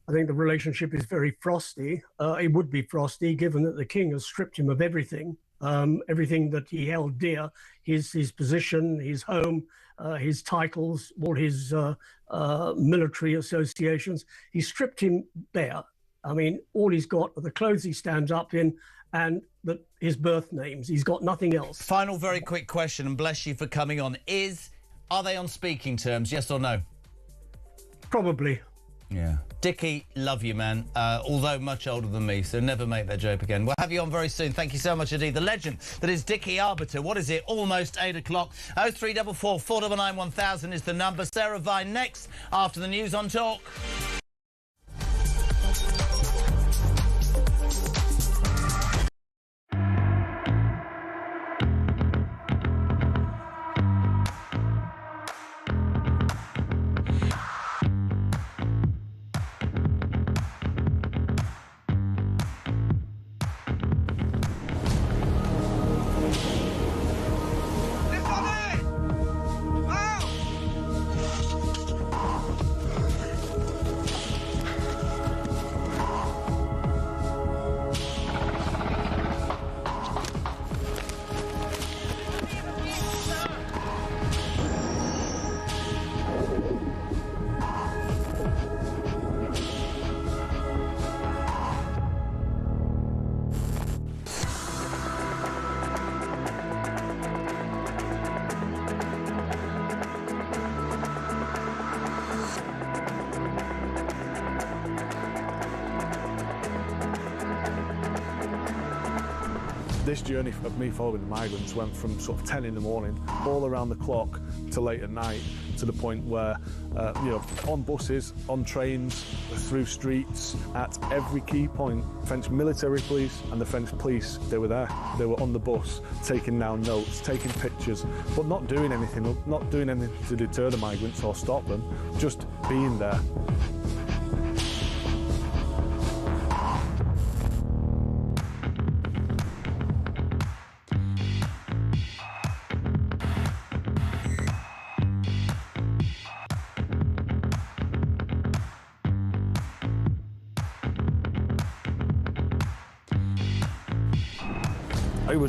I think the relationship is very frosty. It would be frosty, given that the King has stripped him of everything. Everything that he held dear, his position, his home, his titles, all his military associations. He stripped him bare. I mean, all he's got are the clothes he stands up in and that his birth names. He's got nothing else. Final very quick question, and bless you for coming on. Are they on speaking terms, yes or no? Probably. Yeah. Dickie, love you, man. Although much older than me, so never make that joke again. We'll have you on very soon. Thank you so much indeed. The legend that is Dickie Arbiter. What is it? Almost 8 o'clock. 0344 499 1000 is the number. Sarah Vine next after the news on Talk. This journey of me following the migrants went from sort of 10 in the morning, all around the clock, to late at night, to the point where, on buses, on trains, through streets, at every key point, French military police and the French police, they were there. They were on the bus, taking down notes, taking pictures, but not doing anything to deter the migrants or stop them, just being there.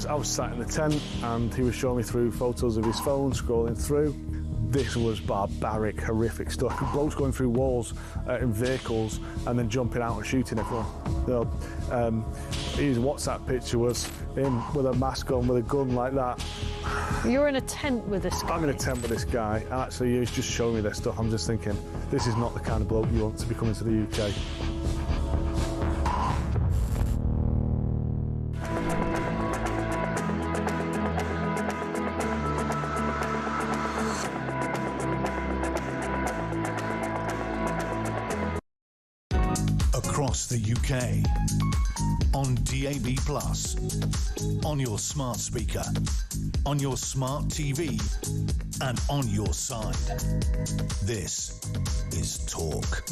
I was sat in the tent and he was showing me through photos of his phone, scrolling through. This was barbaric, horrific stuff. Blokes going through walls in vehicles and then jumping out and shooting everyone. His WhatsApp picture was him with a mask on, with a gun like that. You're in a tent with this guy? I'm in a tent with this guy, and actually he's just showing me this stuff. I'm just thinking, this is not the kind of bloke you want to be coming to the UK. Across the UK, on DAB+, on your smart speaker, on your smart TV, and on your side. This is Talk.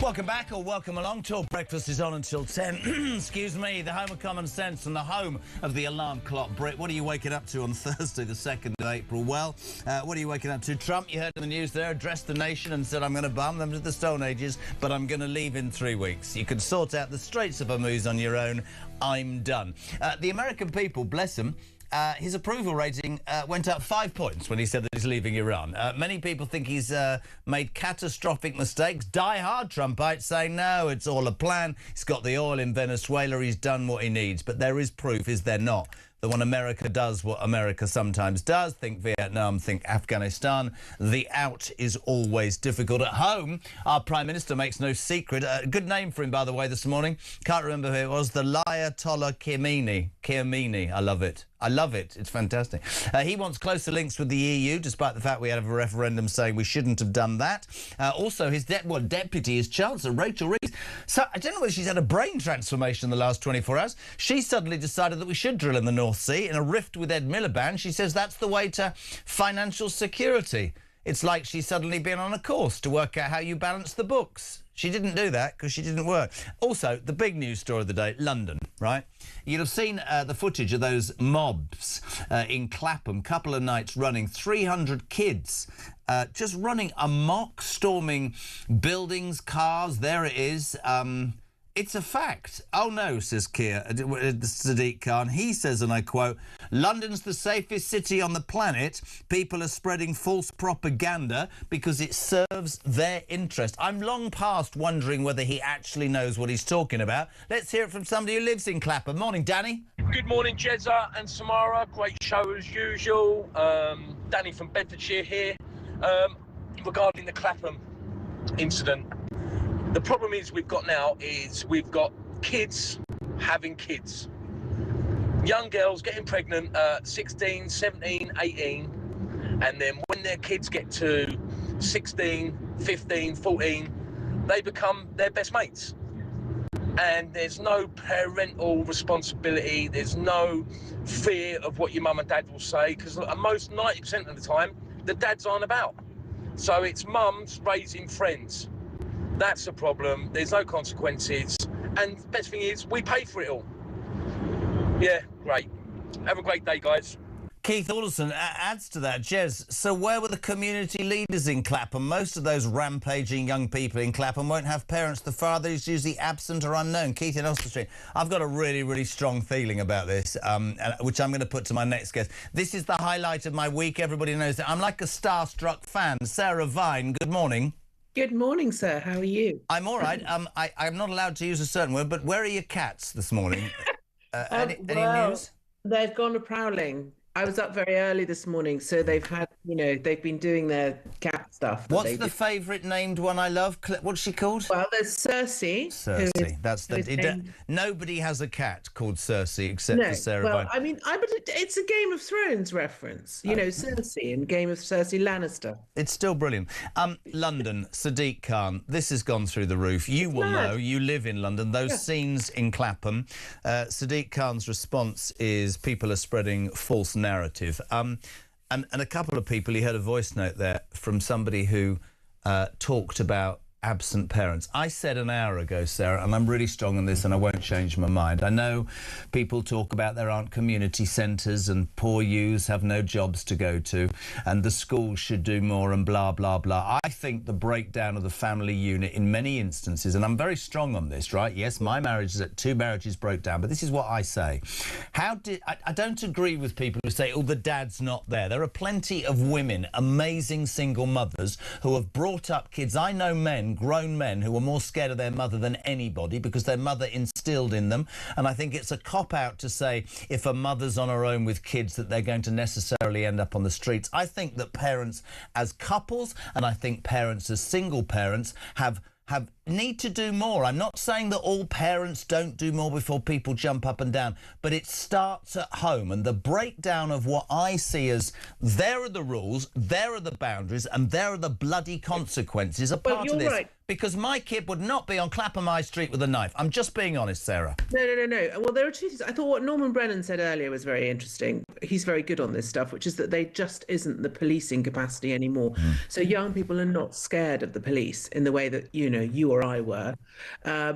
Welcome back, or welcome along. Talk Breakfast is on until 10. Excuse me, the home of common sense and the home of the alarm clock. Brit, what are you waking up to on Thursday, the 2nd of April? Well, what are you waking up to? Trump, you heard in the news there, addressed the nation and said, I'm going to bomb them to the Stone Ages, but I'm going to leave in 3 weeks. You can sort out the Straits of Hormuz on your own. I'm done. The American people, bless them, his approval rating went up 5 points when he said that he's leaving Iran. Many people think he's made catastrophic mistakes. Die-hard Trumpites saying, no, it's all a plan. He's got the oil in Venezuela. He's done what he needs. But there is proof, is there not, that when America does what America sometimes does, think Vietnam, think Afghanistan, the out is always difficult. At home, our Prime Minister makes no secret. Good name for him, by the way, this morning. Can't remember who it was. The Ayatollah Khamenei. I love it. I love it. It's fantastic. He wants closer links with the EU, despite the fact we had a referendum saying we shouldn't have done that. Also, his deputy, his Chancellor, Rachel Reeves. So I don't know whether she's had a brain transformation in the last 24 hours. She suddenly decided that we should drill in the North Sea. In a rift with Ed Miliband, she says that's the way to financial security. It's like she's suddenly been on a course to work out how you balance the books. She didn't do that because she didn't work. Also, the big news story of the day, London, right? You'd have seen the footage of those mobs in Clapham, couple of nights running, 300 kids just running amok, storming buildings, cars. There it is. It's a fact. Oh no, says Sadiq Khan. He says, and I quote, London's the safest city on the planet. People are spreading false propaganda because it serves their interest. I'm long past wondering whether he actually knows what he's talking about. Let's hear it from somebody who lives in Clapham. Morning, Danny. Good morning, Jezza and Samara. Great show as usual. Danny from Bedfordshire here. Regarding the Clapham incident, the problem we've got kids having kids. Young girls getting pregnant at 16, 17, 18, and then when their kids get to 16, 15, 14, they become their best mates. And there's no parental responsibility, there's no fear of what your mum and dad will say, because most 90% of the time, the dads aren't about. So it's mums raising friends. That's the problem. There's no consequences. And the best thing is, we pay for it all. Yeah, great. Have a great day, guys. Keith Alderson adds to that. Jez, so where were the community leaders in Clapham? Most of those rampaging young people in Clapham won't have parents. The father is usually absent or unknown. Keith in Oxford Street. I've got a really, really strong feeling about this, which I'm going to put to my next guest. This is the highlight of my week. Everybody knows that. I'm like a starstruck fan. Sarah Vine, good morning. Good morning, sir. How are you? I'm all right. I'm not allowed to use a certain word, but where are your cats this morning? Any news? They've gone a prowling. I was up very early this morning, so they've had, they've been doing their cat stuff. What's the favourite named one I love? What's she called? Well, there's Cersei. Cersei. That's nobody has a cat called Cersei except for Sarah Vine. I mean, it's a Game of Thrones reference. Cersei in Cersei Lannister. It's still brilliant. London, Sadiq Khan. This has gone through the roof. You will know. You live in London. Those scenes in Clapham. Sadiq Khan's response is people are spreading false narrative. And a couple of people, he heard a voice note there from somebody who talked about absent parents. I said an hour ago, Sarah, and I'm really strong on this and I won't change my mind. I know people talk about there aren't community centres and poor youths have no jobs to go to and the schools should do more and blah, blah, blah. I think the breakdown of the family unit in many instances, and I'm very strong on this, right? Yes, my marriage is two marriages broke down, but this is what I say. I don't agree with people who say, oh, the dad's not there. There are plenty of women, amazing single mothers who have brought up kids. I know men, grown men, who are more scared of their mother than anybody because their mother instilled in them. And I think it's a cop-out to say if a mother's on her own with kids that they're going to necessarily end up on the streets. I think that parents as couples and I think parents as single parents need to do more. I'm not saying that all parents don't do more before people jump up and down, but it starts at home. And the breakdown of what I see as there are the rules, there are the boundaries, and there are the bloody consequences are part of this. Right. Because my kid would not be on Clapham High Street with a knife. I'm just being honest, Sarah. No. Well, there are two things. I thought what Norman Brennan said earlier was very interesting. He's very good on this stuff, which is that they just isn't the policing capacity anymore. So young people are not scared of the police in the way that, you or I were,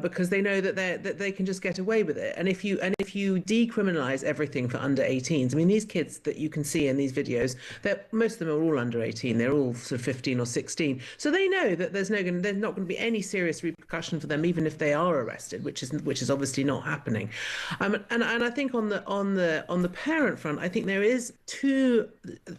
because they know that they can just get away with it. And if you decriminalise everything for under 18s, I mean, these kids that you can see in these videos, most of them are all under 18. They're all sort of 15 or 16. So they know that there's not going to be any serious repercussion for them, even if they are arrested, which is obviously not happening. And I think on the parent front, I think there is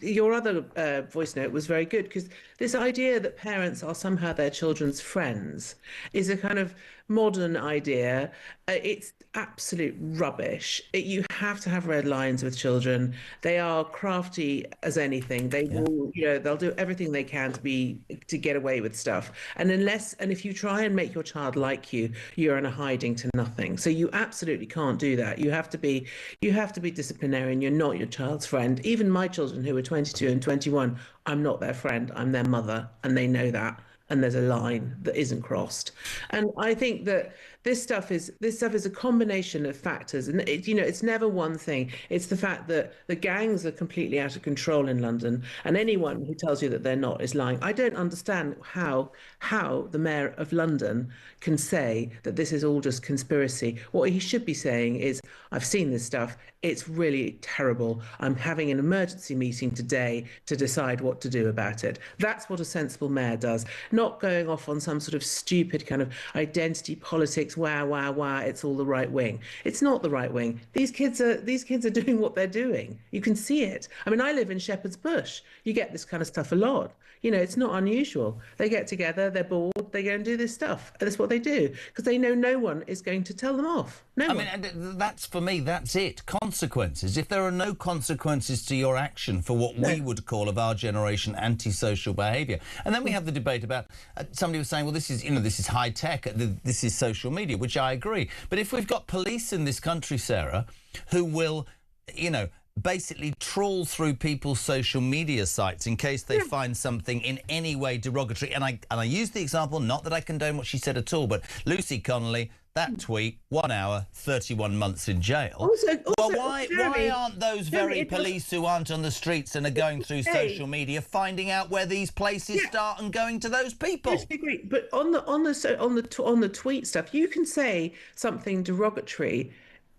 your other voice note was very good, because this idea that parents are somehow their children's friends is a kind of modern idea. It's absolute rubbish. You have to have red lines with children. They are crafty as anything. They will, they'll do everything they can to get away with stuff. And if you try and make your child like you, you're in a hiding to nothing. So you absolutely can't do that. You have to be disciplinarian. You're not your child's friend. Even my children, who are 22 and 21, I'm not their friend. I'm their mother, and they know that. And there's a line that isn't crossed. And I think that this stuff is a combination of factors, and it's never one thing. It's the fact that the gangs are completely out of control in London, and anyone who tells you that they're not is lying. I don't understand how the mayor of London can say that this is all just conspiracy. What he should be saying is, I've seen this stuff. it's really terrible. I'm having an emergency meeting today to decide what to do about it. That's what a sensible mayor does, not going off on some sort of stupid kind of identity politics. Wow, it's all the right wing. It's not the right wing. These kids are doing what they're doing. You can see it. I mean, I live in Shepherd's Bush. You get this kind of stuff a lot. You know, it's not unusual. They get together, they're bored, they go and do this stuff. And that's what they do, because they know no one is going to tell them off. No one. mean, and that's, for me, that's it. Consequences. If there are no consequences to your action for what we would call, of our generation, antisocial behaviour. And then we have the debate about, somebody was saying, well, this is high tech, this is social media, which I agree. But if we've got police in this country, Sarah, who will, basically trawl through people's social media sites in case they find something in any way derogatory. And I use the example, not that I condone what she said at all, but Lucy Connolly, that tweet, 1 hour, 31 months in jail. Well, why aren't those very police who aren't on the streets and are going through social media finding out where these places start and going to those people? I agree. But on the tweet stuff, you can say something derogatory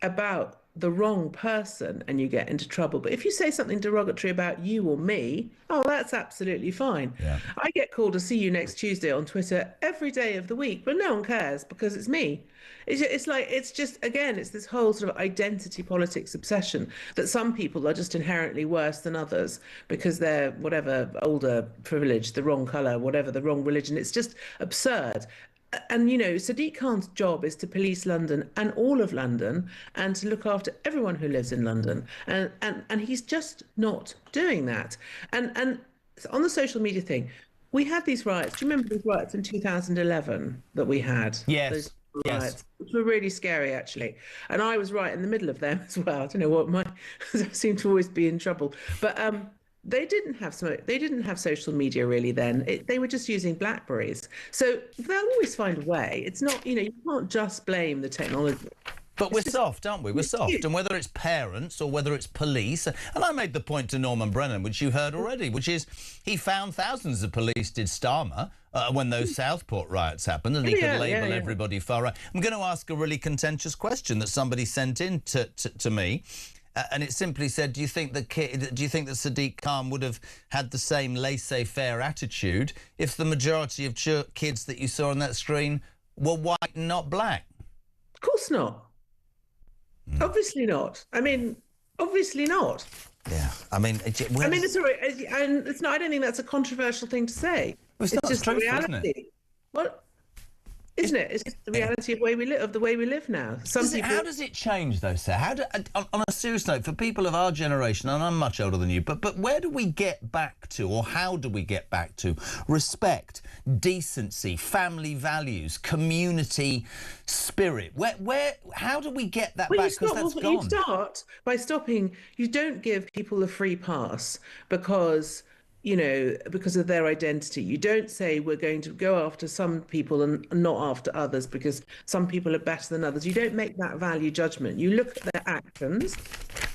about the wrong person and you get into trouble. But if you say something derogatory about you or me, that's absolutely fine. Yeah. I get called to see you next Tuesday on Twitter every day of the week, but no one cares because it's me. It's this whole sort of identity politics obsession that some people are just inherently worse than others because they're whatever, older, privileged, the wrong colour, whatever, the wrong religion. It's just absurd. And, Sadiq Khan's job is to police London and all of London and to look after everyone who lives in London. And he's just not doing that. And on the social media thing, we had these riots. Do you remember these riots in 2011 that we had? Yes. Those riots, which were really scary, actually. And I was right in the middle of them as well. I don't know what I seem to always be in trouble. But they didn't have social media really then. They were just using Blackberries. So they'll always find a way. It's not, you can't just blame the technology. But we're soft, aren't we? We're soft. And whether it's parents or whether it's police, and I made the point to Norman Brennan, which you heard already, which is he found thousands of police did Starmer when those Southport riots happened, and he could label everybody far right. I'm going to ask a really contentious question that somebody sent in to me. And it simply said, do you think that Sadiq Khan would have had the same laissez-faire attitude if the majority of kids that you saw on that screen were white and not black? Of course not. Obviously not. I mean, obviously not. Yeah. I mean, it's all right. And it's not. I don't think that's a controversial thing to say. Well, it's not just truthful, reality. isn't it? Well, isn't it? It's just the reality of the way we live now. How does it change, though, Sarah? On a serious note, for people of our generation, and I'm much older than you, but where do we get back to, or how do we get back to respect, decency, family values, community spirit? How do we get that back? Because that's gone. You start by stopping. You don't give people a free pass because of their identity. You don't say we're going to go after some people and not after others because some people are better than others. You don't make that value judgment. You look at their actions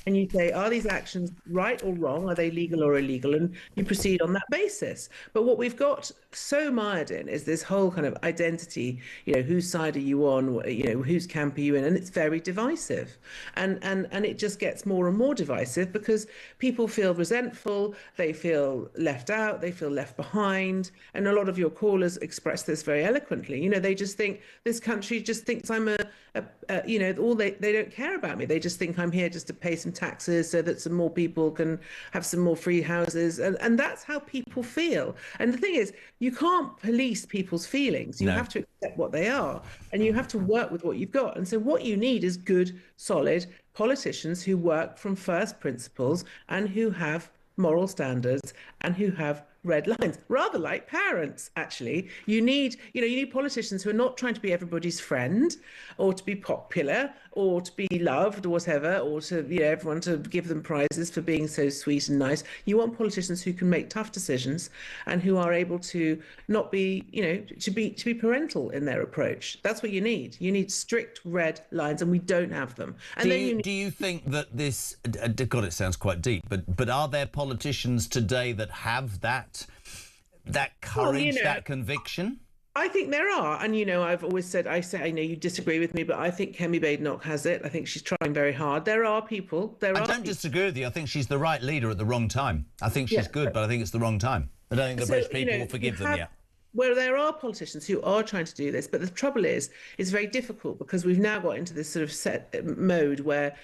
and you say, are these actions right or wrong? Are they legal or illegal? And you proceed on that basis. But what we've got so mired in is this whole kind of identity, whose side are you on, whose camp are you in? And it's very divisive. And it just gets more and more divisive because people feel resentful, they feel left out, they feel left behind. And a lot of your callers express this very eloquently. They just think this country just thinks I'm they don't care about me. They just think I'm here just to pay some taxes so that some more people can have some more free houses. And that's how people feel. And the thing is, you can't police people's feelings. You have to accept what they are and you have to work with what you've got. And so what you need is good, solid politicians who work from first principles and who have moral standards and who have red lines, rather like parents, actually. You need politicians who are not trying to be everybody's friend or to be popular or to be loved or whatever, or to, everyone to give them prizes for being so sweet and nice. You want politicians who can make tough decisions and who are able to not be, to be parental in their approach. That's what you need. You need strict red lines, and we don't have them. And do you think that this, God, it sounds quite deep, but are there politicians today that have that courage, that conviction? I think there are, and I've always said, I know you disagree with me, but I think Kemi Badenoch has it. I think she's trying very hard. There are people. I don't disagree with you. I think she's the right leader at the wrong time. I think she's good, but I think it's the wrong time. I don't think the British people will forgive them yet. Where there are politicians who are trying to do this, but the trouble is, it's very difficult because we've now got into this sort of set mode where,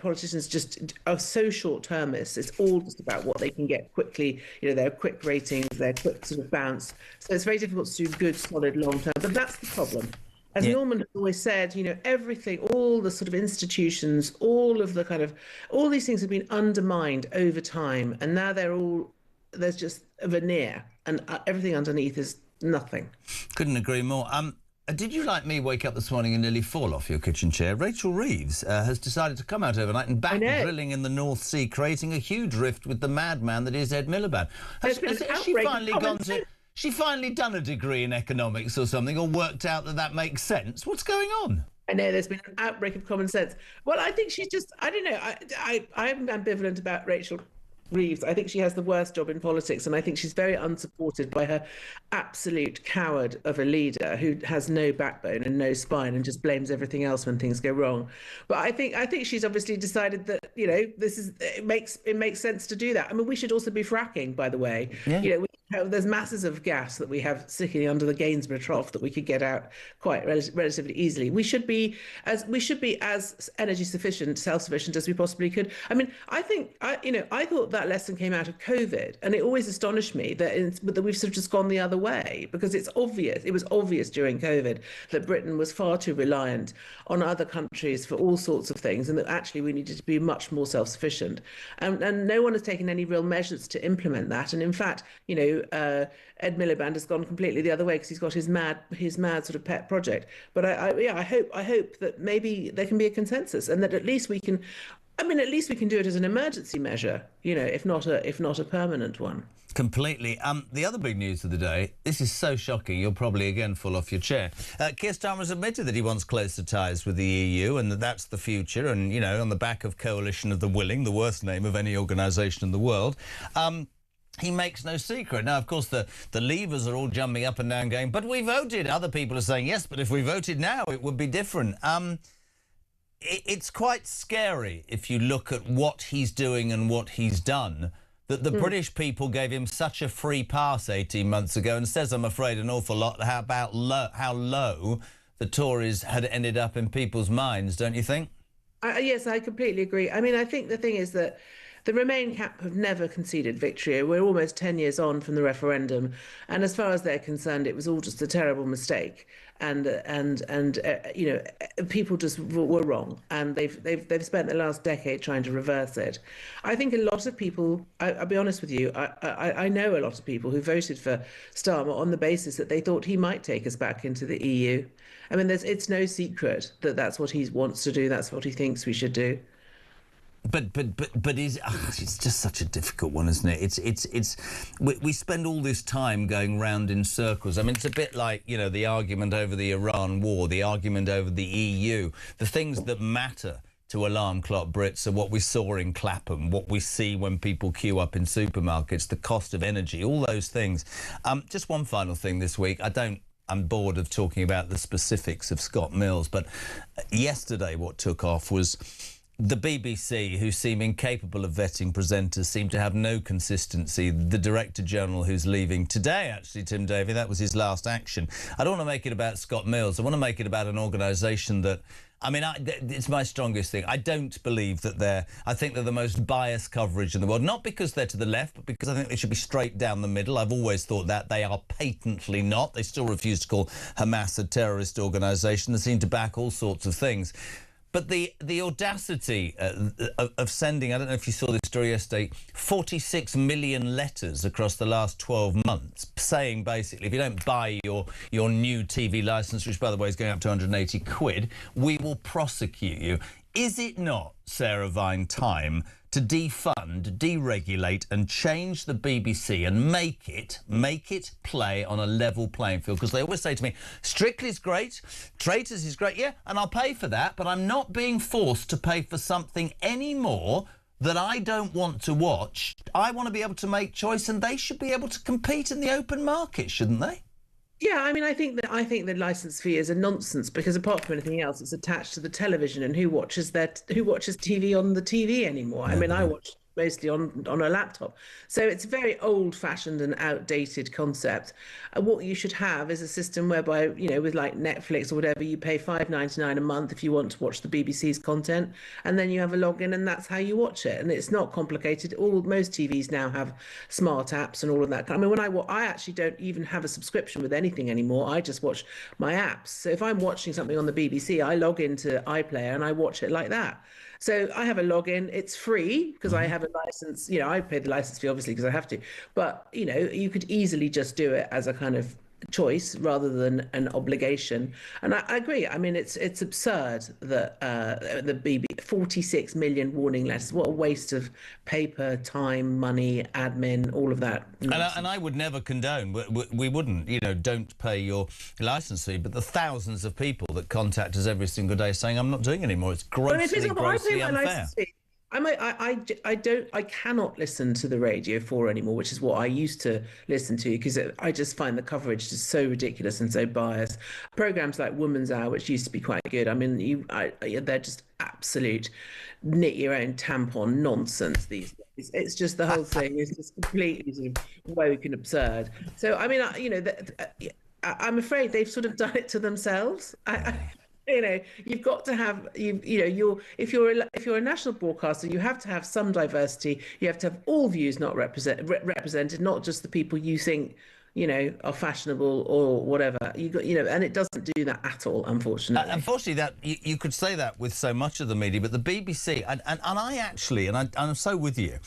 politicians just are so short-termist. It's all just about what they can get quickly. Their quick ratings, their quick sort of bounce. So it's very difficult to do good, solid, long-term. But that's the problem. As Norman has always said, everything, all the sort of institutions, all these things have been undermined over time, and now there's just a veneer, and everything underneath is nothing. Couldn't agree more. Did you, like me, wake up this morning and nearly fall off your kitchen chair? Rachel Reeves has decided to come out overnight and back drilling in the North Sea, creating a huge rift with the madman that is Ed Miliband. Has she finally gone to... She finally done a degree in economics or something, or worked out that makes sense? What's going on? I know there's been an outbreak of common sense. Well, I think she's just... I don't know. I'm ambivalent about Rachel Reeves. I think she has the worst job in politics, and I think she's very unsupported by her absolute coward of a leader who has no backbone and no spine and just blames everything else when things go wrong. But I think she's obviously decided that it makes sense to do that. I mean, we should also be fracking, by the way. Yeah. There's masses of gas that we have sitting under the Gainsborough Trough that we could get out quite relatively easily. We should be as energy sufficient, self-sufficient as we possibly could. I mean, I thought that lesson came out of COVID, and it always astonished me that we've sort of just gone the other way, because it was obvious during COVID that Britain was far too reliant on other countries for all sorts of things, and that actually we needed to be much more self-sufficient. And no one has taken any real measures to implement that. And in fact, Ed Miliband has gone completely the other way because he's got his mad sort of pet project. But I hope that maybe there can be a consensus, and that at least we can do it as an emergency measure, if not a permanent one. Completely. The other big news of the day, this is so shocking, you'll probably again fall off your chair. Keir Starmer has admitted that he wants closer ties with the EU and that's the future, and, on the back of Coalition of the Willing, the worst name of any organisation in the world. He makes no secret. Now, of course, the Leavers are all jumping up and down going, but we voted. Other people are saying, yes, but if we voted now, it would be different. It's quite scary if you look at what he's doing and what he's done, that the British people gave him such a free pass 18 months ago, and says, I'm afraid, an awful lot about how low the Tories had ended up in people's minds, don't you think? Yes, I completely agree. I mean, I think the thing is that the Remain camp have never conceded victory. We're almost 10 years on from the referendum, and as far as they're concerned, it was all just a terrible mistake. And people just were wrong, and they've spent the last decade trying to reverse it. I think a lot of people, I'll be honest with you, I know a lot of people who voted for Starmer on the basis that they thought he might take us back into the EU. I mean, it's no secret that that's what he wants to do. That's what he thinks we should do. But it's just such a difficult one, isn't it? We spend all this time going round in circles. I mean, it's a bit like, the argument over the Iran war, the argument over the EU. The things that matter to alarm clock Brits are what we saw in Clapham, what we see when people queue up in supermarkets, the cost of energy, all those things. Just one final thing this week. I'm bored of talking about the specifics of Scott Mills, but yesterday what took off was the BBC, who seem incapable of vetting presenters, seem to have no consistency. The Director-General who's leaving today, actually, Tim Davie, that was his last action. I don't want to make it about Scott Mills. I want to make it about an organisation that... it's my strongest thing. I don't believe that I think they're the most biased coverage in the world, not because they're to the left, but because I think they should be straight down the middle. I've always thought that. They are patently not. They still refuse to call Hamas a terrorist organisation. They seem to back all sorts of things. But the audacity of sending, I don't know if you saw this story yesterday, 46 million letters across the last 12 months saying, basically, if you don't buy your new TV licence, which, by the way, is going up to 180 quid, we will prosecute you. Is it not, Sarah Vine, time to defund, deregulate and change the BBC and make it play on a level playing field? Because they always say to me, Strictly's great, Traitors is great, yeah, and I'll pay for that, but I'm not being forced to pay for something anymore that I don't want to watch. I want to be able to make choice, and they should be able to compete in the open market, shouldn't they? Yeah, I mean, I think the license fee is a nonsense because apart from anything else, it's attached to the television, and who watches TV on the TV anymore? I mean, I watch mostly on a laptop, so it's a very old-fashioned and outdated concept. What you should have is a system whereby, with like Netflix or whatever, you pay $5.99 a month if you want to watch the BBC's content, and then you have a login, and that's how you watch it. And it's not complicated. Most TVs now have smart apps and all of that. I mean, I actually don't even have a subscription with anything anymore. I just watch my apps. So if I'm watching something on the BBC, I log into iPlayer and I watch it like that. So I have a login. It's free because I have a license. I pay the license fee obviously because I have to. But you could easily just do it as a kind of choice rather than an obligation. And I agree. I mean, it's absurd that the BB 46 million warning letters. What a waste of paper, time, money, admin, all of that. And I would never condone. We wouldn't. Don't pay your license fee. But the thousands of people that contact us every single day saying, "I'm not doing it anymore." It's grossly unfair. I cannot listen to the Radio 4 anymore, which is what I used to listen to, because I just find the coverage just so ridiculous and so biased. Programs like Woman's Hour, which used to be quite good, I mean, they're just absolute knit your own tampon nonsense these days. It's just the whole thing is just completely sort of woke and absurd. So, I mean, I'm afraid they've sort of done it to themselves. You've got to have if you're a national broadcaster, you have to have some diversity. You have to have all views not represented, not just the people you think are fashionable or whatever. And it doesn't do that at all, unfortunately. Unfortunately, that you could say that with so much of the media, but the BBC and I actually, and I'm so with you.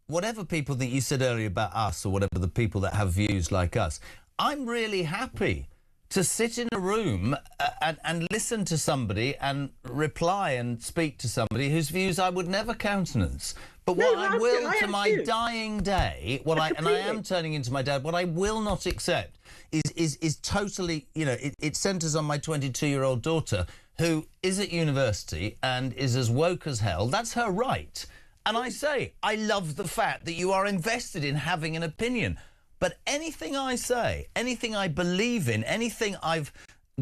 Whatever people think, you said earlier about us, or whatever the people that have views like us, I'm really happy to sit in a room and listen to somebody and reply and speak to somebody whose views I would never countenance. But what I will to my dying day, I am turning into my dad, what I will not accept is totally, it centres on my 22-year-old daughter who is at university and is as woke as hell. That's her right. And I say, I love the fact that you are invested in having an opinion. But anything I say, anything I believe in, anything I've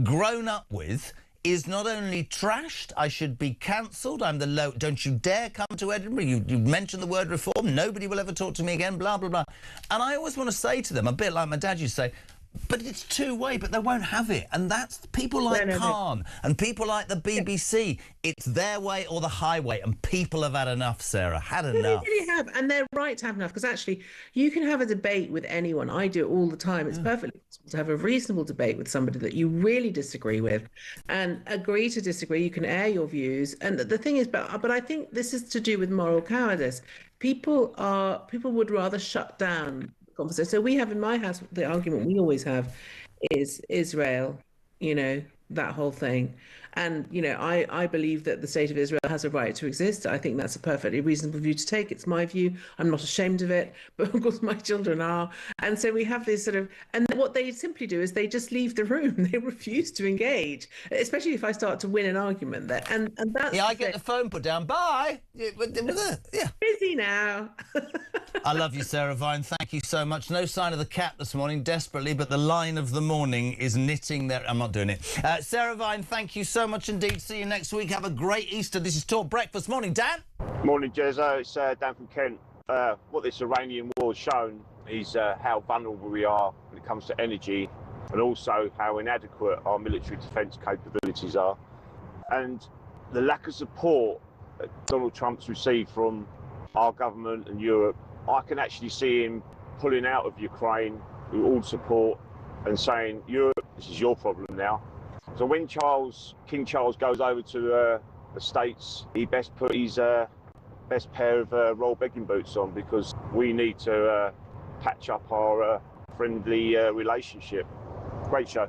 grown up with is not only trashed, I should be cancelled. Don't you dare come to Edinburgh. You mention the word reform, nobody will ever talk to me again, blah, blah, blah. And I always want to say to them, a bit like my dad used to say, but it's two-way, but they won't have it. And that's people like Khan and people like the BBC. It's their way or the highway, and people have had enough, Sarah, enough. They really have, and they're right to have enough, because actually you can have a debate with anyone. I do it all the time. It's perfectly possible to have a reasonable debate with somebody that you really disagree with and agree to disagree. You can air your views. And the thing is, but I think this is to do with moral cowardice. People would rather shut down conversation. So we have in my house, the argument we always have is Israel, that whole thing. And, I believe that the state of Israel has a right to exist. I think that's a perfectly reasonable view to take. It's my view. I'm not ashamed of it, but of course my children are. And so we have this and what they simply do is they just leave the room. They refuse to engage, especially if I start to win an argument there. And that's I get the phone put down. Bye. Yeah. Busy now. I love you, Sarah Vine. Thank you so much. No sign of the cat this morning, desperately, but the line of the morning is knitting there. I'm not doing it. Sarah Vine, thank you so much indeed. See you next week. Have a great Easter. This is Talk Breakfast. Morning, Dan. Morning, Jezzo. It's Dan from Kent. What this Iranian war has shown is how vulnerable we are when it comes to energy, and also how inadequate our military defence capabilities are. And the lack of support that Donald Trump's received from our government and Europe, I can actually see him pulling out of Ukraine with all support and saying, Europe, this is your problem now. So when King Charles goes over to the States, he best put his best pair of roll begging boots on, because we need to patch up our friendly relationship. Great show.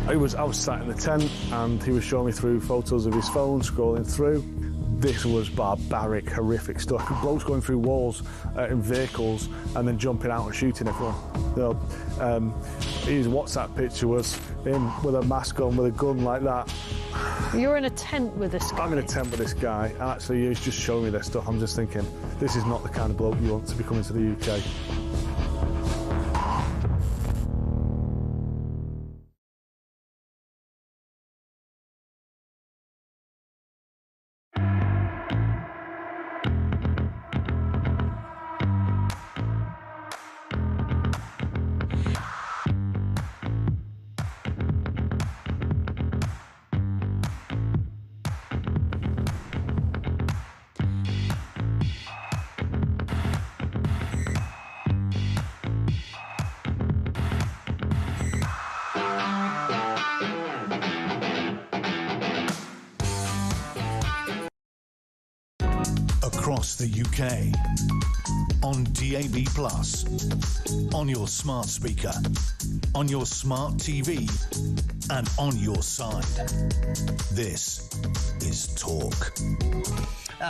I was sat in the tent and he was showing me through photos of his phone, scrolling through. This was barbaric, horrific stuff. Blokes going through walls in vehicles and then jumping out and shooting everyone. His WhatsApp picture was him with a mask on, with a gun like that. You're in a tent with this guy? I'm in a tent with this guy, and actually he's just showing me this stuff. I'm just thinking, this is not the kind of bloke you want to be coming to the UK. Across the UK, on DAB+, on your smart speaker, on your smart TV, and on your side. This is Talk.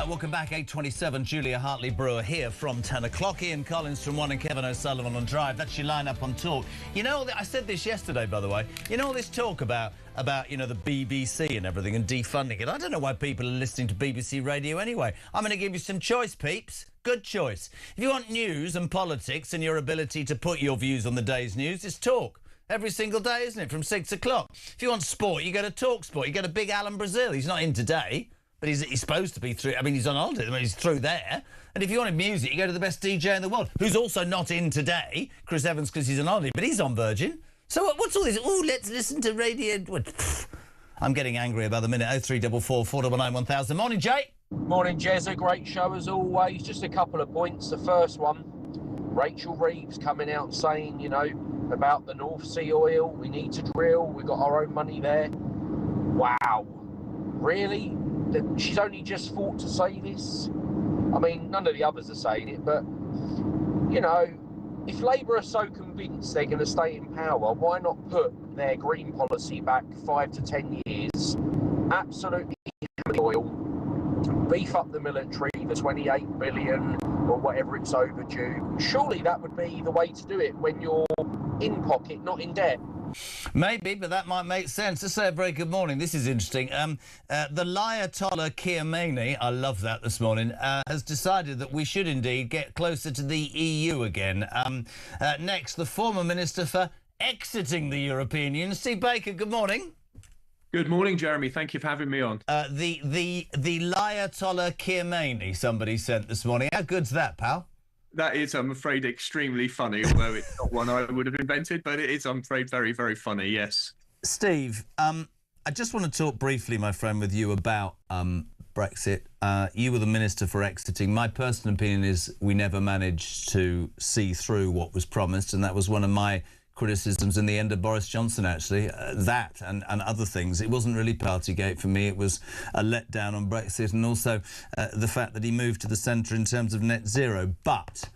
Welcome back, 8:27. Julia Hartley-Brewer here from 10 o'clock. Ian Collins from 1 and Kevin O'Sullivan on Drive. That's your lineup on Talk. You know, I said this yesterday, by the way. You know all this talk about you know, the BBC and everything and defunding it. I don't know why people are listening to BBC Radio anyway. I'm going to give you some choice, peeps. Good choice. If you want news and politics and your ability to put your views on the day's news, it's Talk. Every single day, isn't it? From 6 o'clock. If you want sport, you go to Talk Sport. You go to Big Alan Brazil. He's not in today, but he's supposed to be through. I mean, he's on holiday. I mean, he's through there. And if you wanted music, you go to the best DJ in the world, who's also not in today, Chris Evans, because he's on holiday, but he's on Virgin. So what's all this? Oh, let's listen to radio. I'm getting angry about the minute. 0344 499 1000. Morning, Jay. Morning, Jez. A great show as always. Just a couple of points. The first one, Rachel Reeves coming out saying, you know, about the North Sea oil. We need to drill. We've got our own money there. Wow. Really? She's only just thought to say this? I mean, none of the others are saying it, but, you know, if Labour are so convinced they're going to stay in power, why not put their green policy back 5 to 10 years, absolutely hammer the oil, beef up the military, the 28 billion or whatever it's overdue? Surely that would be the way to do it when you're in pocket, not in debt. Maybe, but that might make sense. Let's say a very good morning. This is interesting. The Liatola Khamenei, I love that this morning, has decided that we should indeed get closer to the EU again. Next, the former Minister for Exiting the European Union, Steve Baker, good morning. Good morning, Jeremy. Thank you for having me on. The Liatola Khamenei, somebody sent this morning. How good's that, pal? That is, I'm afraid, extremely funny, although it's not one I would have invented, but it is, I'm afraid, very, very funny, yes. Steve, I just want to talk briefly, my friend, with you about Brexit. You were the Minister for Exiting. My personal opinion is we never managed to see through what was promised, and that was one of my criticisms in the end of Boris Johnson, actually. That and other things. It wasn't really Partygate for me. It was a letdown on Brexit, and also the fact that he moved to the centre in terms of net zero. But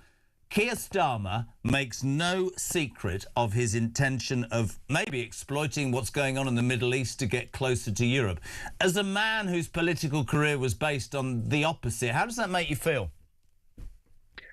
Keir Starmer makes no secret of his intention of maybe exploiting what's going on in the Middle East to get closer to Europe. As a man whose political career was based on the opposite, how does that make you feel?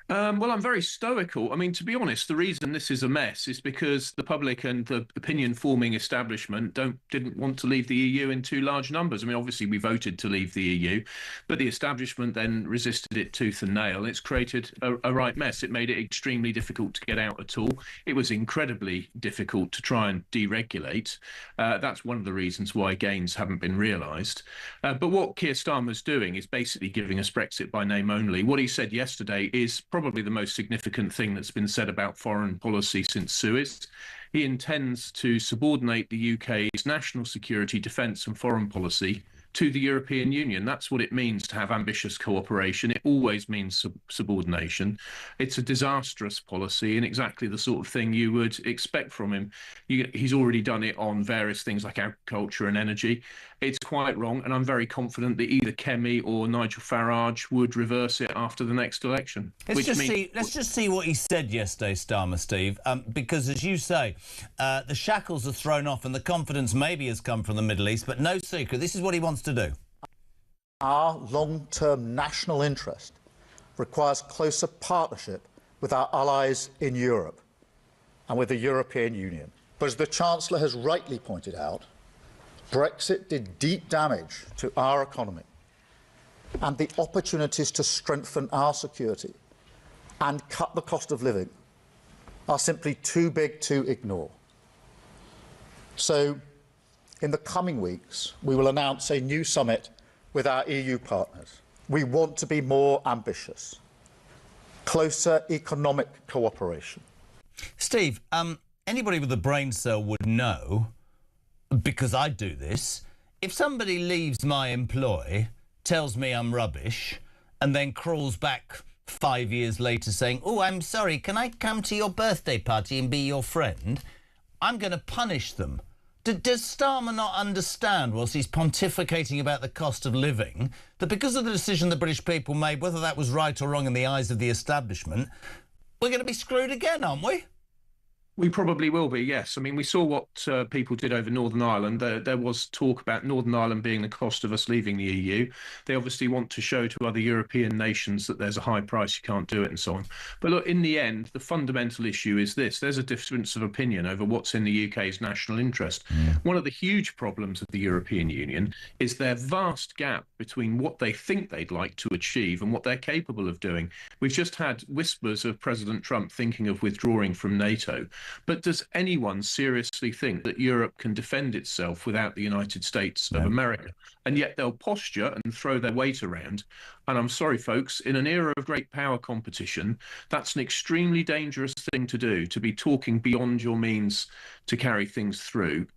Well, I'm very stoical. I mean, to be honest, the reason this is a mess is because the public and the opinion-forming establishment didn't want to leave the EU in too large numbers. I mean, obviously, we voted to leave the EU, but the establishment then resisted it tooth and nail. It's created a right mess. It made it extremely difficult to get out at all. It was incredibly difficult to try and deregulate. That's one of the reasons why gains haven't been realised. But what Keir Starmer's doing is basically giving us Brexit by name only. What he said yesterday is probably the most significant thing that's been said about foreign policy since Suez. He intends to subordinate the UK's national security, defence and foreign policy to the European Union. That's what it means to have ambitious cooperation. It always means subordination. It's a disastrous policy and exactly the sort of thing you would expect from him. He's already done it on various things like agriculture and energy. It's quite wrong, and I'm very confident that either Kemi or Nigel Farage would reverse it after the next election. Let's just see what he said yesterday, Starmer Steve, because as you say, the shackles are thrown off and the confidence maybe has come from the Middle East, but no secret. This is what he wants to do. Our long-term national interest requires closer partnership with our allies in Europe and with the European Union. But as the Chancellor has rightly pointed out, Brexit did deep damage to our economy, and the opportunities to strengthen our security and cut the cost of living are simply too big to ignore. So, in the coming weeks, we will announce a new summit with our EU partners. We want to be more ambitious, closer economic cooperation. Steve, anybody with a brain cell would know, because I do this, if somebody leaves my employ, tells me I'm rubbish, and then crawls back 5 years later saying, oh, I'm sorry, can I come to your birthday party and be your friend? I'm going to punish them. Does Starmer not understand, whilst he's pontificating about the cost of living, that because of the decision the British people made, whether that was right or wrong in the eyes of the establishment, we're going to be screwed again, aren't we? We probably will be, yes. I mean, we saw what people did over Northern Ireland. There was talk about Northern Ireland being the cost of us leaving the EU. They obviously want to show to other European nations that there's a high price, you can't do it and so on. But look, in the end, the fundamental issue is this. There's a difference of opinion over what's in the UK's national interest. One of the huge problems of the European Union is their vast gap between what they think they'd like to achieve and what they're capable of doing. We've just had whispers of President Trump thinking of withdrawing from NATO. But does anyone seriously think that Europe can defend itself without the United States of America? And yet they'll posture and throw their weight around. And I'm sorry, folks, in an era of great power competition, that's an extremely dangerous thing to do, to be talking beyond your means to carry things through.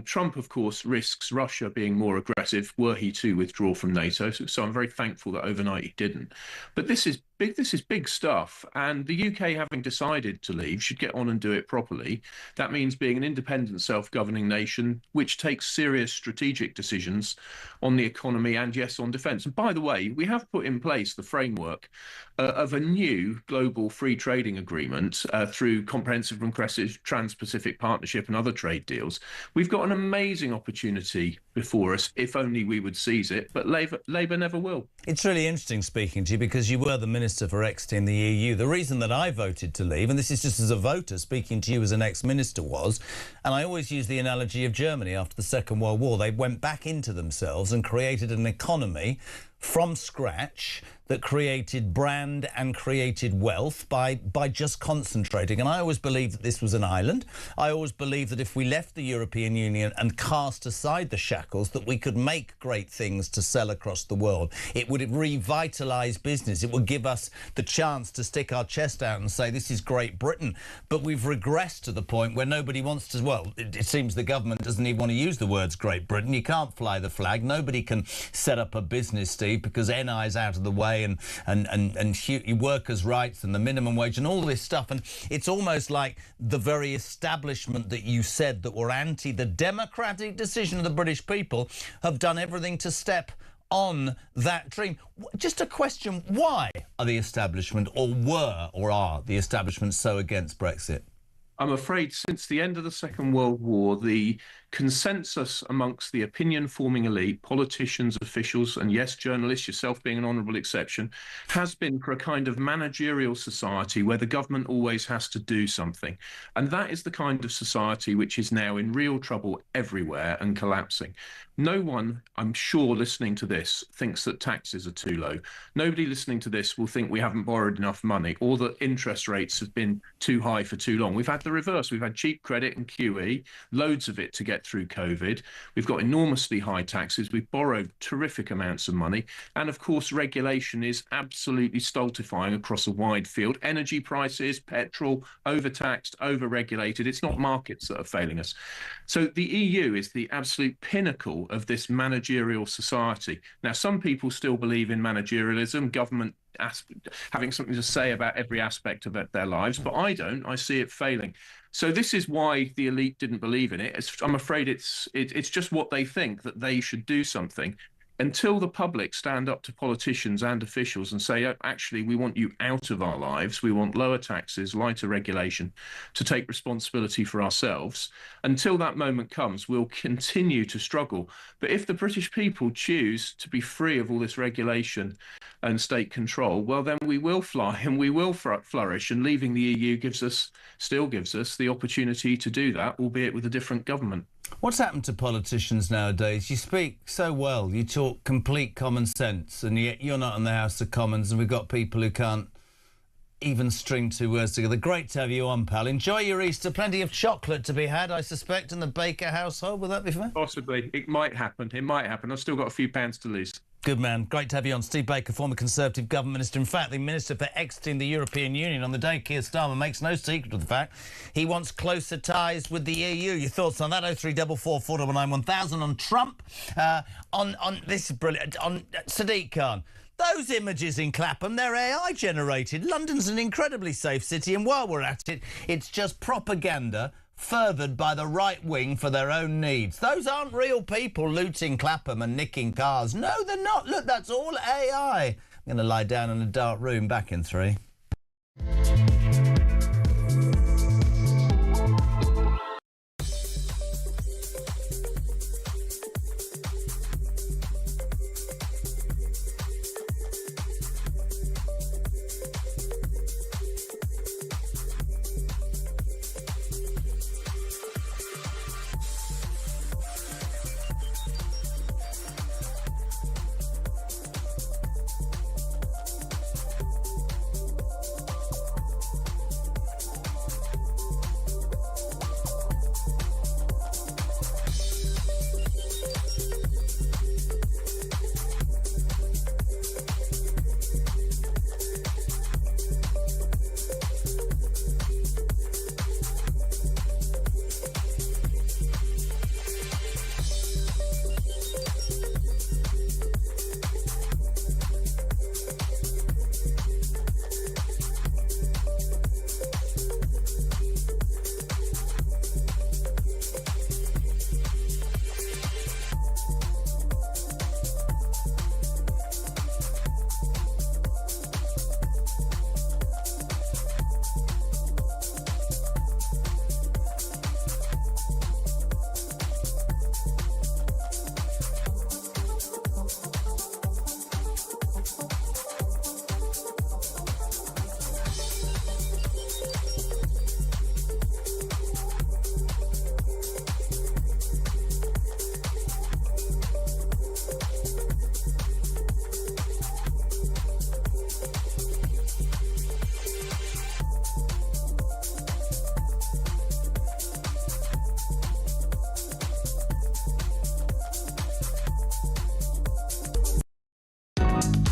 Trump, of course, risks Russia being more aggressive were he to withdraw from NATO. So I'm very thankful that overnight he didn't. But this is big. This is big stuff. And the UK, having decided to leave, should get on and do it properly. That means being an independent, self-governing nation, which takes serious strategic decisions on the economy and, yes, on defence. And by the way, we have put in place the framework of a new global free trading agreement through Comprehensive and Progressive Trans-Pacific Partnership and other trade deals. We've got an amazing opportunity before us, if only we would seize it, but Labour never will. It's really interesting speaking to you because you were the Minister for exiting the EU. The reason that I voted to leave, and this is just as a voter speaking to you as an ex-minister, was, and I always use the analogy of Germany after the Second World War, they went back into themselves and created an economy from scratch that created brand and created wealth by just concentrating. And I always believed that this was an island. I always believed that if we left the European Union and cast aside the shackles, that we could make great things to sell across the world. It would revitalise business. It would give us the chance to stick our chest out and say, this is Great Britain. But we've regressed to the point where nobody wants to, well, it seems the government doesn't even want to use the words Great Britain. You can't fly the flag. Nobody can set up a business, Steve, because NI is out of the way and workers' rights and the minimum wage and all this stuff. And it's almost like the very establishment that you said that were anti the democratic decision of the British people have done everything to step on that dream. Just a question, why are the establishment, or were or are the establishment so against Brexit? I'm afraid since the end of the Second World War, the consensus amongst the opinion-forming elite, politicians, officials, and yes, journalists, yourself being an honourable exception, has been for a kind of managerial society where the government always has to do something. And that is the kind of society which is now in real trouble everywhere and collapsing. No one, I'm sure, listening to this thinks that taxes are too low. Nobody listening to this will think we haven't borrowed enough money or that interest rates have been too high for too long. We've had the reverse. We've had cheap credit and QE, loads of it to get through COVID. We've got enormously high taxes. We've borrowed terrific amounts of money. And of course, regulation is absolutely stultifying across a wide field. Energy prices, petrol, overtaxed, overregulated. It's not markets that are failing us. So the EU is the absolute pinnacle of this managerial society. Now, some people still believe in managerialism, government having something to say about every aspect of their lives, but I don't. I see it failing. So this is why the elite didn't believe in it. I'm afraid it's just what they think, that they should do something. Until the public stand up to politicians and officials and say, oh, actually, we want you out of our lives, we want lower taxes, lighter regulation, to take responsibility for ourselves, until that moment comes, we'll continue to struggle. But if the British people choose to be free of all this regulation and state control, well, then we will fly and we will flourish. And leaving the EU still gives us the opportunity to do that, albeit with a different government. What's happened to politicians nowadays? You speak so well, you talk complete common sense, and yet you're not in the House of Commons, and we've got people who can't even string two words together. Great to have you on, pal. Enjoy your Easter. Plenty of chocolate to be had, I suspect, in the Baker household. Will that be fair? Possibly. It might happen. It might happen. I've still got a few pounds to lose. Good man. Great to have you on. Steve Baker, former Conservative government minister. In fact, the minister for exiting the European Union on the day. Keir Starmer makes no secret of the fact he wants closer ties with the EU. Your thoughts on that? 0344 499 1000 on Trump. On this is brilliant. On Sadiq Khan. Those images in Clapham, they're AI generated. London's an incredibly safe city, and while we're at it, it's just propaganda furthered by the right wing for their own needs. Those aren't real people looting Clapham and nicking cars. No, they're not. Look, that's all AI. I'm going to lie down in a dark room. Back in 3.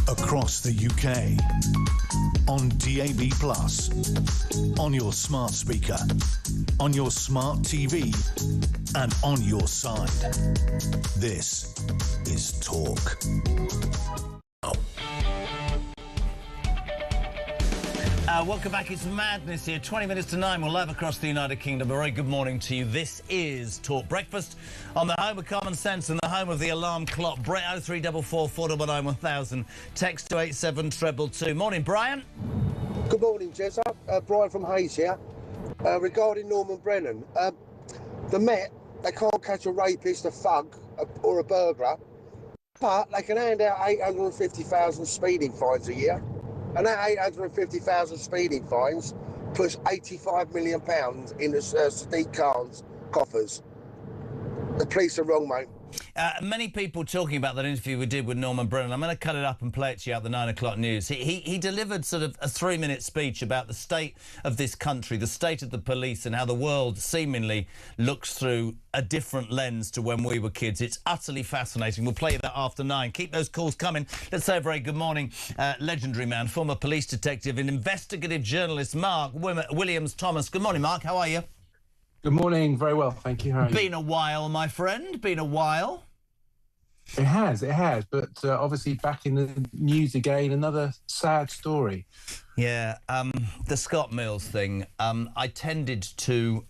Across the UK, on DAB+, on your smart speaker, on your smart TV, and on your side. This is Talk. Welcome back. It's madness here. 20 minutes to 9. We're live across the United Kingdom. A very good morning to you. This is Talk Breakfast on the home of common sense and the home of the alarm clock. Brett 0344 499 1000. Text to 87222. Morning, Brian. Good morning, Jezza. Brian from Hayes here. Regarding Norman Brennan, the Met, they can't catch a rapist, a thug, or a burglar, but they can hand out 850,000 speeding fines a year. And that 850,000 speeding fines puts £85 million in the Sadiq Khan's coffers. The police are wrong, mate. Many people talking about that interview we did with Norman Brennan. I'm going to cut it up and play it to you at the 9 o'clock news. He delivered sort of a 3-minute speech about the state of this country, the state of the police, and how the world seemingly looks through a different lens to when we were kids. It's utterly fascinating. We'll play that after 9. Keep those calls coming. Let's say a very good morning, legendary man, former police detective and investigative journalist Mark Williams-Thomas. Good morning, Mark. How are you? Good morning. Very well, thank you. How are you? Been a while, my friend. Been a while. It has. But obviously back in the news again, another sad story. Yeah, the Scott Mills thing. I tended to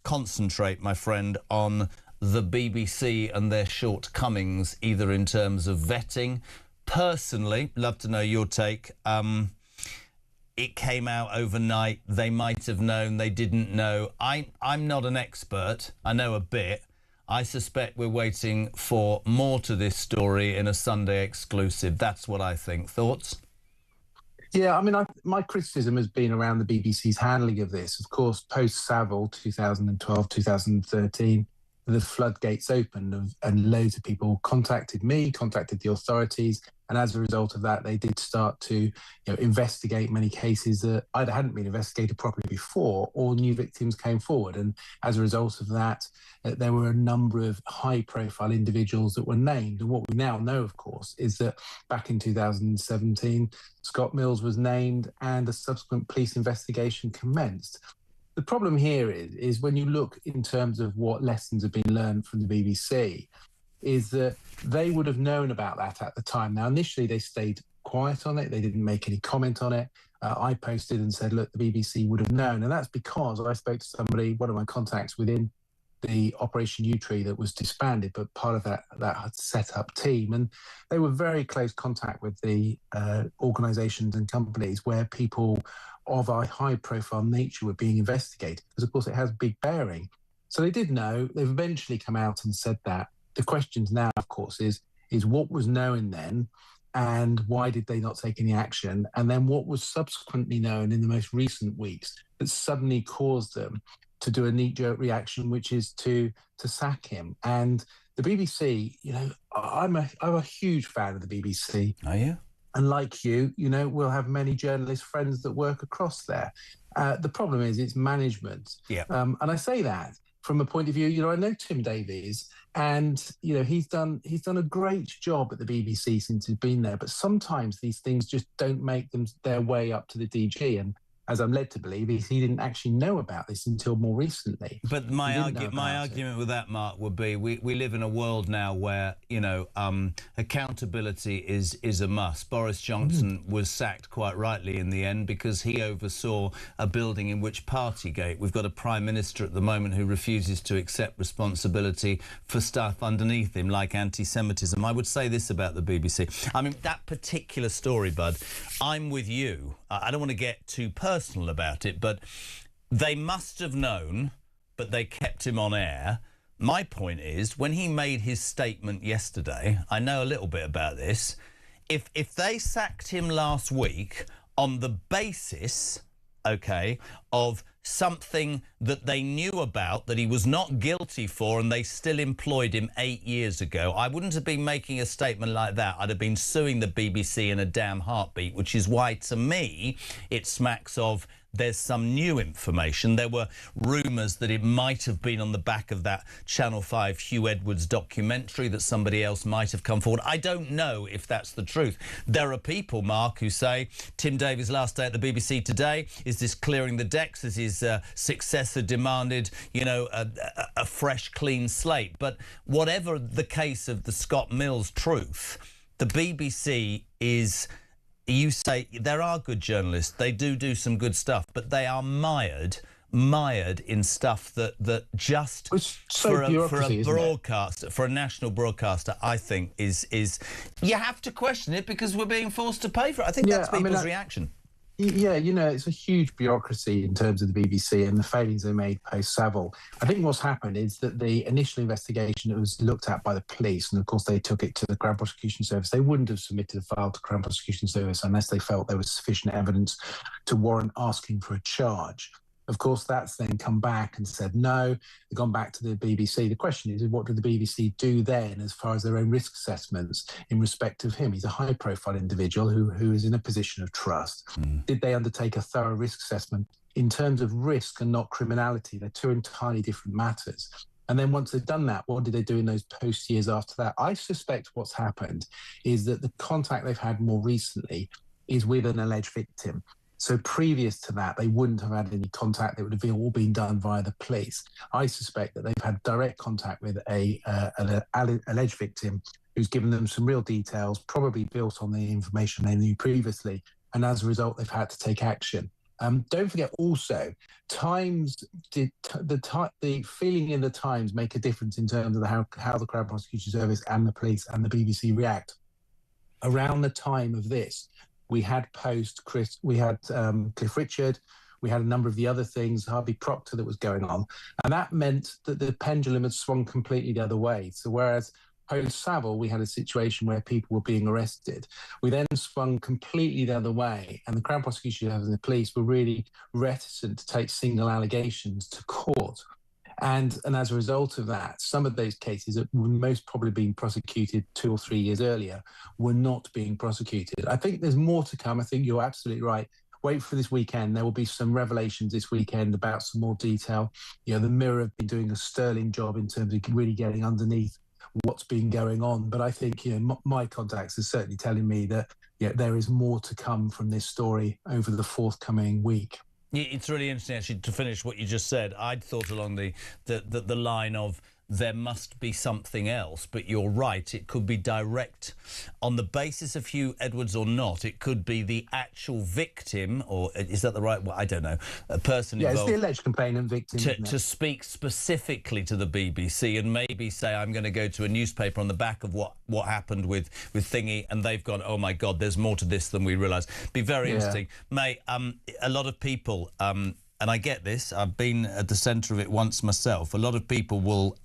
concentrate, my friend, on the BBC and their shortcomings, either in terms of vetting. Personally, love to know your take. It came out overnight. They might have known, they didn't know. I'm not an expert. I know a bit. I suspect we're waiting for more to this story in a Sunday exclusive. That's what I think. Thoughts? Yeah, I mean, my criticism has been around the BBC's handling of this. Of course, post-Savile, 2012, 2013, the floodgates opened and loads of people contacted me, contacted the authorities, and as a result of that, they did start to investigate many cases that either hadn't been investigated properly before or new victims came forward. And as a result of that, there were a number of high-profile individuals that were named. And what we now know, of course, is that back in 2017, Scott Mills was named and a subsequent police investigation commenced. The problem here is when you look in terms of what lessons have been learned from the BBC, is that they would have known about that at the time. Now, initially, they stayed quiet on it. They didn't make any comment on it. I posted and said, look, the BBC would have known. And that's because I spoke to somebody, one of my contacts within the Operation U-Tree that was disbanded, but part of that set-up team. And they were very close contact with the organisations and companies where people of a high-profile nature were being investigated, because, of course, it has big bearing. So they did know. They've eventually come out and said that. The questions now, of course, is what was known then and why did they not take any action? And then what was subsequently known in the most recent weeks that suddenly caused them to do a knee-jerk reaction, which is to sack him. And the BBC, I'm a huge fan of the BBC. Are you? And like you, we'll have many journalist friends that work across there. The problem is it's management. Yeah. And I say that from a point of view, I know Tim Davies, and he's done a great job at the BBC since he's been there. But sometimes these things just don't make their way up to the DG. And as I'm led to believe, he didn't actually know about this until more recently. But my argument with that, Mark, would be we live in a world now where, accountability is a must. Boris Johnson was sacked quite rightly in the end because he oversaw a building in which Partygate. We've got a Prime Minister at the moment who refuses to accept responsibility for stuff underneath him, like anti-Semitism. I would say this about the BBC. I mean, that particular story, Bud, I'm with you. I don't want to get too personal about it, but they must have known, but they kept him on air. My point is, when he made his statement yesterday, I know a little bit about this, if they sacked him last week on the basis, of something that they knew about that he was not guilty for and they still employed him 8 years ago, I wouldn't have been making a statement like that. I'd have been suing the BBC in a damn heartbeat, which is why, to me, it smacks of there's some new information. There were rumours that it might have been on the back of that Channel 5 Hugh Edwards documentary that somebody else might have come forward. I don't know if that's the truth. There are people, Mark, who say Tim Davies' last day at the BBC today. Is this clearing the decks? As his successor demanded, a fresh, clean slate? But whatever the case of the Scott Mills truth, the BBC is... You say there are good journalists. They do some good stuff, but they are mired in stuff that just for a broadcaster, for a national broadcaster, I think is you have to question it because we're being forced to pay for it. I think that's people's reaction. Yeah, it's a huge bureaucracy in terms of the BBC and the failings they made post-Savile. I think what's happened is that the initial investigation that was looked at by the police, and of course they took it to the Crown Prosecution Service, they wouldn't have submitted a file to Crown Prosecution Service unless they felt there was sufficient evidence to warrant asking for a charge. Of course, that's then come back and said no. They've gone back to the BBC. The question is, what did the BBC do then as far as their own risk assessments in respect of him? He's a high-profile individual who is in a position of trust. Did they undertake a thorough risk assessment in terms of risk and not criminality? They're two entirely different matters. And then once they've done that, what did they do in those post years after that? I suspect what's happened is that the contact they've had more recently is with an alleged victim. So previous to that, they wouldn't have had any contact. It would have all been done via the police. I suspect that they've had direct contact with an alleged victim who's given them some real details, probably built on the information they knew previously, and as a result, they've had to take action. Don't forget also, the feeling in the Times make a difference in terms of how the Crown Prosecution Service and the police and the BBC react. Around the time of this, we had Cliff Richard, we had a number of the other things, Harvey Proctor, that was going on, and that meant that the pendulum had swung completely the other way. So whereas post-Savile, we had a situation where people were being arrested, we then swung completely the other way, and the Crown Prosecution and the police were really reticent to take single allegations to court. And as a result of that, some of those cases that were most probably being prosecuted 2 or 3 years earlier were not being prosecuted. I think there's more to come. I think you're absolutely right. Wait for this weekend. There will be some revelations this weekend about some more detail. You know, the Mirror have been doing a sterling job in terms of really getting underneath what's been going on. But I think, you know, my contacts are certainly telling me that there is more to come from this story over the forthcoming week. It's really interesting, actually, to finish what you just said. I'd thought along the line of there must be something else, but you're right, it could be direct on the basis of Hugh Edwards or not. It could be the actual victim, or is that the right word? I don't know. A person involved. Yeah, it's the alleged complainant victim. To speak specifically to the BBC and maybe say, I'm going to go to a newspaper on the back of what happened with Thingy, and they've gone, oh my God, there's more to this than we realise. Be very interesting. Mate, a lot of people... and I get this, I've been at the centre of it once myself. A lot of people will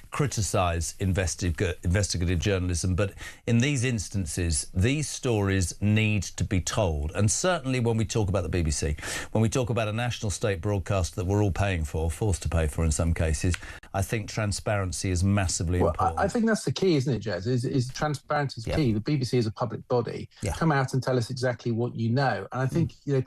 criticise investigative journalism, but in these instances, these stories need to be told. And certainly when we talk about the BBC, when we talk about a national state broadcast that we're all paying for, forced to pay for in some cases, I think transparency is massively important. I think that's the key, isn't it, Jez? Is transparency is key. The BBC is a public body. Come out and tell us exactly what you know. And I think, you know,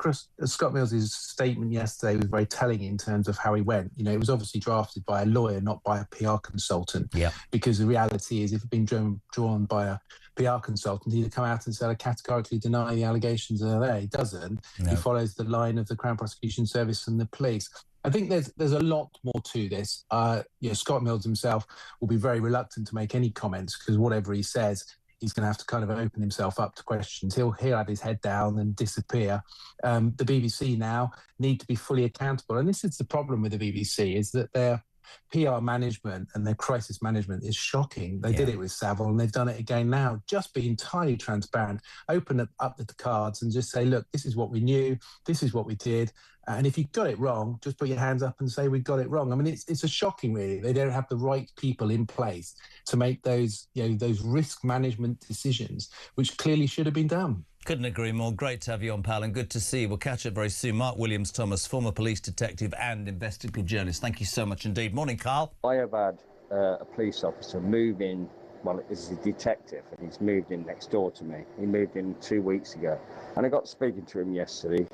Scott Mills's statement yesterday was very telling in terms of how he went. You know, it was obviously drafted by a lawyer, not by a PR consultant. Yeah. Because the reality is, if it had been drawn by a PR consultant, he'd have come out and said, I categorically deny the allegations are there. He doesn't. No. He follows the line of the Crown Prosecution Service and the police. I think there's a lot more to this. You know, Scott Mills himself will be very reluctant to make any comments because whatever he says, he's going to have to kind of open himself up to questions. He'll have his head down and disappear. The BBC now need to be fully accountable. And this is the problem with the BBC, is that their PR management and their crisis management is shocking. They did it with Savile and they've done it again now. Just be entirely transparent, open up the cards and just say, look, this is what we knew, this is what we did. And if you got it wrong, just put your hands up and say we got it wrong. I mean, it's a shocking, really. They don't have the right people in place to make those, you know, those risk management decisions, which clearly should have been done. Couldn't agree more. Great to have you on, pal, and good to see you. We'll catch up very soon. Mark Williams-Thomas, former police detective and investigative journalist. Thank you so much indeed. Morning, Carl. I have had a police officer move in, well, as a detective, and he's moved in next door to me. He moved in 2 weeks ago, and I got speaking to him yesterday,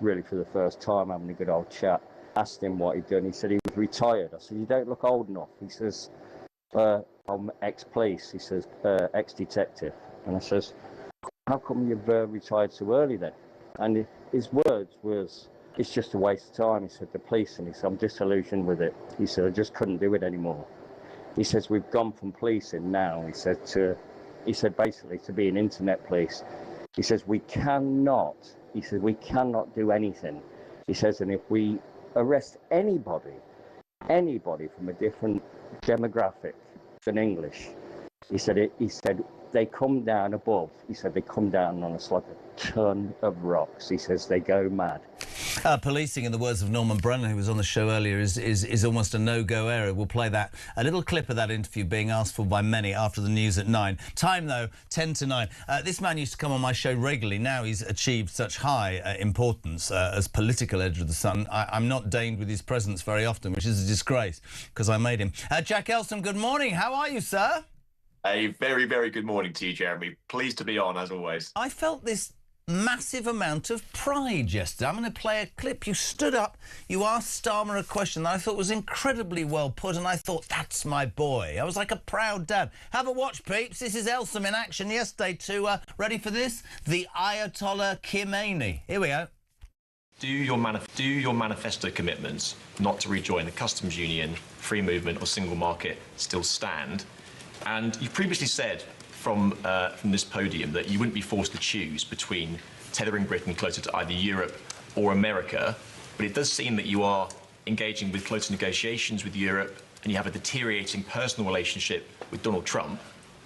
really for the first time, having a good old chat. Asked him what he'd done. He said he was retired. I said, you don't look old enough. He says, I'm ex-police. He says, ex-detective. And I says, how come you've retired so early then? And his words was, it's just a waste of time. He said, the police, and he said, I'm disillusioned with it. He said, I just couldn't do it anymore. He says, we've gone from policing now, he said basically to being internet police. He says, we cannot do anything. He says, and if we arrest anybody from a different demographic than English, he said they come down above. He said they come down on us like a ton of rocks. He says they go mad. Policing, in the words of Norman Brennan, who was on the show earlier, is almost a no-go area. We'll play a little clip of that interview being asked for by many after the news at 9. Time, though, 10 to 9. This man used to come on my show regularly. Now he's achieved such high importance as political editor of The Sun. I'm not deigned with his presence very often, which is a disgrace, because I made him. Jack Elson, good morning. How are you, sir? A very, very good morning to you, Jeremy. Pleased to be on, as always. I felt this massive amount of pride yesterday. I'm going to play a clip. You stood up, you asked Starmer a question that I thought was incredibly well put, and I thought, that's my boy. I was like a proud dad. Have a watch, peeps. This is Elsom in action yesterday too. Ready for this? The Ayatollah Khomeini. Here we go. Do your manifesto commitments not to rejoin the customs union, free movement or single market still stand? And you've previously said from this podium that you wouldn't be forced to choose between tethering Britain closer to either Europe or America, but it does seem that you are engaging with closer negotiations with Europe and you have a deteriorating personal relationship with Donald Trump.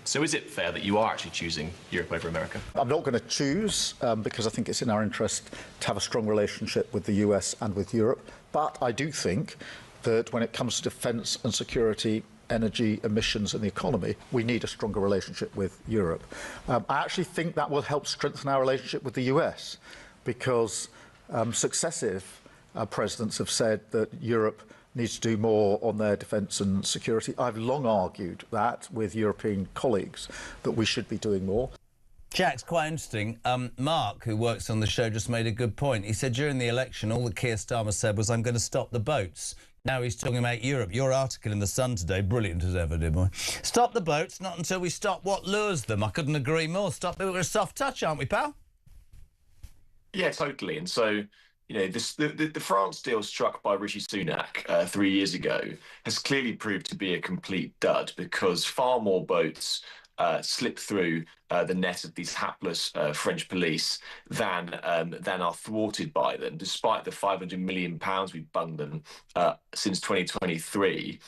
So is it fair that you are actually choosing Europe over America? I'm not going to choose because I think it's in our interest to have a strong relationship with the US and with Europe. But I do think that when it comes to defence and security, energy, emissions and the economy, we need a stronger relationship with Europe. I actually think that will help strengthen our relationship with the US because successive presidents have said that Europe needs to do more on their defence and security. I've long argued that with European colleagues, that we should be doing more. Jack's quite interesting. Mark, who works on the show, just made a good point. He said during the election, all that Keir Starmer said was, I'm going to stop the boats. Now he's talking about Europe. Your article in The Sun today, brilliant as ever, dear boy. Stop the boats, not until we stop what lures them. I couldn't agree more. Stop it. We're a soft touch, aren't we, pal? Yeah, totally. And so, you know, the France deal struck by Rishi Sunak 3 years ago has clearly proved to be a complete dud because far more boats slip through the net of these hapless French police than are thwarted by them, despite the £500 million we've bunged them since 2023.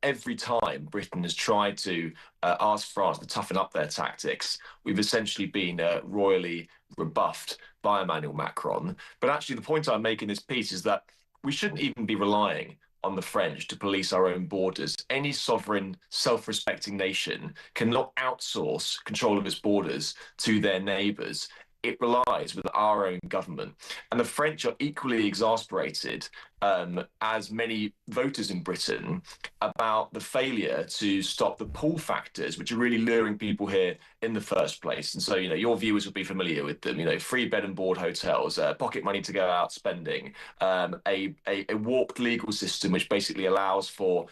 Every time Britain has tried to ask France to toughen up their tactics, we've essentially been royally rebuffed by Emmanuel Macron. But actually, the point I make in this piece is that we shouldn't even be relying on the French to police our own borders. Any sovereign, self-respecting nation cannot outsource control of its borders to their neighbours. It relies with our own government. And the French are equally exasperated, as many voters in Britain, about the failure to stop the pull factors, which are really luring people here in the first place. And so, you know, your viewers will be familiar with them, you know, free bed and board hotels, pocket money to go out spending, a warped legal system, which basically allows for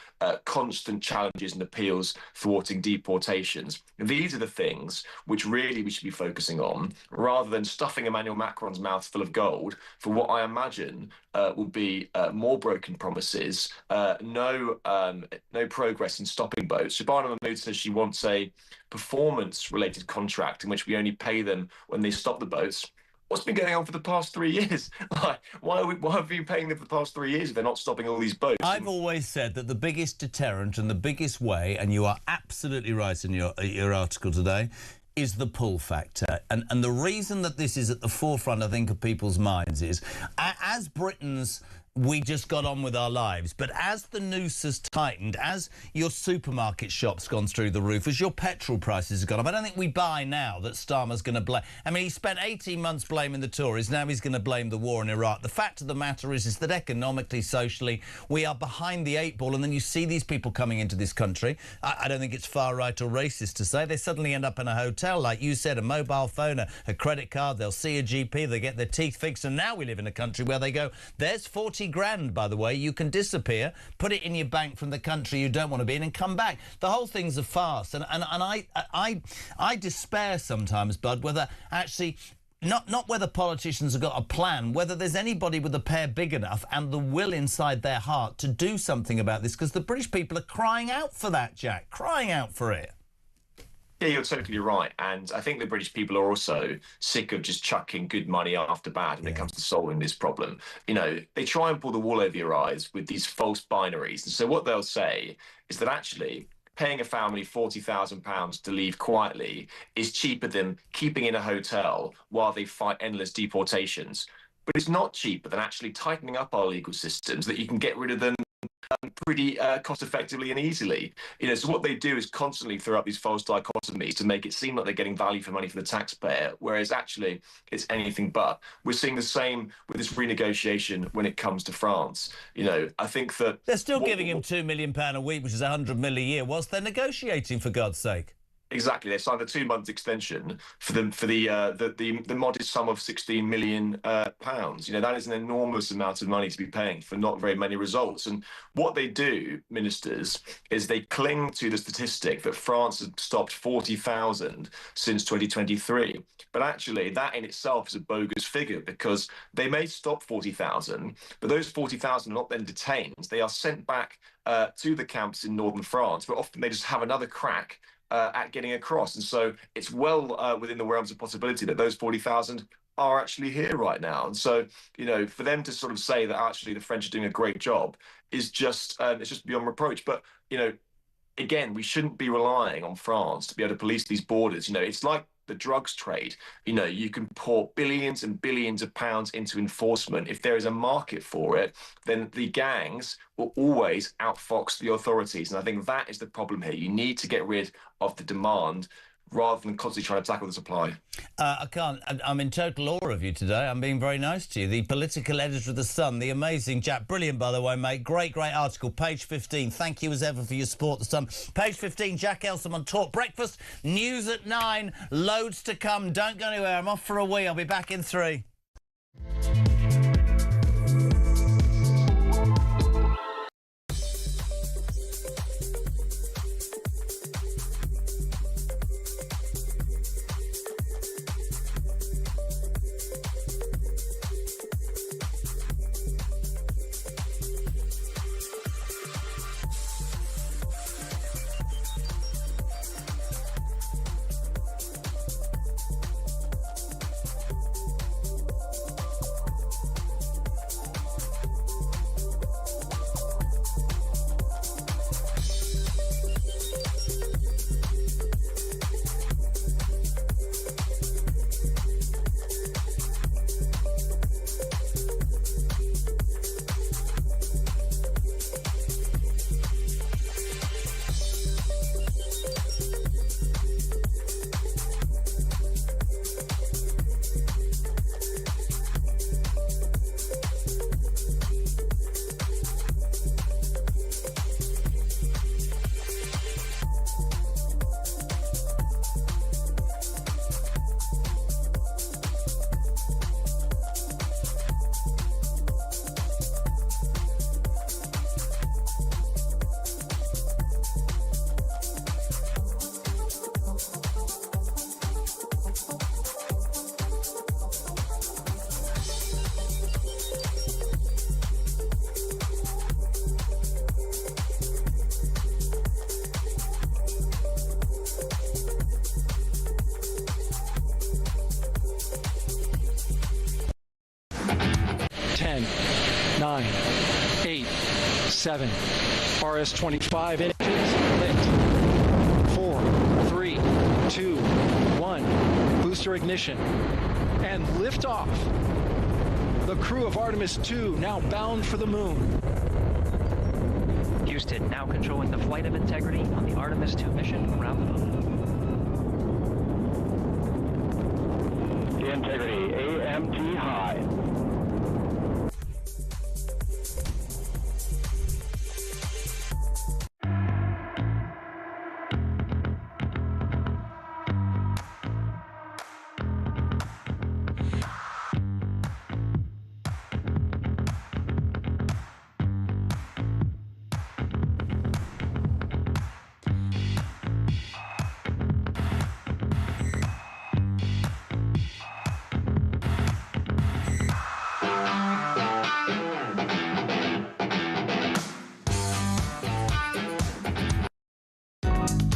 constant challenges and appeals thwarting deportations. These are the things which really we should be focusing on, rather than stuffing Emmanuel Macron's mouth full of gold for what I imagine will be more broken promises, no progress in stopping boats. Shabana Mahmood says she wants a performance-related contract in which we only pay them when they stop the boats. What's been going on for the past 3 years? Why have we been paying them for the past 3 years if they're not stopping all these boats? I've always said that the biggest deterrent and the biggest way, and you are absolutely right in your article today, is the pull factor. And the reason that this is at the forefront, I think, of people's minds is, as Britons, we just got on with our lives. But as the noose has tightened, as your supermarket shop's gone through the roof, as your petrol prices have gone up, I don't think we buy now that Starmer's going to blame. I mean, he spent 18 months blaming the Tories. Now he's going to blame the war in Iraq. The fact of the matter is that economically, socially, we are behind the eight ball. And then you see these people coming into this country. I don't think it's far right or racist to say. They suddenly end up in a hotel, like you said, a mobile phone, a credit card. They'll see a GP. They get their teeth fixed. And now we live in a country where they go, there's 40 grand, by the way. You can disappear, put it in your bank from the country you don't want to be in and come back. The whole thing's a farce. And I despair sometimes, Bud, whether actually... Not whether politicians have got a plan, whether there's anybody with a pair big enough and the will inside their heart to do something about this, because the British people are crying out for that, Jack, crying out for it. Yeah, you're totally right. And I think the British people are also sick of just chucking good money after bad when it comes to solving this problem. You know, they try and pull the wool over your eyes with these false binaries. And so what they'll say is that actually paying a family £40,000 to leave quietly is cheaper than keeping in a hotel while they fight endless deportations. But it's not cheaper than actually tightening up our legal systems that you can get rid of them pretty cost effectively and easily. You know, so what they do is constantly throw up these false dichotomies to make it seem like they're getting value for money for the taxpayer, whereas actually it's anything but. We're seeing the same with this renegotiation when it comes to France. You know, I think that they're still giving him £2 million a week, which is $100 million a year, whilst they're negotiating, for God's sake. Exactly, they signed a 2-month extension for the modest sum of £16 million. You know, that is an enormous amount of money to be paying for not very many results. And what they do, ministers, is they cling to the statistic that France has stopped 40,000 since 2023. But actually, that in itself is a bogus figure, because they may stop 40,000, but those 40,000 are not then detained. They are sent back to the camps in northern France, but often they just have another crack at getting across. And so it's well within the realms of possibility that those 40,000 are actually here right now. And so, you know, for them to sort of say that actually the French are doing a great job is just, it's just beyond reproach. But, you know, again, we shouldn't be relying on France to be able to police these borders. You know, it's like the drugs trade. You know, you can pour billions and billions of pounds into enforcement. If there is a market for it, then the gangs will always outfox the authorities. And I think that is the problem here. You need to get rid of the demand rather than constantly trying to tackle the supply. I'm in total awe of you today. I'm being very nice to you. The political editor of The Sun, the amazing Jack. Brilliant, by the way, mate. Great article. Page 15. Thank you as ever for your support, The Sun. Page 15, Jack Elsom on Talk Breakfast. News at 9. Loads to come. Don't go anywhere. I'm off for a wee. I'll be back in 3. Seven. RS-25 engines lit. 4, 3, 2, 1. Booster ignition. And liftoff. The crew of Artemis 2 now bound for the moon. Houston now controlling the flight of integrity on the Artemis 2 mission around the moon. Integrity, AMT high.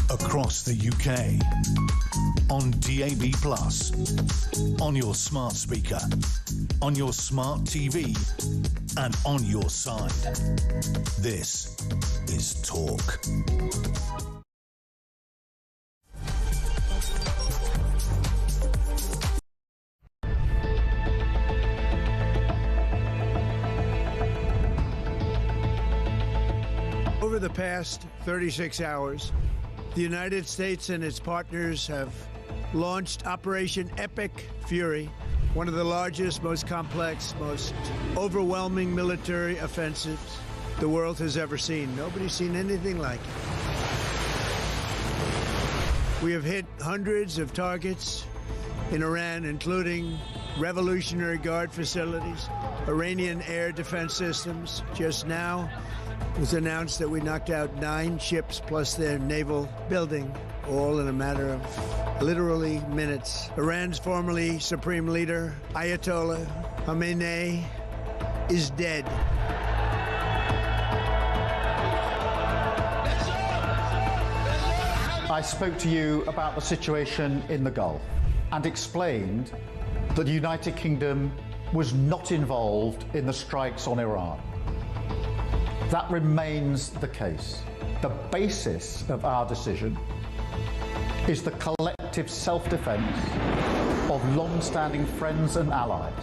Across the UK, on DAB+, on your smart speaker, on your smart TV, and on your side. This is Talk. Over the past 36 hours, the United States and its partners have launched Operation Epic Fury, one of the largest, most complex, most overwhelming military offensives the world has ever seen. Nobody's seen anything like it. We have hit hundreds of targets in Iran, including Revolutionary Guard facilities, Iranian air defense systems. Just now, it was announced that we knocked out 9 ships plus their naval building, all in a matter of literally minutes. Iran's formerly supreme leader, Ayatollah Khamenei, is dead. I spoke to you about the situation in the Gulf and explained that the United Kingdom was not involved in the strikes on Iran. That remains the case. The basis of our decision is the collective self-defence of long-standing friends and allies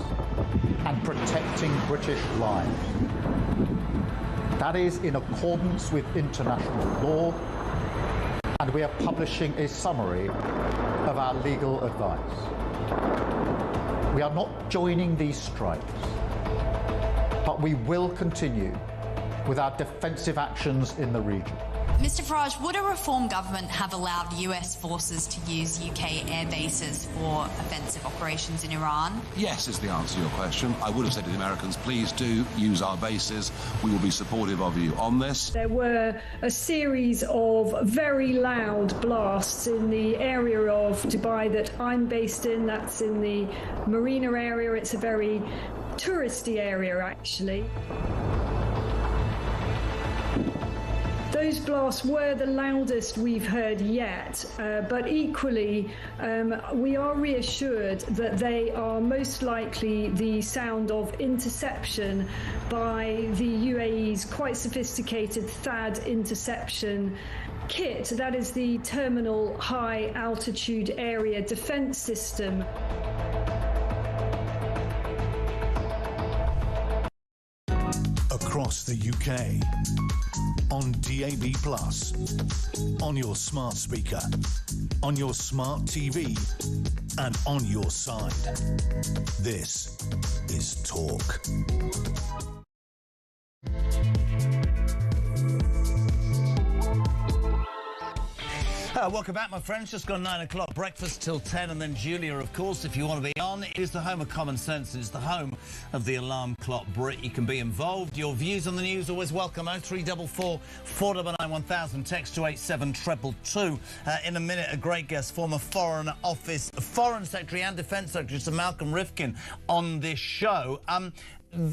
and protecting British lives. That is in accordance with international law, and we are publishing a summary of our legal advice. We are not joining these strikes, but we will continue with our defensive actions in the region. Mr Farage, would a reform government have allowed US forces to use UK air bases for offensive operations in Iran? Yes is the answer to your question. I would have said to the Americans, please do use our bases. We will be supportive of you on this. There were a series of very loud blasts in the area of Dubai that I'm based in. That's in the marina area. It's a very touristy area, actually. Those blasts were the loudest we've heard yet, but equally we are reassured that they are most likely the sound of interception by the UAE's quite sophisticated THAAD interception kit. That is the Terminal High Altitude Area Defence System. Across the UK, on DAB+, on your smart speaker, on your smart TV, and on your side. This is Talk. Welcome back, my friends. Just gone 9 o'clock. Breakfast till 10, and then Julia, of course, if you want to be on. It is the home of common sense. It's the home of the alarm clock Brit. You can be involved. Your views on the news always welcome. 0344 499 1000. Text to 87222. In a minute, a great guest, former Foreign Office Foreign Secretary and Defence Secretary Sir Malcolm Rifkin on this show.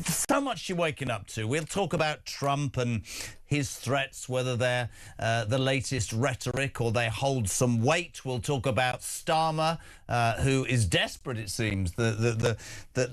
So much you're waking up to. We'll talk about Trump and his threats, whether they're the latest rhetoric or they hold some weight. We'll talk about Starmer, who is desperate, it seems. The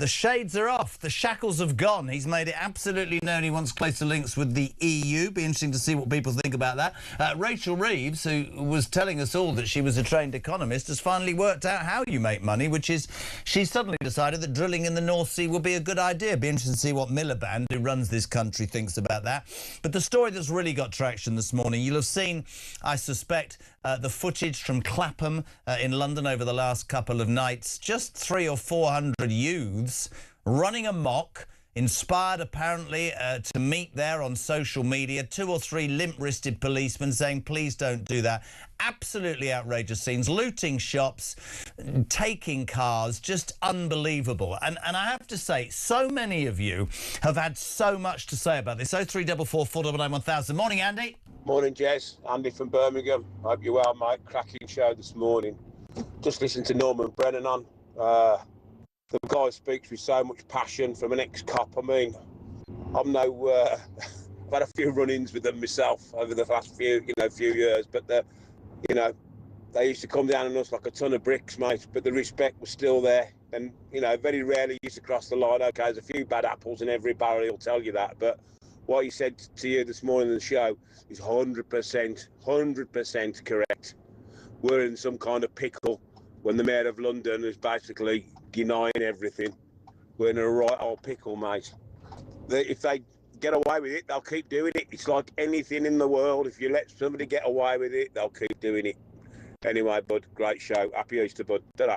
shades are off. The shackles have gone. He's made it absolutely known he wants closer links with the EU. Be interesting to see what people think about that. Rachel Reeves, who was telling us all that she was a trained economist, has finally worked out how you make money, which is she suddenly decided that drilling in the North Sea would be a good idea. Be interesting to see what Miliband, who runs this country, thinks about that. But the story that's really got traction this morning, you'll have seen, I suspect, the footage from Clapham in London over the last couple of nights. Just 300 or 400 youths running amok, inspired apparently to meet there on social media. 2 or 3 limp-wristed policemen saying, please don't do that. Absolutely outrageous scenes, looting shops, taking cars, just unbelievable. And I have to say, so many of you have had so much to say about this. 0344 499 1000. Morning, Andy. Morning, Jez. Andy from Birmingham. Hope you're well, mate. Cracking show this morning. Just listened to Norman Brennan on. The guy speaks with so much passion from an ex-cop. I mean, I'm no... I've had a few run-ins with them myself over the last few years, but they used to come down on us like a ton of bricks, mate, but the respect was still there. And, very rarely used to cross the line. Okay, there's a few bad apples in every barrel, he'll tell you that. But what he said to you this morning in the show is 100% correct. We're in some kind of pickle when the Mayor of London is basically denying everything. We're in a right old pickle, mate. If they get away with it, they'll keep doing it. It's like anything in the world. If you let somebody get away with it, they'll keep doing it. Anyway, bud, great show. Happy Easter, bud. Ta-da.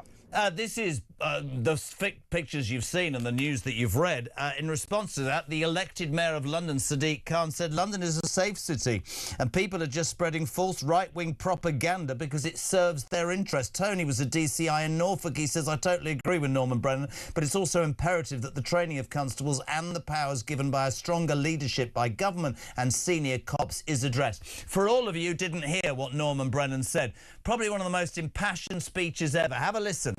This is the pictures you've seen and the news that you've read. In response to that, the elected Mayor of London, Sadiq Khan, said London is a safe city and people are just spreading false right-wing propaganda because it serves their interest. Tony was a DCI in Norfolk. He says, I totally agree with Norman Brennan, but it's also imperative that the training of constables and the powers given by a stronger leadership by government and senior cops is addressed. For all of you who didn't hear what Norman Brennan said, probably one of the most impassioned speeches ever. Have a listen.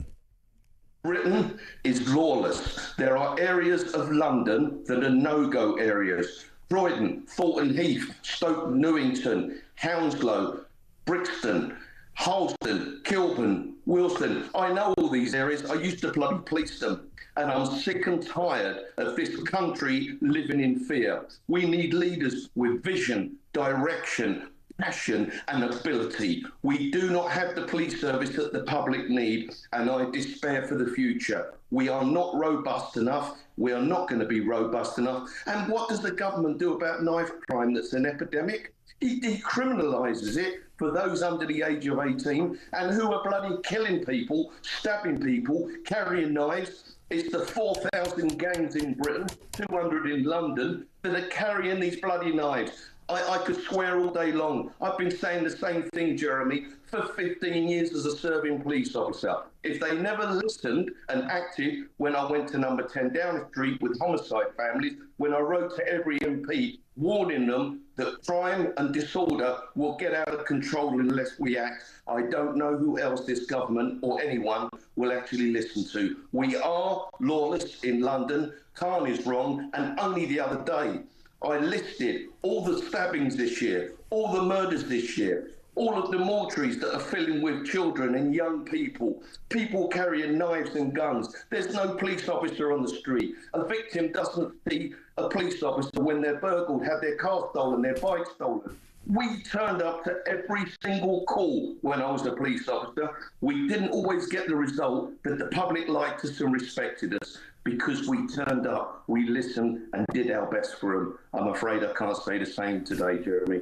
Britain is lawless. There are areas of London that are no-go areas. Croydon, Thornton Heath, Stoke Newington, Hounslow, Brixton. Harleston, Kilburn, Wilson. I know all these areas. I used to bloody police them. And I'm sick and tired of this country living in fear. We need leaders with vision, direction, passion and ability. We do not have the police service that the public need, and I despair for the future. We are not robust enough. We are not going to be robust enough. And what does the government do about knife crime that's an epidemic? He decriminalises it for those under the age of 18 and who are bloody killing people, stabbing people, carrying knives. It's the 4,000 gangs in Britain, 200 in London, that are carrying these bloody knives. I could swear all day long. I've been saying the same thing, Jeremy, for 15 years as a serving police officer. If they never listened and acted when I went to number 10 Downing Street with homicide families, when I wrote to every MP warning them that crime and disorder will get out of control unless we act, I don't know who else this government or anyone will actually listen to. We are lawless in London. Khan is wrong. And only the other day, I listed all the stabbings this year, all the murders this year, all of the mortuaries that are filling with children and young people, people carrying knives and guns. There's no police officer on the street. A victim doesn't see a police officer when they're burgled, have their car stolen, their bike stolen. We turned up to every single call when I was a police officer. We didn't always get the result, but the public liked us and respected us. Because we turned up, we listened and did our best for them. I'm afraid I can't say the same today, Jeremy.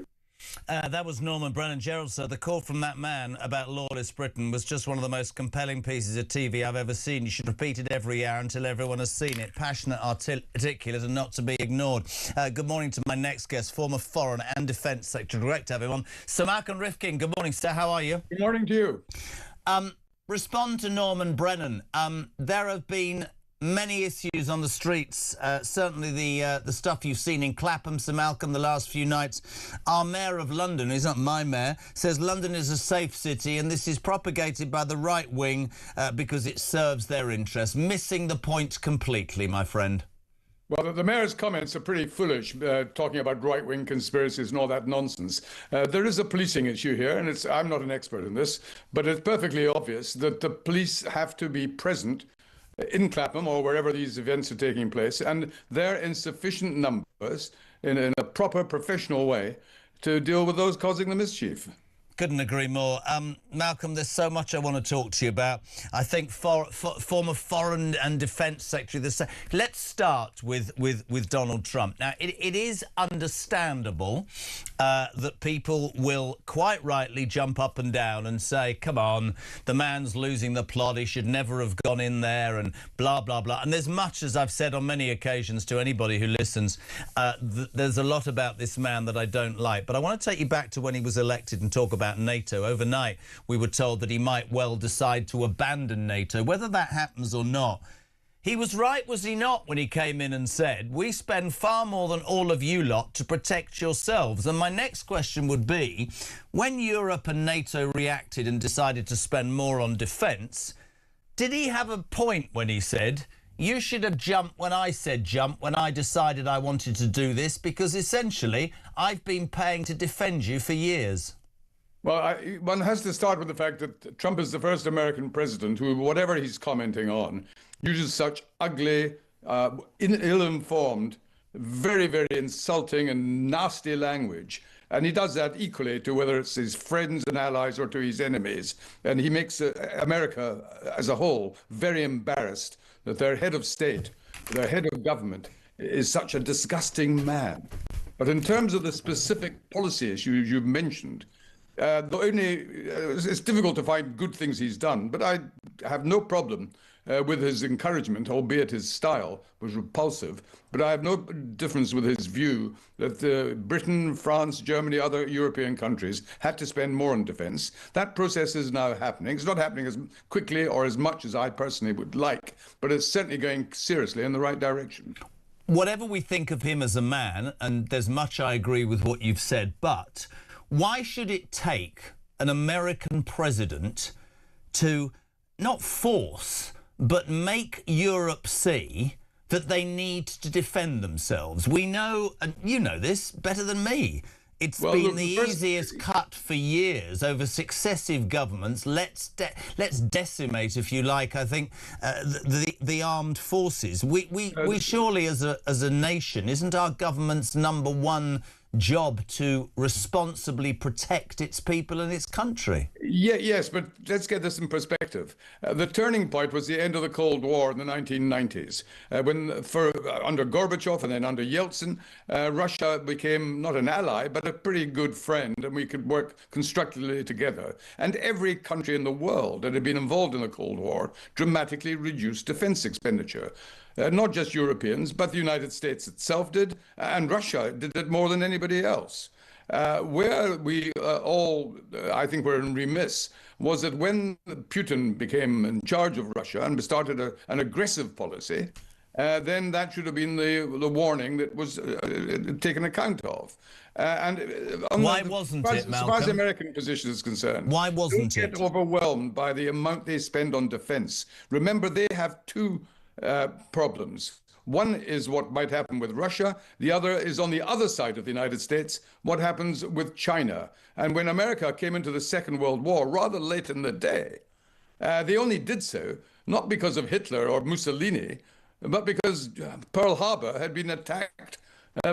That was Norman Brennan. Gerald, sir, the call from that man about lawless Britain was just one of the most compelling pieces of TV I've ever seen. You should repeat it every hour until everyone has seen it. Passionate, articulate and not to be ignored. Good morning to my next guest, former Foreign and Defence Secretary. Great to have him on. Sir Malcolm Rifkin, good morning, sir. How are you? Good morning to you. Respond to Norman Brennan. There have been many issues on the streets, certainly the stuff you've seen in Clapham, Sir Malcolm, the last few nights. Our Mayor of London, he's not my mayor, says London is a safe city and this is propagated by the right wing because it serves their interests. Missing the point completely, my friend. Well, the mayor's comments are pretty foolish, talking about right-wing conspiracies and all that nonsense. There is a policing issue here, and I'm not an expert in this, but it's perfectly obvious that the police have to be present in Clapham or wherever these events are taking place, and they're in sufficient numbers in a proper professional way to deal with those causing the mischief. Couldn't agree more. Malcolm, there's so much I want to talk to you about. I think former Foreign and Defence Secretary. Let's start with Donald Trump. Now, it is understandable that people will quite rightly jump up and down and say, come on, the man's losing the plot, he should never have gone in there and blah, blah, blah. And there's much, as I've said on many occasions to anybody who listens, there's a lot about this man that I don't like. But I want to take you back to when he was elected and talk about NATO. Overnight, we were told that he might well decide to abandon NATO. Whether that happens or not, he was right, was he not, when he came in and said, we spend far more than all of you lot to protect yourselves. And my next question would be, when Europe and NATO reacted and decided to spend more on defence, did he have a point when he said, you should have jumped when I said jump, when I decided I wanted to do this, because essentially I've been paying to defend you for years? Well, one has to start with the fact that Trump is the first American president who, whatever he's commenting on, uses such ugly, ill-informed, very, very insulting and nasty language. And he does that equally to whether it's his friends and allies or to his enemies. And he makes America as a whole very embarrassed that their head of state, their head of government, is such a disgusting man. But in terms of the specific policy issues you've mentioned, it's difficult to find good things he's done, but I have no problem with his encouragement, albeit his style was repulsive. But I have no difference with his view that Britain, France, Germany, other European countries had to spend more on defence. That process is now happening. It's not happening as quickly or as much as I personally would like, but it's certainly going seriously in the right direction. Whatever we think of him as a man, and there's much I agree with what you've said, but why should it take an American president to not force, but make Europe see that they need to defend themselves? We know, and you know this better than me, It's Well, been look, the easiest cut for years over successive governments. Let's decimate, if you like, I think, the armed forces. We surely, as a nation, isn't our government's number one job to responsibly protect its people and its country? Yes, but let's get this in perspective. The turning point was the end of the Cold War in the 1990s, when, under Gorbachev and then under Yeltsin, Russia became not an ally, but a pretty good friend, and we could work constructively together. And every country in the world that had been involved in the Cold War dramatically reduced defense expenditure. Not just Europeans, but the United States itself did, and Russia did it more than anybody else. Where we I think, were remiss was that when Putin became in charge of Russia and started an aggressive policy, then that should have been the warning that was taken account of. Why wasn't it, Malcolm? As far as the American position is concerned, why wasn't don't get overwhelmed by the amount they spend on defense. Remember, they have two problems. One is what might happen with Russia. The other is on the other side of the United States, what happens with China. And when America came into the Second World War, rather late in the day, they only did so not because of Hitler or Mussolini, but because Pearl Harbor had been attacked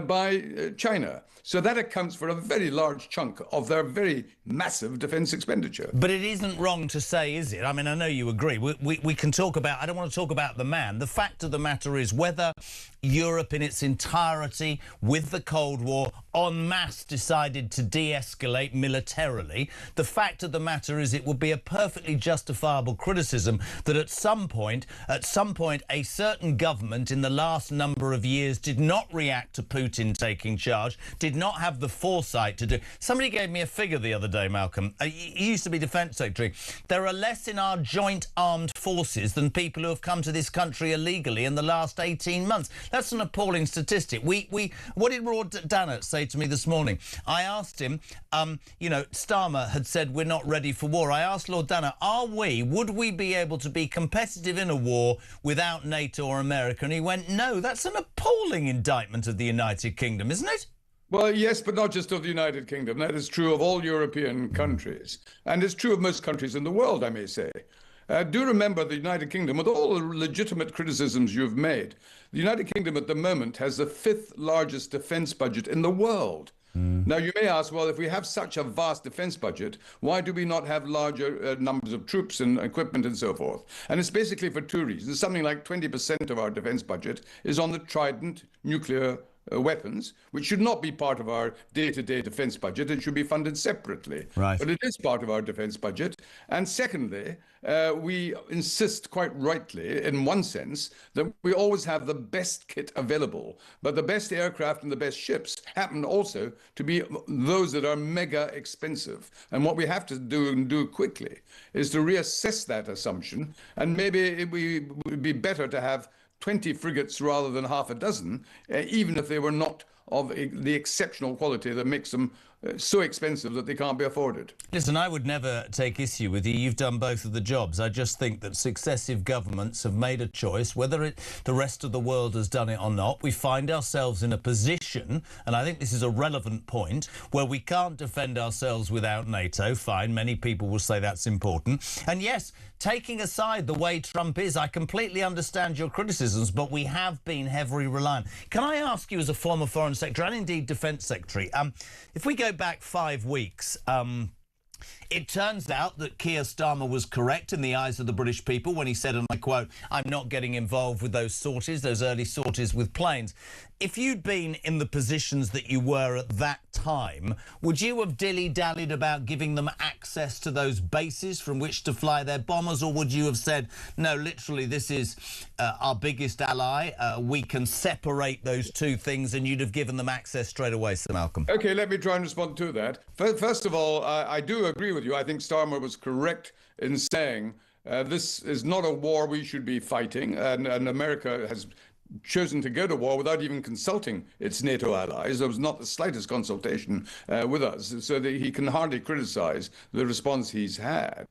by China. So that accounts for a very large chunk of their very massive defense expenditure. But it isn't wrong to say, is it? I mean, I know you agree. We can talk about, I don't want to talk about the man. The fact of the matter is whether Europe in its entirety, with the Cold War, en masse decided to de-escalate militarily, the fact of the matter is it would be a perfectly justifiable criticism that at some point, a certain government in the last number of years did not react to Putin taking charge, did not have the foresight to do. Somebody gave me a figure the other day, Malcolm. He used to be Defence Secretary. There are less in our joint armed forces than people who have come to this country illegally in the last 18 months. That's an appalling statistic. What did Lord Dannett say to me this morning? I asked him, you know, Starmer had said we're not ready for war. I asked Lord Dannett, would we be able to be competitive in a war without NATO or America? And he went, no, that's an appalling indictment of the United Kingdom, isn't it? Well, yes, but not just of the United Kingdom. That is true of all European countries. And it's true of most countries in the world, I may say. Do remember the United Kingdom, with all the legitimate criticisms you've made, the United Kingdom at the moment has the 5th largest defense budget in the world. Now, you may ask, well, if we have such a vast defense budget, why do we not have larger numbers of troops and equipment and so forth? And it's basically for two reasons. Something like 20% of our defense budget is on the Trident nuclear weapons, which should not be part of our day-to-day defense budget. It should be funded separately. Right. But it is part of our defense budget. And secondly, we insist quite rightly, in one sense, that we always have the best kit available. But the best aircraft and the best ships happen also to be those that are mega expensive. And what we have to do, and do quickly, is to reassess that assumption. And maybe it would be better to have 20 frigates rather than half a dozen, even if they were not of the exceptional quality that makes them so expensive that they can't be afforded. Listen, I would never take issue with you. You've done both of the jobs. I just think that successive governments have made a choice, whether the rest of the world has done it or not. We find ourselves in a position, and I think this is a relevant point, where we can't defend ourselves without NATO. Fine, many people will say that's important. And yes, taking aside the way Trump is, I completely understand your criticisms, but we have been heavily reliant. Can I ask you, as a former Foreign Secretary and indeed Defence Secretary, if we go back 5 weeks, it turns out that Keir Starmer was correct in the eyes of the British people when he said, and I quote, "I'm not getting involved with those sorties, those early sorties with planes." If you'd been in the positions that you were at that time, would you have dilly-dallied about giving them access to those bases from which to fly their bombers, or would you have said, no, literally, this is our biggest ally, we can separate those two things, and you'd have given them access straight away, Sir Malcolm? OK, let me try and respond to that. First of all, I do agree with you. I think Starmer was correct in saying this is not a war we should be fighting, and America has chosen to go to war without even consulting its NATO allies. There was not the slightest consultation with us, so that he can hardly criticize the response he's had.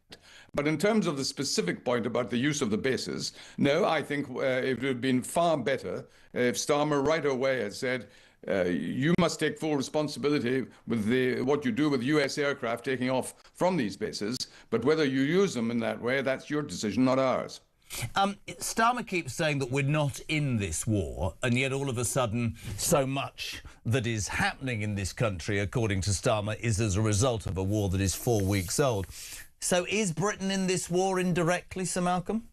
But in terms of the specific point about the use of the bases, no, I think it would have been far better if Starmer right away had said, You must take full responsibility with what you do with US aircraft taking off from these bases, but whether you use them in that way, that's your decision, not ours. Starmer keeps saying that we're not in this war, and yet all of a sudden so much that is happening in this country, according to Starmer, is as a result of a war that is 4 weeks old. So is Britain in this war indirectly, Sir Malcolm?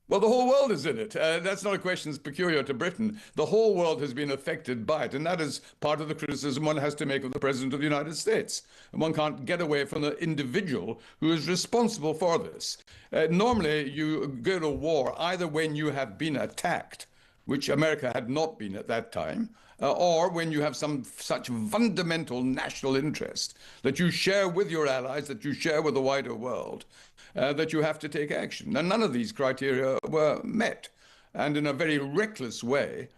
Well, the whole world is in it. That's not a question that's peculiar to Britain. The whole world has been affected by it, and that is part of the criticism one has to make of the President of the United States. And one can't get away from the individual who is responsible for this. Normally, you go to war either when you have been attacked, which America had not been at that time, or when you have some such fundamental national interest that you share with your allies, that you share with the wider world, that you have to take action. And none of these criteria were met. And in a very reckless way,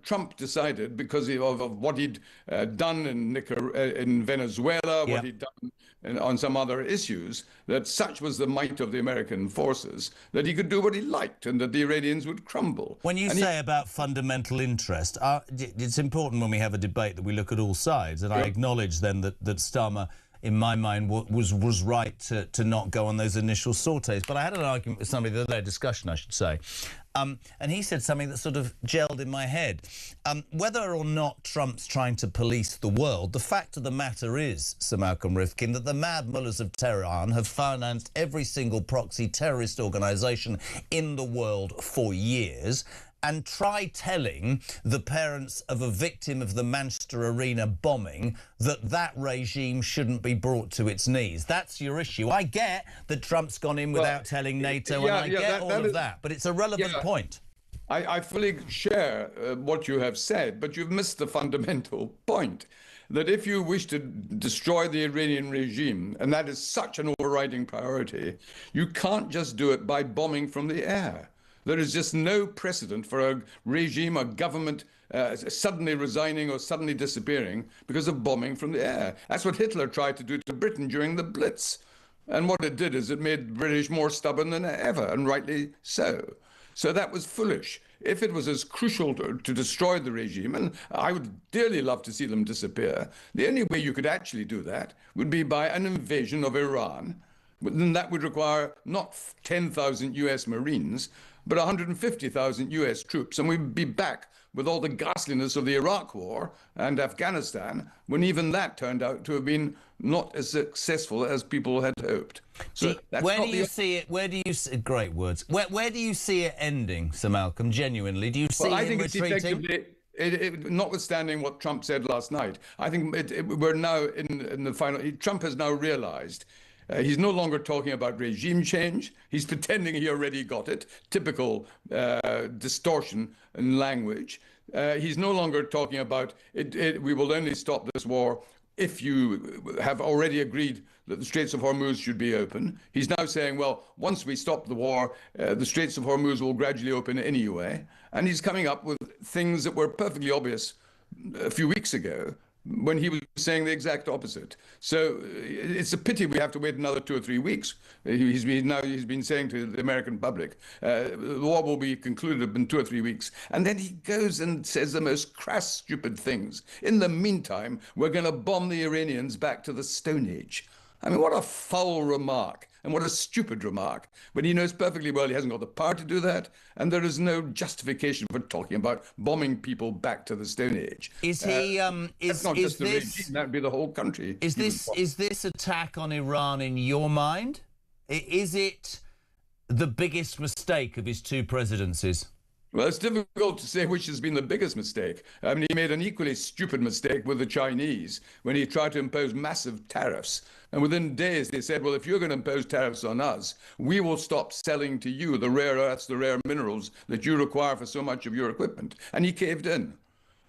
Trump decided, because of what he'd done in Venezuela, what he'd done on some other issues, that such was the might of the American forces that he could do what he liked and that the Iranians would crumble. When you say about fundamental interest, it's important when we have a debate that we look at all sides, and I acknowledge then that Starmer, in my mind, was right to not go on those initial sautes. But I had an argument with somebody the other day, a discussion, I should say, and he said something that sort of gelled in my head. Whether or not Trump's trying to police the world, the fact of the matter is, Sir Malcolm Rifkin, that the mad mullahs of Tehran have financed every single proxy terrorist organisation in the world for years. And try telling the parents of a victim of the Manchester Arena bombing that regime shouldn't be brought to its knees. That's your issue. I get that Trump's gone in without telling NATO, and I get all of that, but it's a relevant point. I fully share what you have said, but you've missed the fundamental point, that if you wish to destroy the Iranian regime, and that is such an overriding priority, you can't just do it by bombing from the air. There is just no precedent for a regime, a government suddenly resigning or suddenly disappearing because of bombing from the air. That's what Hitler tried to do to Britain during the Blitz. And what it did is it made the British more stubborn than ever, and rightly so. So that was foolish. If it was as crucial to destroy the regime, and I would dearly love to see them disappear, the only way you could actually do that would be by an invasion of Iran. But then that would require not 10,000 US Marines, but 150,000 US troops, and we'd be back with all the ghastliness of the Iraq War and Afghanistan, when even that turned out to have been not as successful as people had hoped. So where do you see it? Where do you see, great words? Where do you see it ending, Sir Malcolm? Genuinely, do you see him retreating? Notwithstanding what Trump said last night, I think we're now in the final. Trump has now realised. He's no longer talking about regime change. He's pretending he already got it. Typical distortion in language. He's no longer talking about we will only stop this war if you have already agreed that the Straits of Hormuz should be open. He's now saying, well, once we stop the war, the Straits of Hormuz will gradually open anyway. And he's coming up with things that were perfectly obvious a few weeks ago, when he was saying the exact opposite. So it's a pity we have to wait another 2 or 3 weeks. He's been saying to the American public, the war will be concluded in 2 or 3 weeks. And then he goes and says the most crass, stupid things. In the meantime, we're going to bomb the Iranians back to the Stone Age. I mean, what a foul remark, and what a stupid remark, when he knows perfectly well he hasn't got the power to do that, and there is no justification for talking about bombing people back to the Stone Age. Is he? That's not just the regime, that would be the whole country. Is this attack on Iran, in your mind, is it the biggest mistake of his 2 presidencies? Well, it's difficult to say which has been the biggest mistake. I mean, he made an equally stupid mistake with the Chinese when he tried to impose massive tariffs. And within days, they said, well, if you're going to impose tariffs on us, we will stop selling to you the rare earths, the rare minerals that you require for so much of your equipment. And he caved in.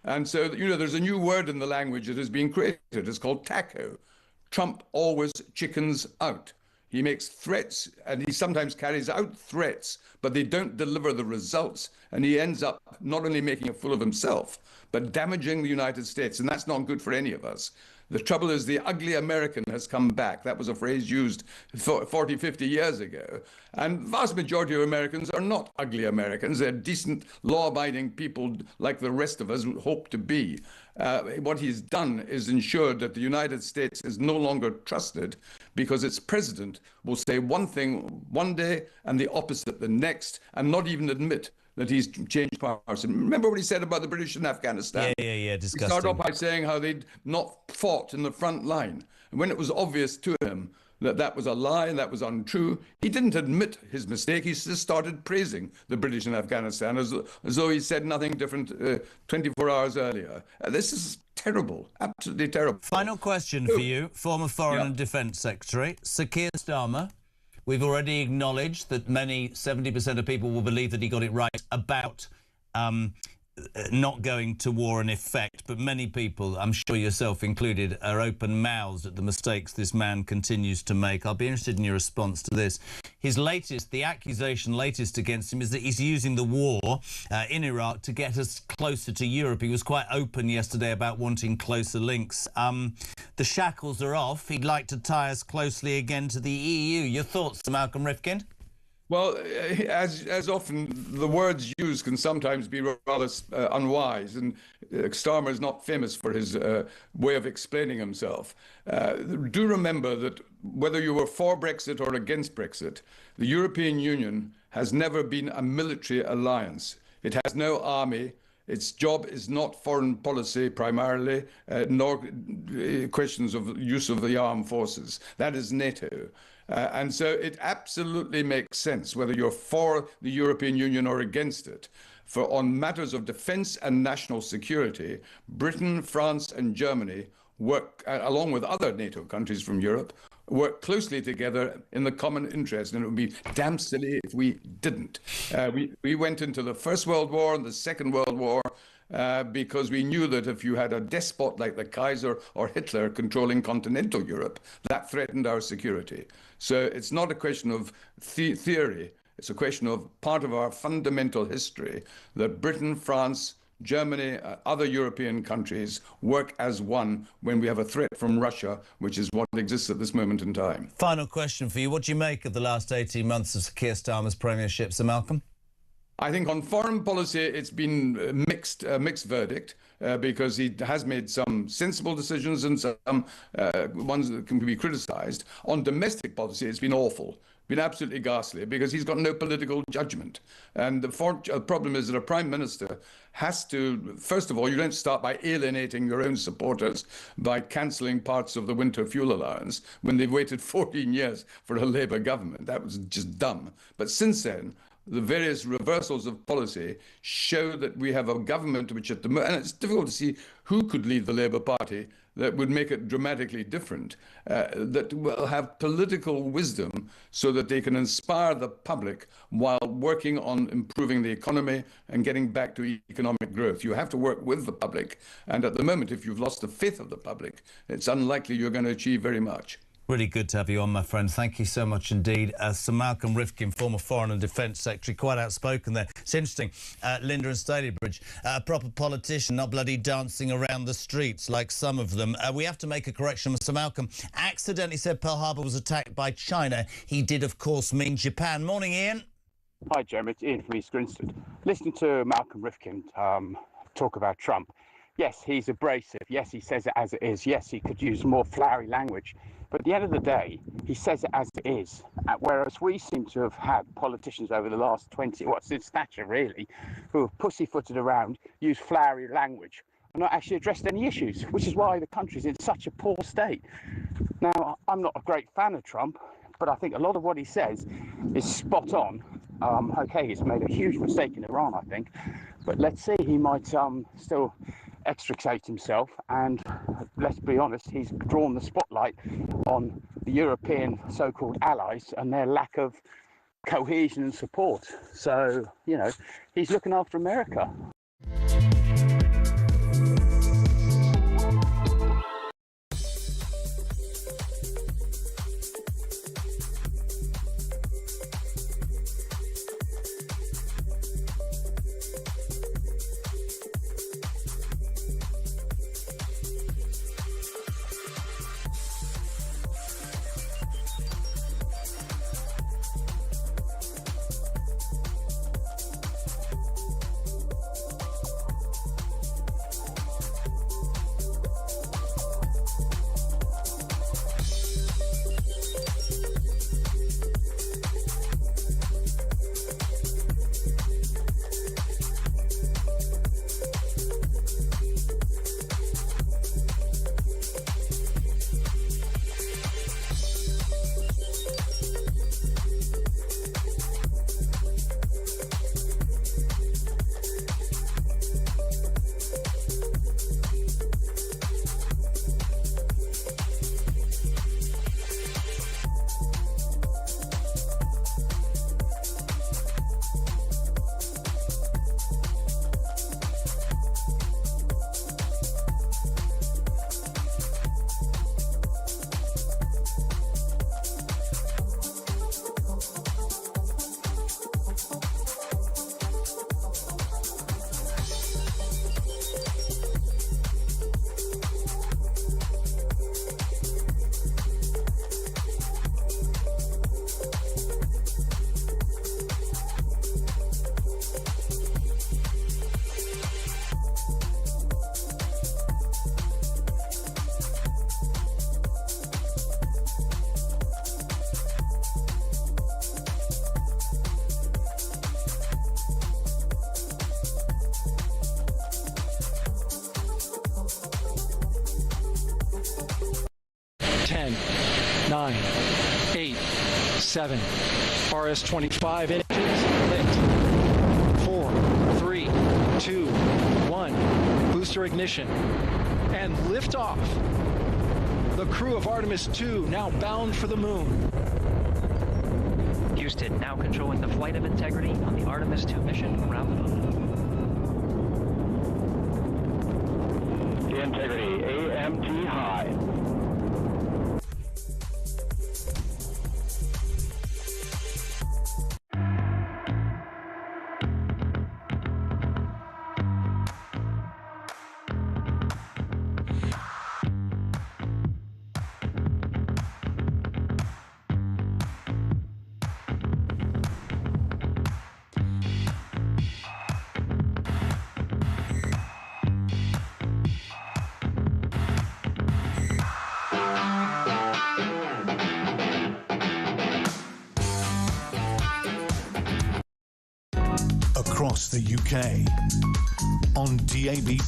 And so, there's a new word in the language that is being created. It's called taco. Trump always chickens out. He makes threats, and he sometimes carries out threats, but they don't deliver the results. And he ends up not only making a fool of himself, but damaging the United States. And that's not good for any of us. The trouble is the ugly American has come back. That was a phrase used 40, 50 years ago. And the vast majority of Americans are not ugly Americans. They're decent, law-abiding people like the rest of us hope to be. What he's done is ensured that the United States is no longer trusted because its president will say one thing one day and the opposite the next, and not even admit that he's changed powers. And remember what he said about the British in Afghanistan? Yeah, disgusting. He started off by saying how they'd not fought in the front line. And when it was obvious to him that that was a lie and that was untrue, he didn't admit his mistake. He just started praising the British in Afghanistan as though he said nothing different 24 hours earlier. This is terrible, absolutely terrible. Final question for you, former Foreign and Defence Secretary, Sir Keir Starmer. We've already acknowledged that 70% of people will believe that he got it right about not going to war in effect, but many people, I'm sure yourself included, are open-mouthed at the mistakes this man continues to make. I'll be interested in your response to this. His the accusation latest against him is that he's using the war in Iraq to get us closer to Europe. He was quite open yesterday about wanting closer links. The shackles are off. He'd like to tie us closely again to the EU. Your thoughts, Sir Malcolm Rifkin? Well, as often, the words used can sometimes be rather unwise, and Starmer is not famous for his way of explaining himself. Do remember that whether you were for Brexit or against Brexit, the European Union has never been a military alliance. It has no army. Its job is not foreign policy primarily, nor questions of use of the armed forces. That is NATO. And so it absolutely makes sense, whether you're for the European Union or against it, for on matters of defence and national security, Britain, France and Germany work, along with other NATO countries from Europe, work closely together in the common interest, and it would be damn silly if we didn't. We went into the First World War and the Second World War because we knew that if you had a despot like the Kaiser or Hitler controlling continental Europe, that threatened our security. So it's not a question of theory, it's a question of part of our fundamental history that Britain, France, Germany, other European countries work as one when we have a threat from Russia, which is what exists at this moment in time. Final question for you. What do you make of the last 18 months of Sir Keir Starmer's premiership, Sir Malcolm? I think on foreign policy, it's been a mixed verdict because he has made some sensible decisions and some ones that can be criticised. On domestic policy, it's been awful. Been absolutely ghastly because he's got no political judgment. And the problem is that a prime minister has to, first of all, you don't start by alienating your own supporters by cancelling parts of the winter fuel allowance when they've waited 14 years for a Labour government. That was just dumb. But since then, the various reversals of policy show that we have a government which at the moment, and it's difficult to see who could lead the Labour Party that would make it dramatically different, that will have political wisdom so that they can inspire the public while working on improving the economy and getting back to economic growth. You have to work with the public. And at the moment, if you've lost the faith of the public, it's unlikely you're going to achieve very much. Really good to have you on, my friend. Thank you so much indeed. Sir Malcolm Rifkin, former Foreign and Defence Secretary, quite outspoken there. It's interesting, Linda and Stalybridge, a proper politician, not bloody dancing around the streets like some of them. We have to make a correction. Sir Malcolm accidentally said Pearl Harbor was attacked by China. He did, of course, mean Japan. Morning, Ian. Hi, Jeremy. It's Ian from East Grinstead. Listening to Malcolm Rifkin talk about Trump, yes, he's abrasive. Yes, he says it as it is. Yes, he could use more flowery language. But at the end of the day, he says it as it is. Whereas we seem to have had politicians over the last since Thatcher really, who have pussyfooted around, used flowery language, and not actually addressed any issues, which is why the country's in such a poor state. Now, I'm not a great fan of Trump, but I think a lot of what he says is spot on. Okay, he's made a huge mistake in Iran, I think, but let's see, he might still extricate himself, and let's be honest, he's drawn the spotlight on the European so-called allies and their lack of cohesion and support. So, you know, he's looking after America. 10, 9, 8, 7. RS-25 engines lit. 4, 3, 2, 1. Booster ignition. And liftoff. The crew of Artemis 2 now bound for the moon. Houston now controlling the flight of integrity on the Artemis 2 mission around the moon. The integrity, AMT high. Across the UK, on DAB+,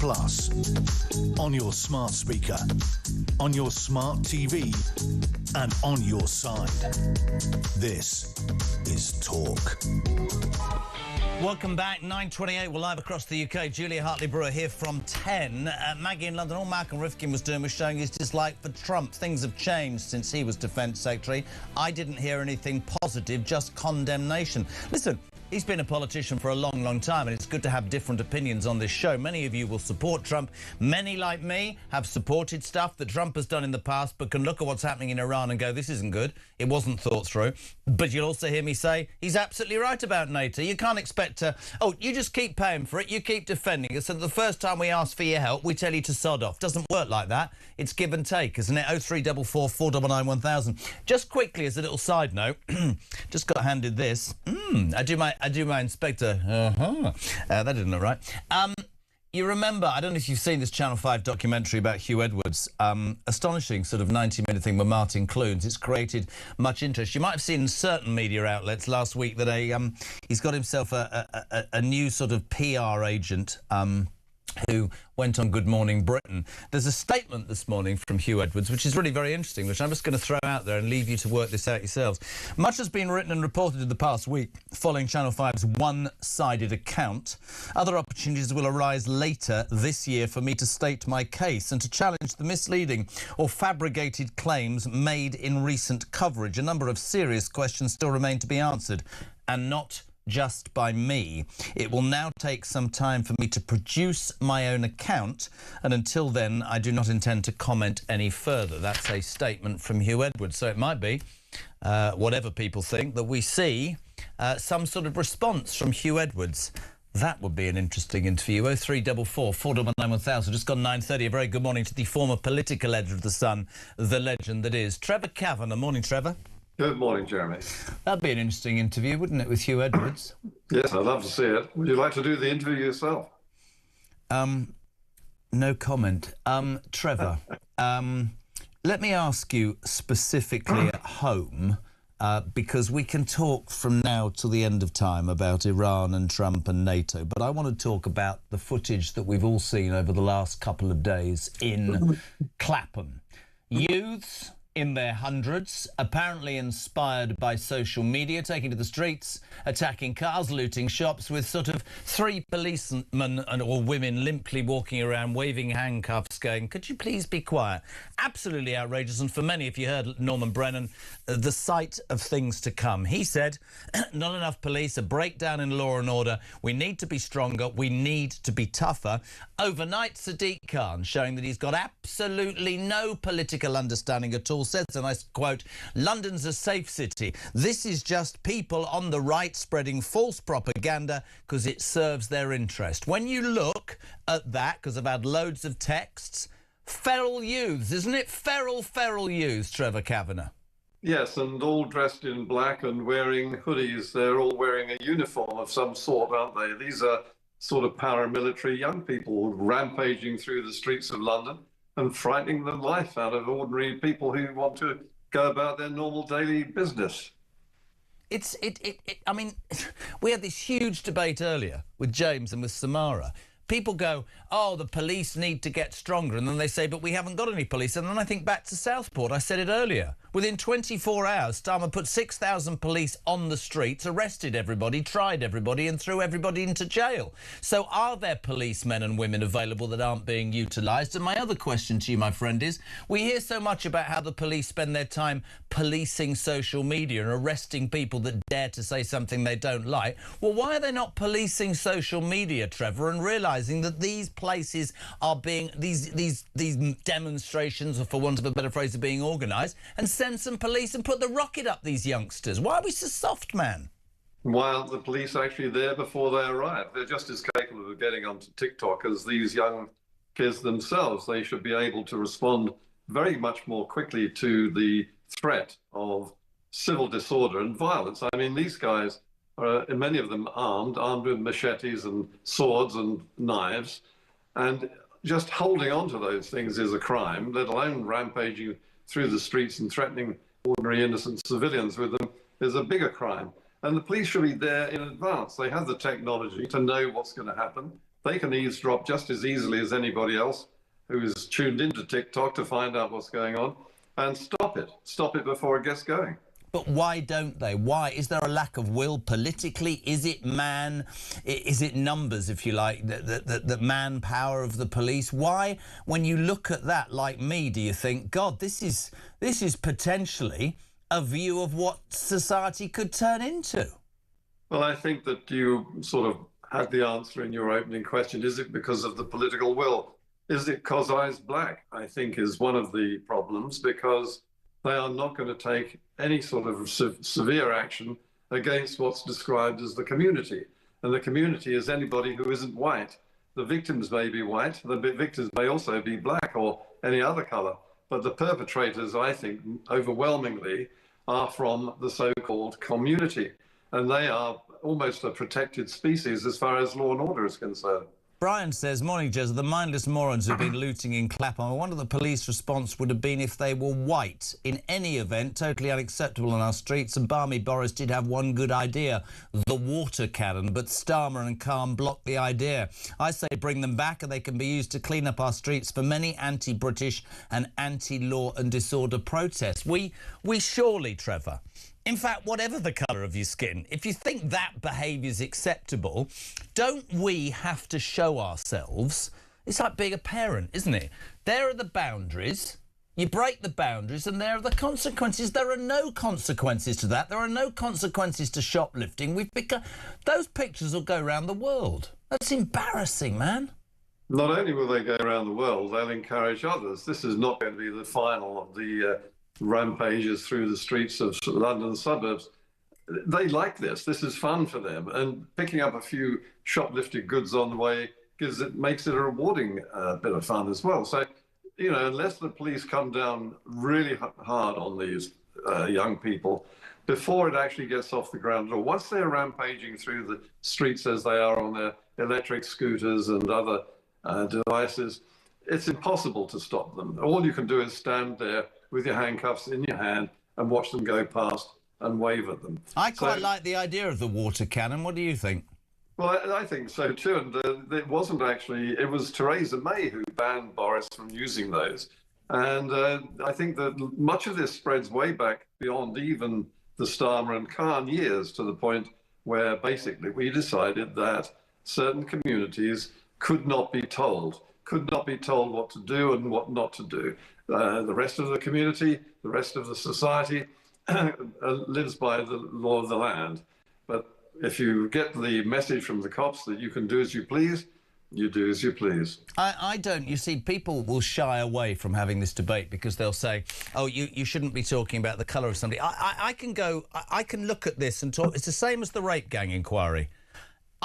on your smart speaker, on your smart TV, and on your side. This is Talk. Welcome back, 9:28. We're live across the UK. Julia Hartley-Brewer here from 10. Maggie in London, all Malcolm Rifkin was doing was showing his dislike for Trump. Things have changed since he was Defence Secretary. I didn't hear anything positive, just condemnation. Listen, he's been a politician for a long, long time, and it's good to have different opinions on this show. Many of you will support Trump. Many, like me, have supported stuff that Trump has done in the past, but can look at what's happening in Iran and go, this isn't good. It wasn't thought through. But you'll also hear me say, he's absolutely right about NATO. You can't expect to, oh, you just keep paying for it, you keep defending us, and the first time we ask for your help, we tell you to sod off. Doesn't work like that. It's give and take, isn't it? 0344 499 1000. Just quickly, as a little side note, just got handed this. I do my inspector. That didn't look right. You remember, I don't know if you've seen this Channel 5 documentary about Hugh Edwards, astonishing sort of 90-minute thing with Martin Clunes. It's created much interest. You might have seen in certain media outlets last week that he's got himself a new sort of PR agent who went on Good Morning Britain. There's a statement this morning from Hugh Edwards, which is really very interesting, which I'm just going to throw out there and leave you to work this out yourselves. Much has been written and reported in the past week following Channel 5's one-sided account. Other opportunities will arise later this year for me to state my case and to challenge the misleading or fabricated claims made in recent coverage. A number of serious questions still remain to be answered, and not just by me. It will now take some time for me to produce my own account, and until then I do not intend to comment any further. That's a statement from Hugh Edwards. So it might be, whatever people think, that we see some sort of response from Hugh Edwards. That would be an interesting interview. 0344 499 1000. Just gone 9:30. A very good morning to the former political editor of The Sun, the legend that is Trevor Kavanagh. Morning, Trevor. Good morning, Jeremy. That'd be an interesting interview, wouldn't it, with Hugh Edwards? Yes, I'd love to see it. Would you like to do the interview yourself? No comment. Trevor, let me ask you specifically at home, because we can talk from now till the end of time about Iran and Trump and NATO, but I want to talk about the footage that we've all seen over the last couple of days in Clapham. Youths in their hundreds, apparently inspired by social media, taking to the streets, attacking cars, looting shops, with sort of three policemen or women limply walking around, waving handcuffs, going, could you please be quiet? Absolutely outrageous, and for many, if you heard Norman Brennan, the sight of things to come. He said, not enough police, a breakdown in law and order, we need to be stronger, we need to be tougher. Overnight, Sadiq Khan, showing that he's got absolutely no political understanding at all, says, and I quote, London's a safe city. This is just people on the right spreading false propaganda because it serves their interest. When you look at that, because I've had loads of texts, feral youths, isn't it? Feral youths, Trevor Kavanagh. Yes, and all dressed in black and wearing hoodies. They're all wearing a uniform of some sort, aren't they? These are sort of paramilitary young people rampaging through the streets of London and frightening the life out of ordinary people who want to go about their normal daily business. I mean, we had this huge debate earlier with James and with Samara. people go, oh, the police need to get stronger, and then they say, but we haven't got any police. And then I think back to Southport. I said it earlier. Within 24 hours, Starmer put 6,000 police on the streets, arrested everybody, tried everybody, and threw everybody into jail. So are there policemen and women available that aren't being utilised? And my other question to you, my friend, is we hear so much about how the police spend their time policing social media and arresting people that dare to say something they don't like. Well, why are they not policing social media, Trevor, and realising that these places are being, these demonstrations, or for want of a better phrase, are being organised, and send some police and put the rocket up these youngsters? Why are we so soft, man? While the police are actually there before they arrive. They're just as capable of getting onto TikTok as these young kids themselves. They should be able to respond very much more quickly to the threat of civil disorder and violence. I mean, these guys, many of them armed with machetes and swords and knives, and just holding on to those things is a crime, let alone rampaging through the streets and threatening ordinary innocent civilians with them is a bigger crime. And the police should be there in advance. They have the technology to know what's going to happen. They can eavesdrop just as easily as anybody else who is tuned into TikTok to find out what's going on and stop it before it gets going. But why don't they? Why? Is there a lack of will politically? Is it is it numbers, if you like, the manpower of the police? Why, when you look at that, like me, do you think, God, this is potentially a view of what society could turn into? Well, I think that you sort of had the answer in your opening question. Is it because of the political will? Is it because I's black? I think is one of the problems, because they are not going to take any sort of severe action against what's described as the community. And the community is anybody who isn't white. The victims may be white, the victims may also be black or any other colour. But the perpetrators, I think, overwhelmingly are from the so-called community. And they are almost a protected species as far as law and order is concerned. Brian says, morning, Jez, the mindless morons who've been looting in Clapham. I wonder the police response would have been if they were white. In any event, totally unacceptable on our streets. And Barmy Boris did have one good idea, the water cannon, but Starmer and Khan blocked the idea. I say bring them back and they can be used to clean up our streets for many anti-British and anti-law and disorder protests. We surely, Trevor, in fact, whatever the colour of your skin, if you think that behaviour is acceptable, don't we have to show ourselves? It's like being a parent, isn't it? There are the boundaries. You break the boundaries and there are the consequences. There are no consequences to that. There are no consequences to shoplifting. Those pictures will go around the world. That's embarrassing, man. Not only will they go around the world, they'll encourage others. This is not going to be the final of the rampages through the streets of London suburbs. They like this. This is fun for them. And picking up a few shoplifted goods on the way makes it a rewarding bit of fun as well. So, you know, unless the police come down really hard on these young people before it actually gets off the ground at all, once they're rampaging through the streets as they are on their electric scooters and other devices, it's impossible to stop them. All you can do is stand there with your handcuffs in your hand and watch them go past and wave at them. I quite like the idea of the water cannon. What do you think? Well, I think so too. And it wasn't actually, it was Theresa May who banned Boris from using those. And I think that much of this spreads way back beyond even the Starmer and Khan years, to the point where basically we decided that certain communities could not be told what to do and what not to do. The rest of the community, the rest of the society lives by the law of the land. But if you get the message from the cops that you can do as you please, you do as you please. I don't. You see, people will shy away from having this debate because they'll say, oh, you shouldn't be talking about the colour of somebody. I can look at this and talk. It's the same as the rape gang inquiry.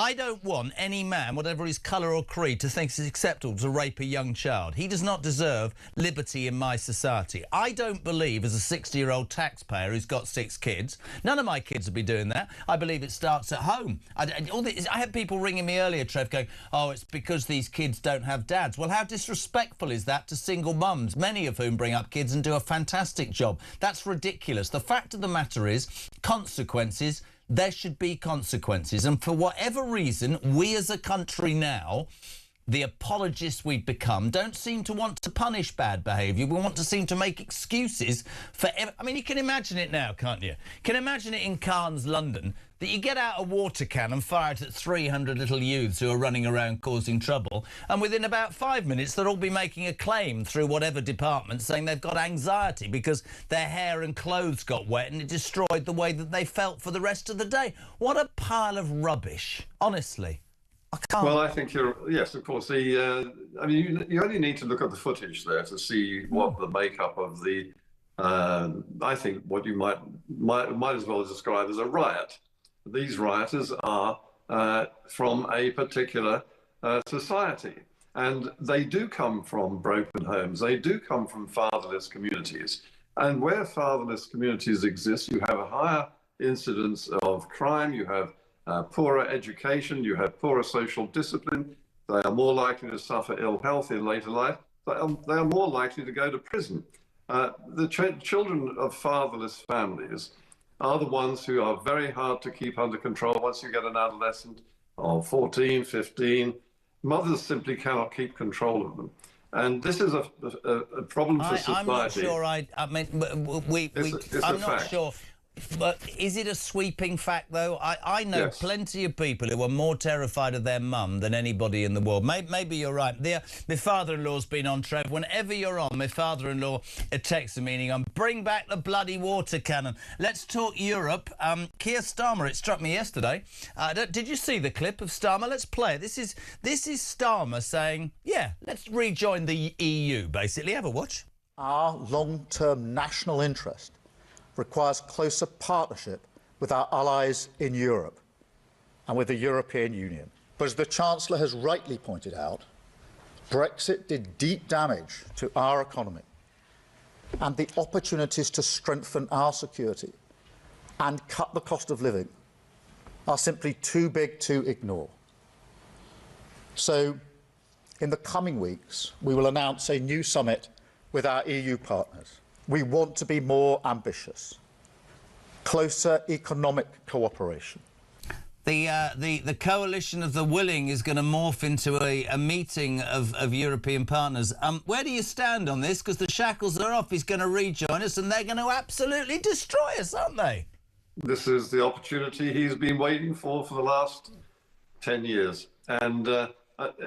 I don't want any man, whatever his colour or creed, to think it's acceptable to rape a young child. He does not deserve liberty in my society. I don't believe, as a 60-year-old taxpayer who's got 6 kids, none of my kids will be doing that. I believe it starts at home. I had people ringing me earlier, Trev, going, oh, it's because these kids don't have dads. Well, how disrespectful is that to single mums, many of whom bring up kids and do a fantastic job? That's ridiculous. The fact of the matter is, consequences. There should be consequences. And for whatever reason, we as a country now the apologists we've become don't seem to want to punish bad behaviour. We want to seem to make excuses for... I mean, you can imagine it now, can't you? You can imagine it in Cannes, London, that you get out a water can and fire it at 300 little youths who are running around causing trouble, and within about 5 minutes they'll all be making a claim through whatever department saying they've got anxiety because their hair and clothes got wet and it destroyed the way that they felt for the rest of the day. What a pile of rubbish, honestly. I can't. Well, I think yes, of course. I mean, you only need to look at the footage there to see what the makeup of the, I think what you might as well describe as a riot. These rioters are from a particular society, and they do come from broken homes. They do come from fatherless communities. And where fatherless communities exist, you have a higher incidence of crime, you have poorer education, you have poorer social discipline, they are more likely to suffer ill health in later life, they are more likely to go to prison. The children of fatherless families are the ones who are very hard to keep under control once you get an adolescent of 14, 15. Mothers simply cannot keep control of them. And this is a problem for society. I'm not sure I'm not sure. But is it a sweeping fact, though? I know plenty of people who are more terrified of their mum than anybody in the world. Maybe you're right. My father-in-law's been on, Trev. Whenever you're on, my father-in-law texts me, bring back the bloody water cannon. Let's talk Europe. Keir Starmer, it struck me yesterday. Did you see the clip of Starmer? Let's play it. This is Starmer saying, yeah, let's rejoin the EU, basically. Have a watch. Our long-term national interest requires closer partnership with our allies in Europe and with the European Union. But as the Chancellor has rightly pointed out, Brexit did deep damage to our economy, and the opportunities to strengthen our security and cut the cost of living are simply too big to ignore. So, in the coming weeks, we will announce a new summit with our EU partners. We want to be more ambitious, closer economic cooperation. The coalition of the willing is going to morph into a meeting of European partners. Where do you stand on this? Because the shackles are off. He's going to rejoin us, and they're going to absolutely destroy us, aren't they? This is the opportunity he's been waiting for the last 10 years. And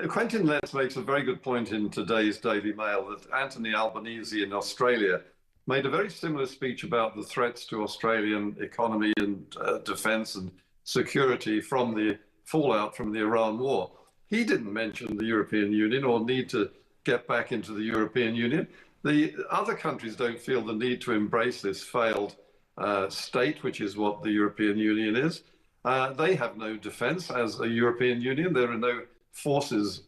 Quentin Letts makes a very good point in today's Daily Mail that Anthony Albanese in Australia made a very similar speech about the threats to Australian economy and defence and security from the fallout from the Iran war. He didn't mention the European Union or need to get back into the European Union. The other countries don't feel the need to embrace this failed state, which is what the European Union is. They have no defence as a European Union. There are no forces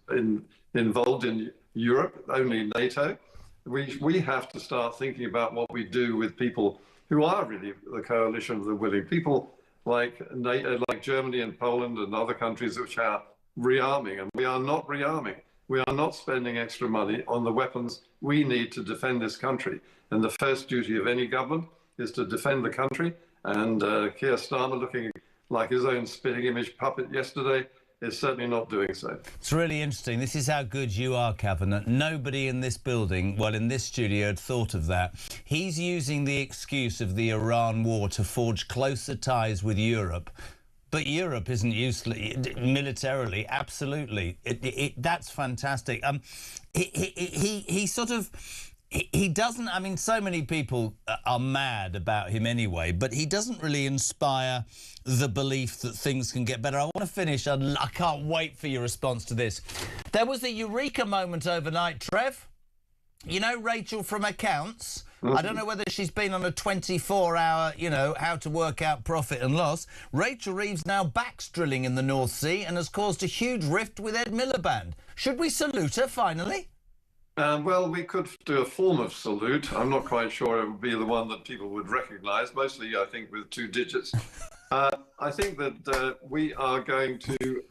involved in Europe, only NATO. We have to start thinking about what we do with people who are really the coalition of the willing. People like Germany and Poland and other countries which are rearming, and we are not rearming. We are not spending extra money on the weapons we need to defend this country. And the first duty of any government is to defend the country. And Keir Starmer, looking like his own spitting image puppet yesterday, is certainly not doing so. It's really interesting. This is how good you are, Cabinet. Nobody in this building, well, in this studio, had thought of that. He's using the excuse of the Iran war to forge closer ties with Europe. But Europe isn't useful militarily. Absolutely. That's fantastic. He sort of... He doesn't, I mean, so many people are mad about him anyway, but he doesn't really inspire the belief that things can get better. I want to finish, I can't wait for your response to this. There was a eureka moment overnight, Trev. You know Rachel from Accounts? I don't know whether she's been on a 24-hour, how to work out profit and loss. Rachel Reeves now backs drilling in the North Sea and has caused a huge rift with Ed Miliband. Should we salute her, finally? Well, we could do a form of salute. I'm not quite sure it would be the one that people would recognise, mostly, I think, with 2 digits. I think that we are going to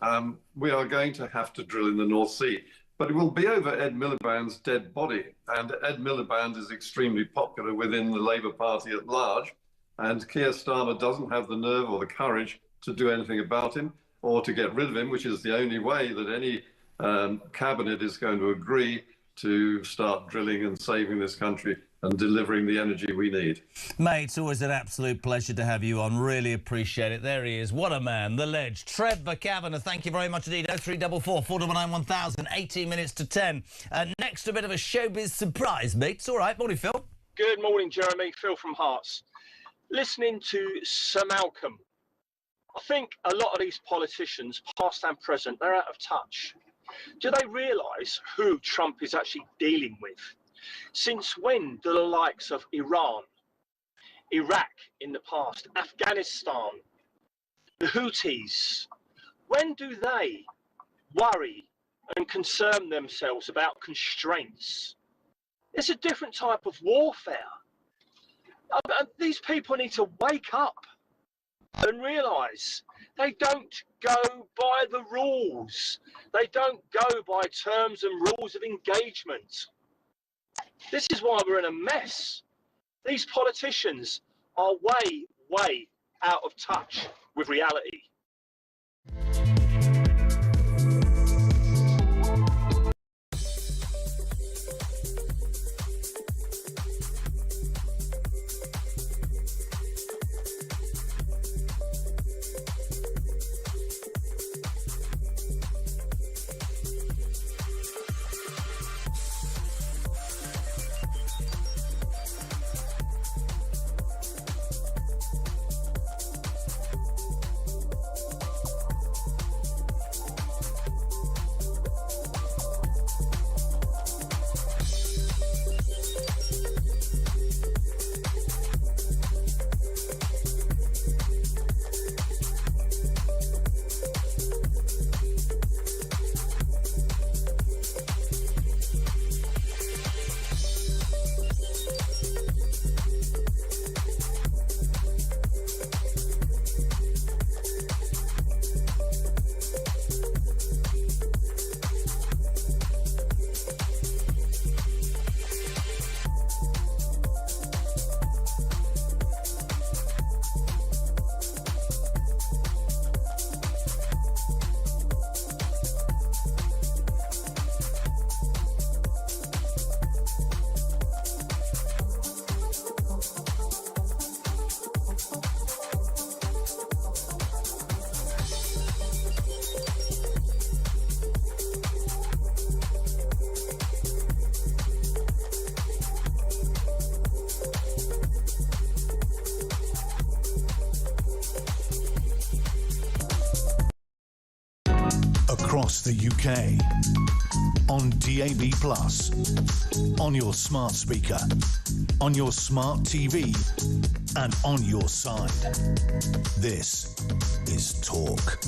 have to drill in the North Sea, but it will be over Ed Miliband's dead body. And Ed Miliband is extremely popular within the Labour Party at large, and Keir Starmer doesn't have the nerve or the courage to do anything about him or to get rid of him, which is the only way that any Cabinet is going to agree to start drilling and saving this country and delivering the energy we need. Mate, it's always an absolute pleasure to have you on. Really appreciate it. There he is. What a man. The ledge. Trevor Kavanagh, thank you very much indeed. 0344 499 1000, 18 minutes to 10. Next, a bit of a showbiz surprise, mate. It's all right. Morning, Phil. Good morning, Jeremy. Phil from Hearts. Listening to Sir Malcolm, I think a lot of these politicians, past and present, they're out of touch. Do they realise who Trump is actually dealing with? Since when do the likes of Iran, Iraq in the past, Afghanistan, the Houthis, when do they worry and concern themselves about constraints? It's a different type of warfare. These people need to wake up and realise they don't go by the rules. They don't go by terms and rules of engagement. This is why we're in a mess. These politicians are way, way out of touch with reality. Across the UK, on DAB+, on your smart speaker, on your smart TV, and on your side. This is Talk.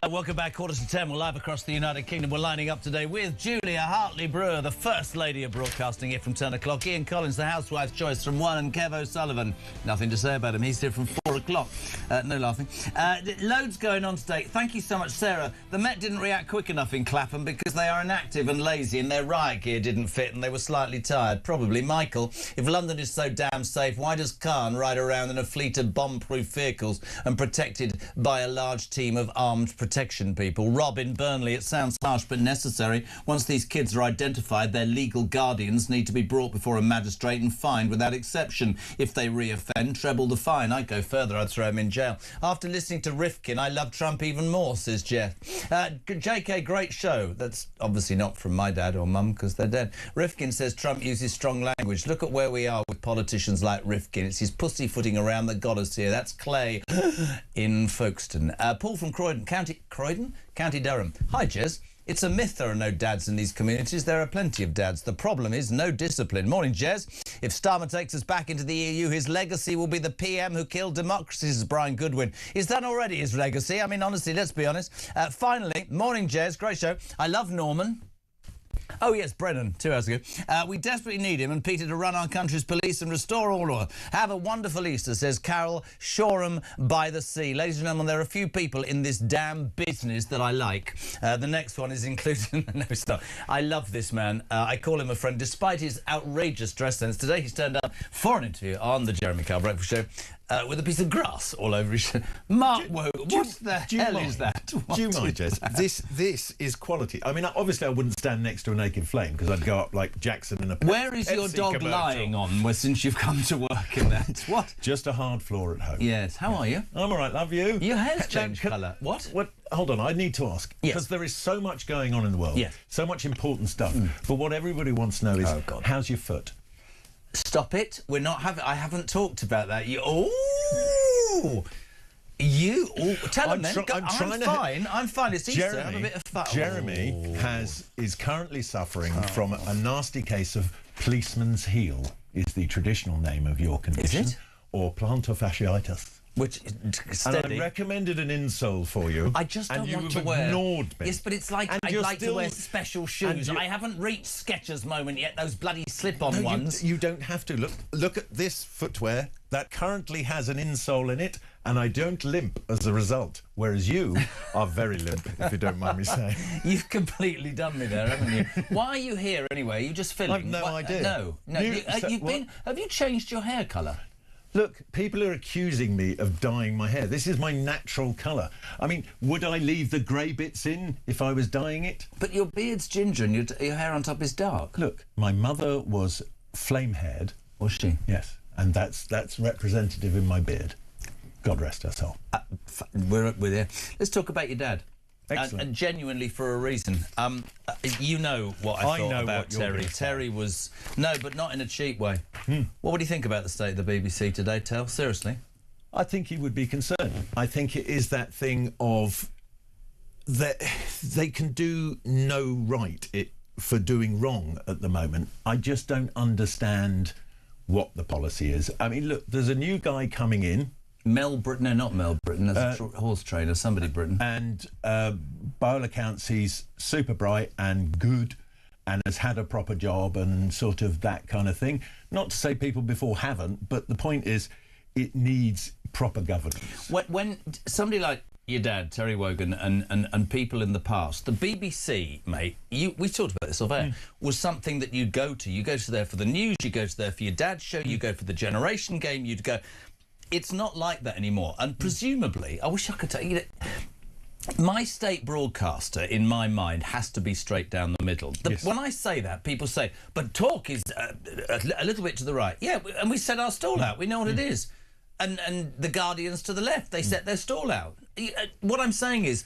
Welcome back, 9:45. We're live across the United Kingdom. We're lining up today with Julia Hartley-Brewer, the First Lady of Broadcasting, here from 10 o'clock. Ian Collins, the Housewife's Choice from 1, and Kev O'Sullivan. Nothing to say about him. He's here from 4 o'clock. No laughing. Loads going on today. Thank you so much, Sarah. The Met didn't react quick enough in Clapham because they are inactive and lazy and their riot gear didn't fit and they were slightly tired. Probably. Michael, if London is so damn safe, why does Khan ride around in a fleet of bomb-proof vehicles and protected by a large team of armed protection people? Rob in Burnley, it sounds harsh but necessary. Once these kids are identified, their legal guardians need to be brought before a magistrate and fined without exception. If they re-offend, treble the fine. I'd go further, I'd throw them in jail. After listening to Rifkin, I love Trump even more, says Jeff. JK, great show. That's obviously not from my dad or mum because they're dead. Rifkin says Trump uses strong language. Look at where we are with politicians like Rifkin. It's his pussyfooting around that got us here. That's Clay in Folkestone. Paul from Croydon, County Durham. Hi, Jez. It's a myth there are no dads in these communities. There are plenty of dads. The problem is no discipline. Morning, Jez. If Starmer takes us back into the EU, his legacy will be the PM who killed democracy, says Brian Goodwin. Is that already his legacy? I mean, honestly, let's be honest. Finally, morning, Jez. Great show. I love Norman. Oh, yes, Brennan, 2 hours ago. We desperately need him and Peter to run our country's police and restore order. Have a wonderful Easter, says Carol Shoreham by the Sea. Ladies and gentlemen, there are a few people in this damn business that I like. The next one is included... No, it's not. I love this man. I call him a friend. Despite his outrageous dress sense, today he's turned up for an interview on the Jeremy Kyle Breakfast Show. with a piece of grass all over his shirt. Mark Wogan, what the hell is that? Do you mind, Jez? This is quality. I mean, obviously I wouldn't stand next to a naked flame because I'd go up like Jackson in a Where is your Pepsi dog commercial. lying on since you've come to work in that? What? Just a hard floor at home. Yes. How are you? I'm all right, love you. Your hair's changed colour. What? Hold on, I need to ask. Yes. Because there is so much going on in the world. Yes. So much important stuff. But what everybody wants to know is, how's your foot? Stop it. We're not having... I haven't talked about that. Tell him then. I'm fine. It's Easter. Have a bit of fun. Jeremy is currently suffering from a nasty case of policeman's heel, is the traditional name of your condition. Is it? Or plantar fasciitis. Which, steady. And I recommended an insole for you. I just don't want to and wear... you've ignored me. Yes, but it's like I'd like to wear special shoes. I haven't reached Skechers moment yet, those bloody slip-on ones. You don't have to. Look at this footwear that currently has an insole in it, and I don't limp as a result, whereas you are very limp, if you don't mind me saying. You've completely done me there, haven't you? Why are you here anyway? Are you just filling? I've no idea. No. Have you changed your hair colour? Look, people are accusing me of dyeing my hair. This is my natural colour. I mean, would I leave the grey bits in if I was dyeing it? But your beard's ginger and your hair on top is dark. Look, my mother was flame-haired. Was she? Yes, and that's representative in my beard. God rest her soul. We're here. Let's talk about your dad. Excellent. And genuinely for a reason. You know what I thought about Terry. Terry was... No, but not in a cheap way. What would you think about the state of the BBC today, Tel? Seriously? I think he would be concerned. I think it is that thing of... that they can do no right for doing wrong at the moment. I just don't understand what the policy is. I mean, look, there's a new guy coming in. Mel Britton, no, not Mel Britton, that's a horse trainer, somebody Britton. And by all accounts, he's super bright and good and has had a proper job and sort of that kind of thing. Not to say people before haven't, but the point is it needs proper governance. When somebody like your dad, Terry Wogan, and people in the past, the BBC, mate, we talked about this off air, was something that you'd go to. You go to there for the news, you go to there for your dad's show, you go for the Generation Game, you'd go... It's not like that anymore, and presumably, I wish I could tell you that my state broadcaster, in my mind, has to be straight down the middle. When I say that, people say, but talk is a little bit to the right. Yeah, and we set our stall out. We know what it is. And the Guardians to the left, they set their stall out. What I'm saying is,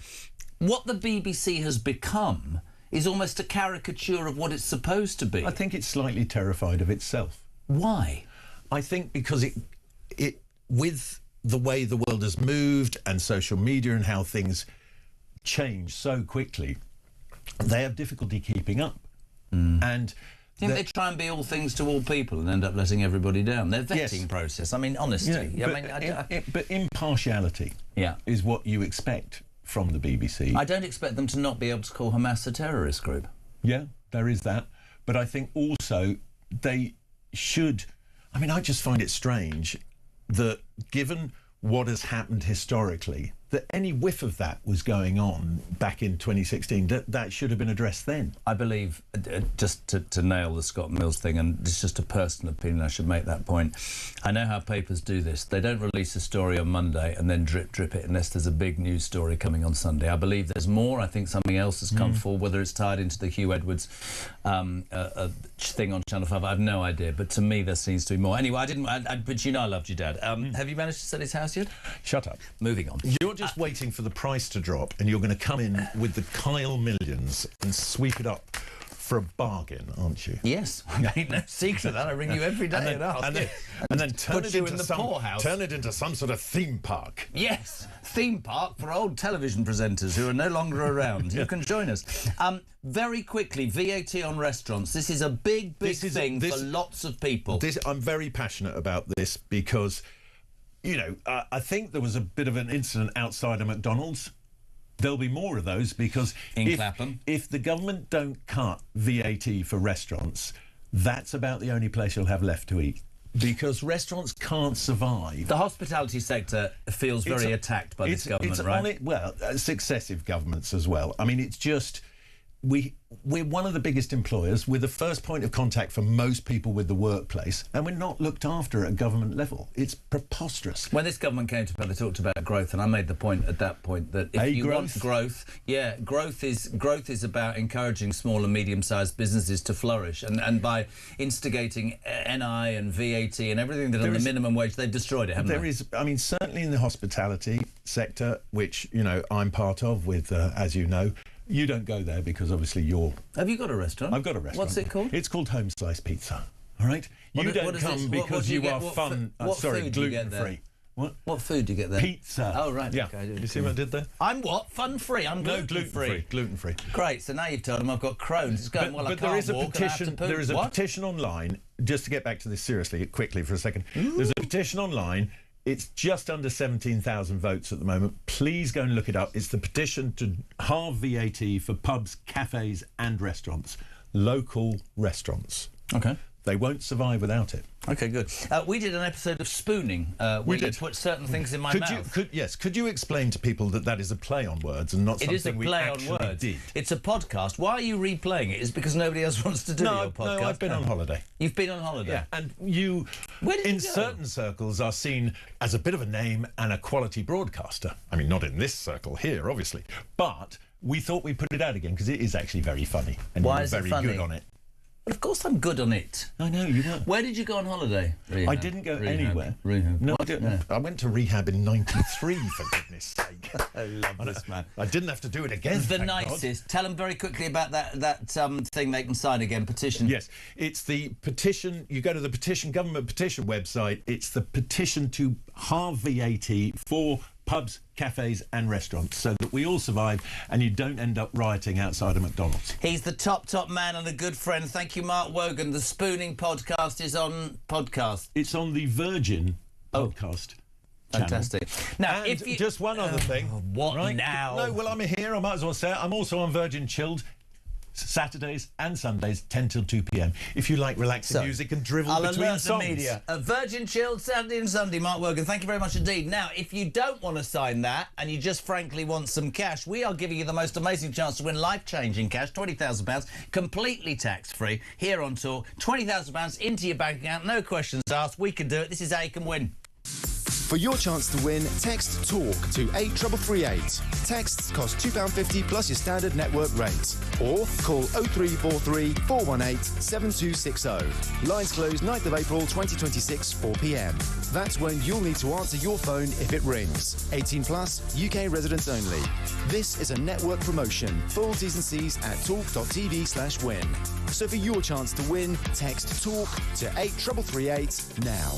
what the BBC has become is almost a caricature of what it's supposed to be. I think it's slightly terrified of itself. Why? I think because it with the way the world has moved and social media and how things change so quickly, they have difficulty keeping up. And I think they try and be all things to all people and end up letting everybody down. Their vetting process, I mean, honestly. But impartiality is what you expect from the BBC. I don't expect them to not be able to call Hamas a terrorist group. Yeah, there is that. But I think also they should... I mean, I just find it strange that given what has happened historically, that any whiff of that was going on back in 2016, that should have been addressed then. I believe, just to nail the Scott Mills thing, and it's just a personal opinion, I should make that point. I know how papers do this. They don't release a story on Monday and then drip it unless there's a big news story coming on Sunday. I believe there's more. I think something else has come forward, whether it's tied into the Hugh Edwards thing on Channel 5. I have no idea, but to me there seems to be more. Anyway, but you know I loved your dad. Have you managed to sell his house yet? Shut up. Moving on. You're just waiting for the price to drop, and you're going to come in with the Kyle Millions and sweep it up for a bargain, aren't you? Yes, I made no secret of that. I ring you every day and then turn it into some sort of theme park. Yes, theme park for old television presenters who are no longer around. You can join us. Very quickly, VAT on rrestaurants. This is a big thing for lots of people. I'm very passionate about this because, you know, I think there was a bit of an incident outside of McDonald's. There'll be more of those because if the government don't cut VAT for restaurants, that's about the only place you'll have left to eat. Because restaurants can't survive. The hospitality sector feels very attacked by this government, right? Well, successive governments as well. I mean, it's just... we're one of the biggest employers. We're the first point of contact for most people with the workplace, and we're not looked after at government level. It's preposterous. When this government came to power, they talked about growth, and I made the point at that point that if you want growth, growth is about encouraging small and medium-sized businesses to flourish, and by instigating NI and VAT and everything that on the minimum wage, they've destroyed it, haven't they? There is, I mean, certainly in the hospitality sector, which, you know, I'm part of with, as you know. You don't go there because obviously you're... Have you got a restaurant? I've got a restaurant. What's it called? It's called Home Slice Pizza. All right? You don't come because you are fun... sorry, gluten-free. What food do you get there? Pizza. Oh, right. Yeah. Okay, you see what I did there? I'm what? Fun-free. I'm gluten-free. No, gluten-free. Great. So now you've told them I've got Crohn's. It's going, well, I can't there is a walk petition. and I have to poop. There is a What? petition online. Just to get back to this seriously, quickly for a second. There's a petition online. It's just under 17,000 votes at the moment. Please go and look it up. It's the petition to halve VAT for pubs, cafes and restaurants. Local restaurants. Okay. They won't survive without it. Okay, good. We did an episode of spooning. We did. You put certain things in my mouth. Could you explain to people that is a play on words and not something we actually did? It is a play on words. It's a podcast. Why are you replaying it? It's because nobody else wants to do your podcast. No, I've been on holiday. You've been on holiday? Yeah, and you, in certain circles, are seen as a bit of a name and a quality broadcaster. I mean, not in this circle here, obviously, but we thought we'd put it out again because it is actually very funny. And Why you're is it very funny? good on it. Well, of course I'm good on it. I know, you were. Where did you go on holiday? I didn't go anywhere. Rehab. No, I didn't. I went to rehab in '93, for goodness sake. I love this man. I didn't have to do it again. The thank nicest. God. Tell them very quickly about that thing they can sign again, petition. Yes, it's the petition. You go to the petition, government petition website. It's the petition to halve VAT for pubs, cafes and restaurants so that we all survive and you don't end up rioting outside a McDonald's. He's the top man and a good friend. Thank you, Mark Wogan. The Spooning podcast is on podcast. It's on the Virgin podcast. Fantastic. Now, and if you... just one other thing. What right? now? No, well, I'm here. I might as well say it. I'm also on Virgin Chilled. Saturdays and Sundays, 10 till 2 p.m. If you like relaxing music and drivel between alert songs. the media. Virgin Chilled, Saturday and Sunday, Mark Wogan. Thank you very much indeed. Now, if you don't want to sign that and you just frankly want some cash, we are giving you the most amazing chance to win life-changing cash, £20,000, completely tax-free, here on tour. £20,000 into your bank account, no questions asked. We can do it. This is how you can win. For your chance to win, text TALK to 83338. Texts cost £2.50 plus your standard network rate. Or call 0343 418 7260. Lines close 9th of April 2026, 4 p.m. That's when you'll need to answer your phone if it rings. 18 plus, UK residents only. This is a network promotion. Full T's and C's at talk.tv/win. So for your chance to win, text TALK to 83338 now.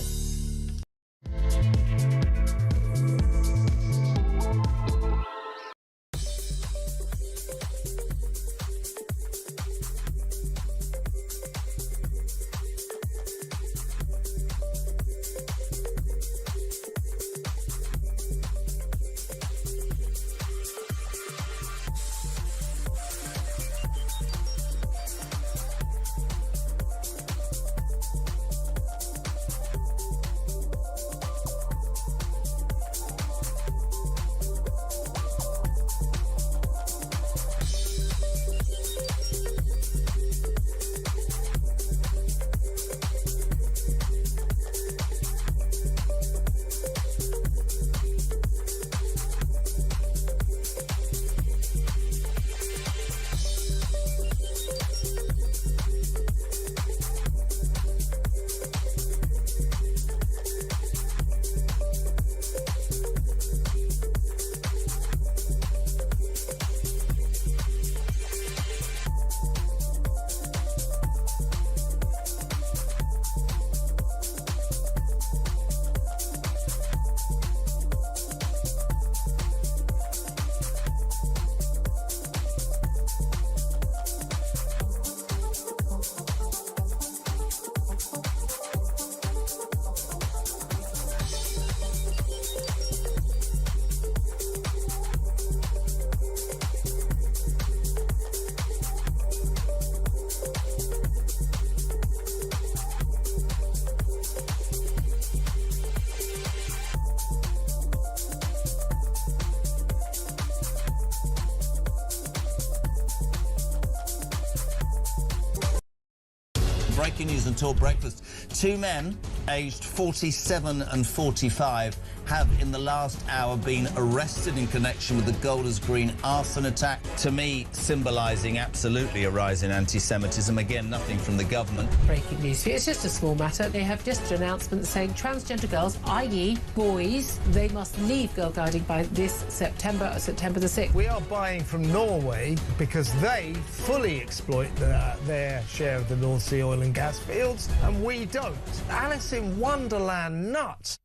breaking news on Talk Breakfast. Two men, aged 47 and 45, have in the last hour been arrested in connection with the Golders Green arson attack. To me, symbolising absolutely a rise in anti-Semitism. Again, nothing from the government. Breaking news. It's just a small matter. They have just an announcement saying transgender girls, i.e. boys, they must leave girl guiding by this September the 6th. We are buying from Norway because they fully exploit their share of the North Sea oil and gas fields, and we don't. Alice in Wonderland nuts.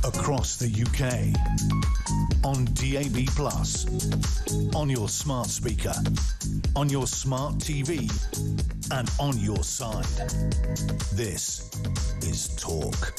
Across the UK, on DAB+, on your smart speaker, on your smart TV, and on your side. This is Talk.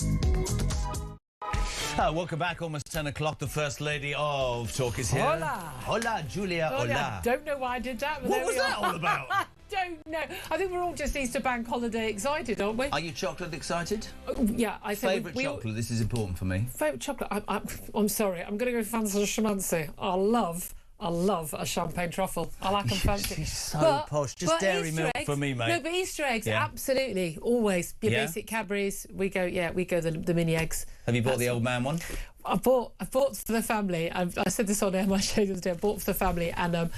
Welcome back, almost 10 o'clock. The First Lady of Talk is here. Hola. Hola, Julia, hola. Don't know why I did that. But What was that all about? Don't know. I think we're all just Easter bank holiday excited, aren't we? Are you chocolate excited? Yeah, I think Favourite chocolate? This is important for me. Favourite chocolate? I'm sorry. I'm going to go fancy schmancy. I love a champagne truffle. I like them fancy. She's so posh. Just dairy Easter milk eggs, for me, mate. No, but Easter eggs, Yeah. absolutely, always. Your Yeah? basic Cadbury's. We go the mini eggs. Have you bought the old man one? I bought for the family. I said this on air my show the other day. I bought for the family, and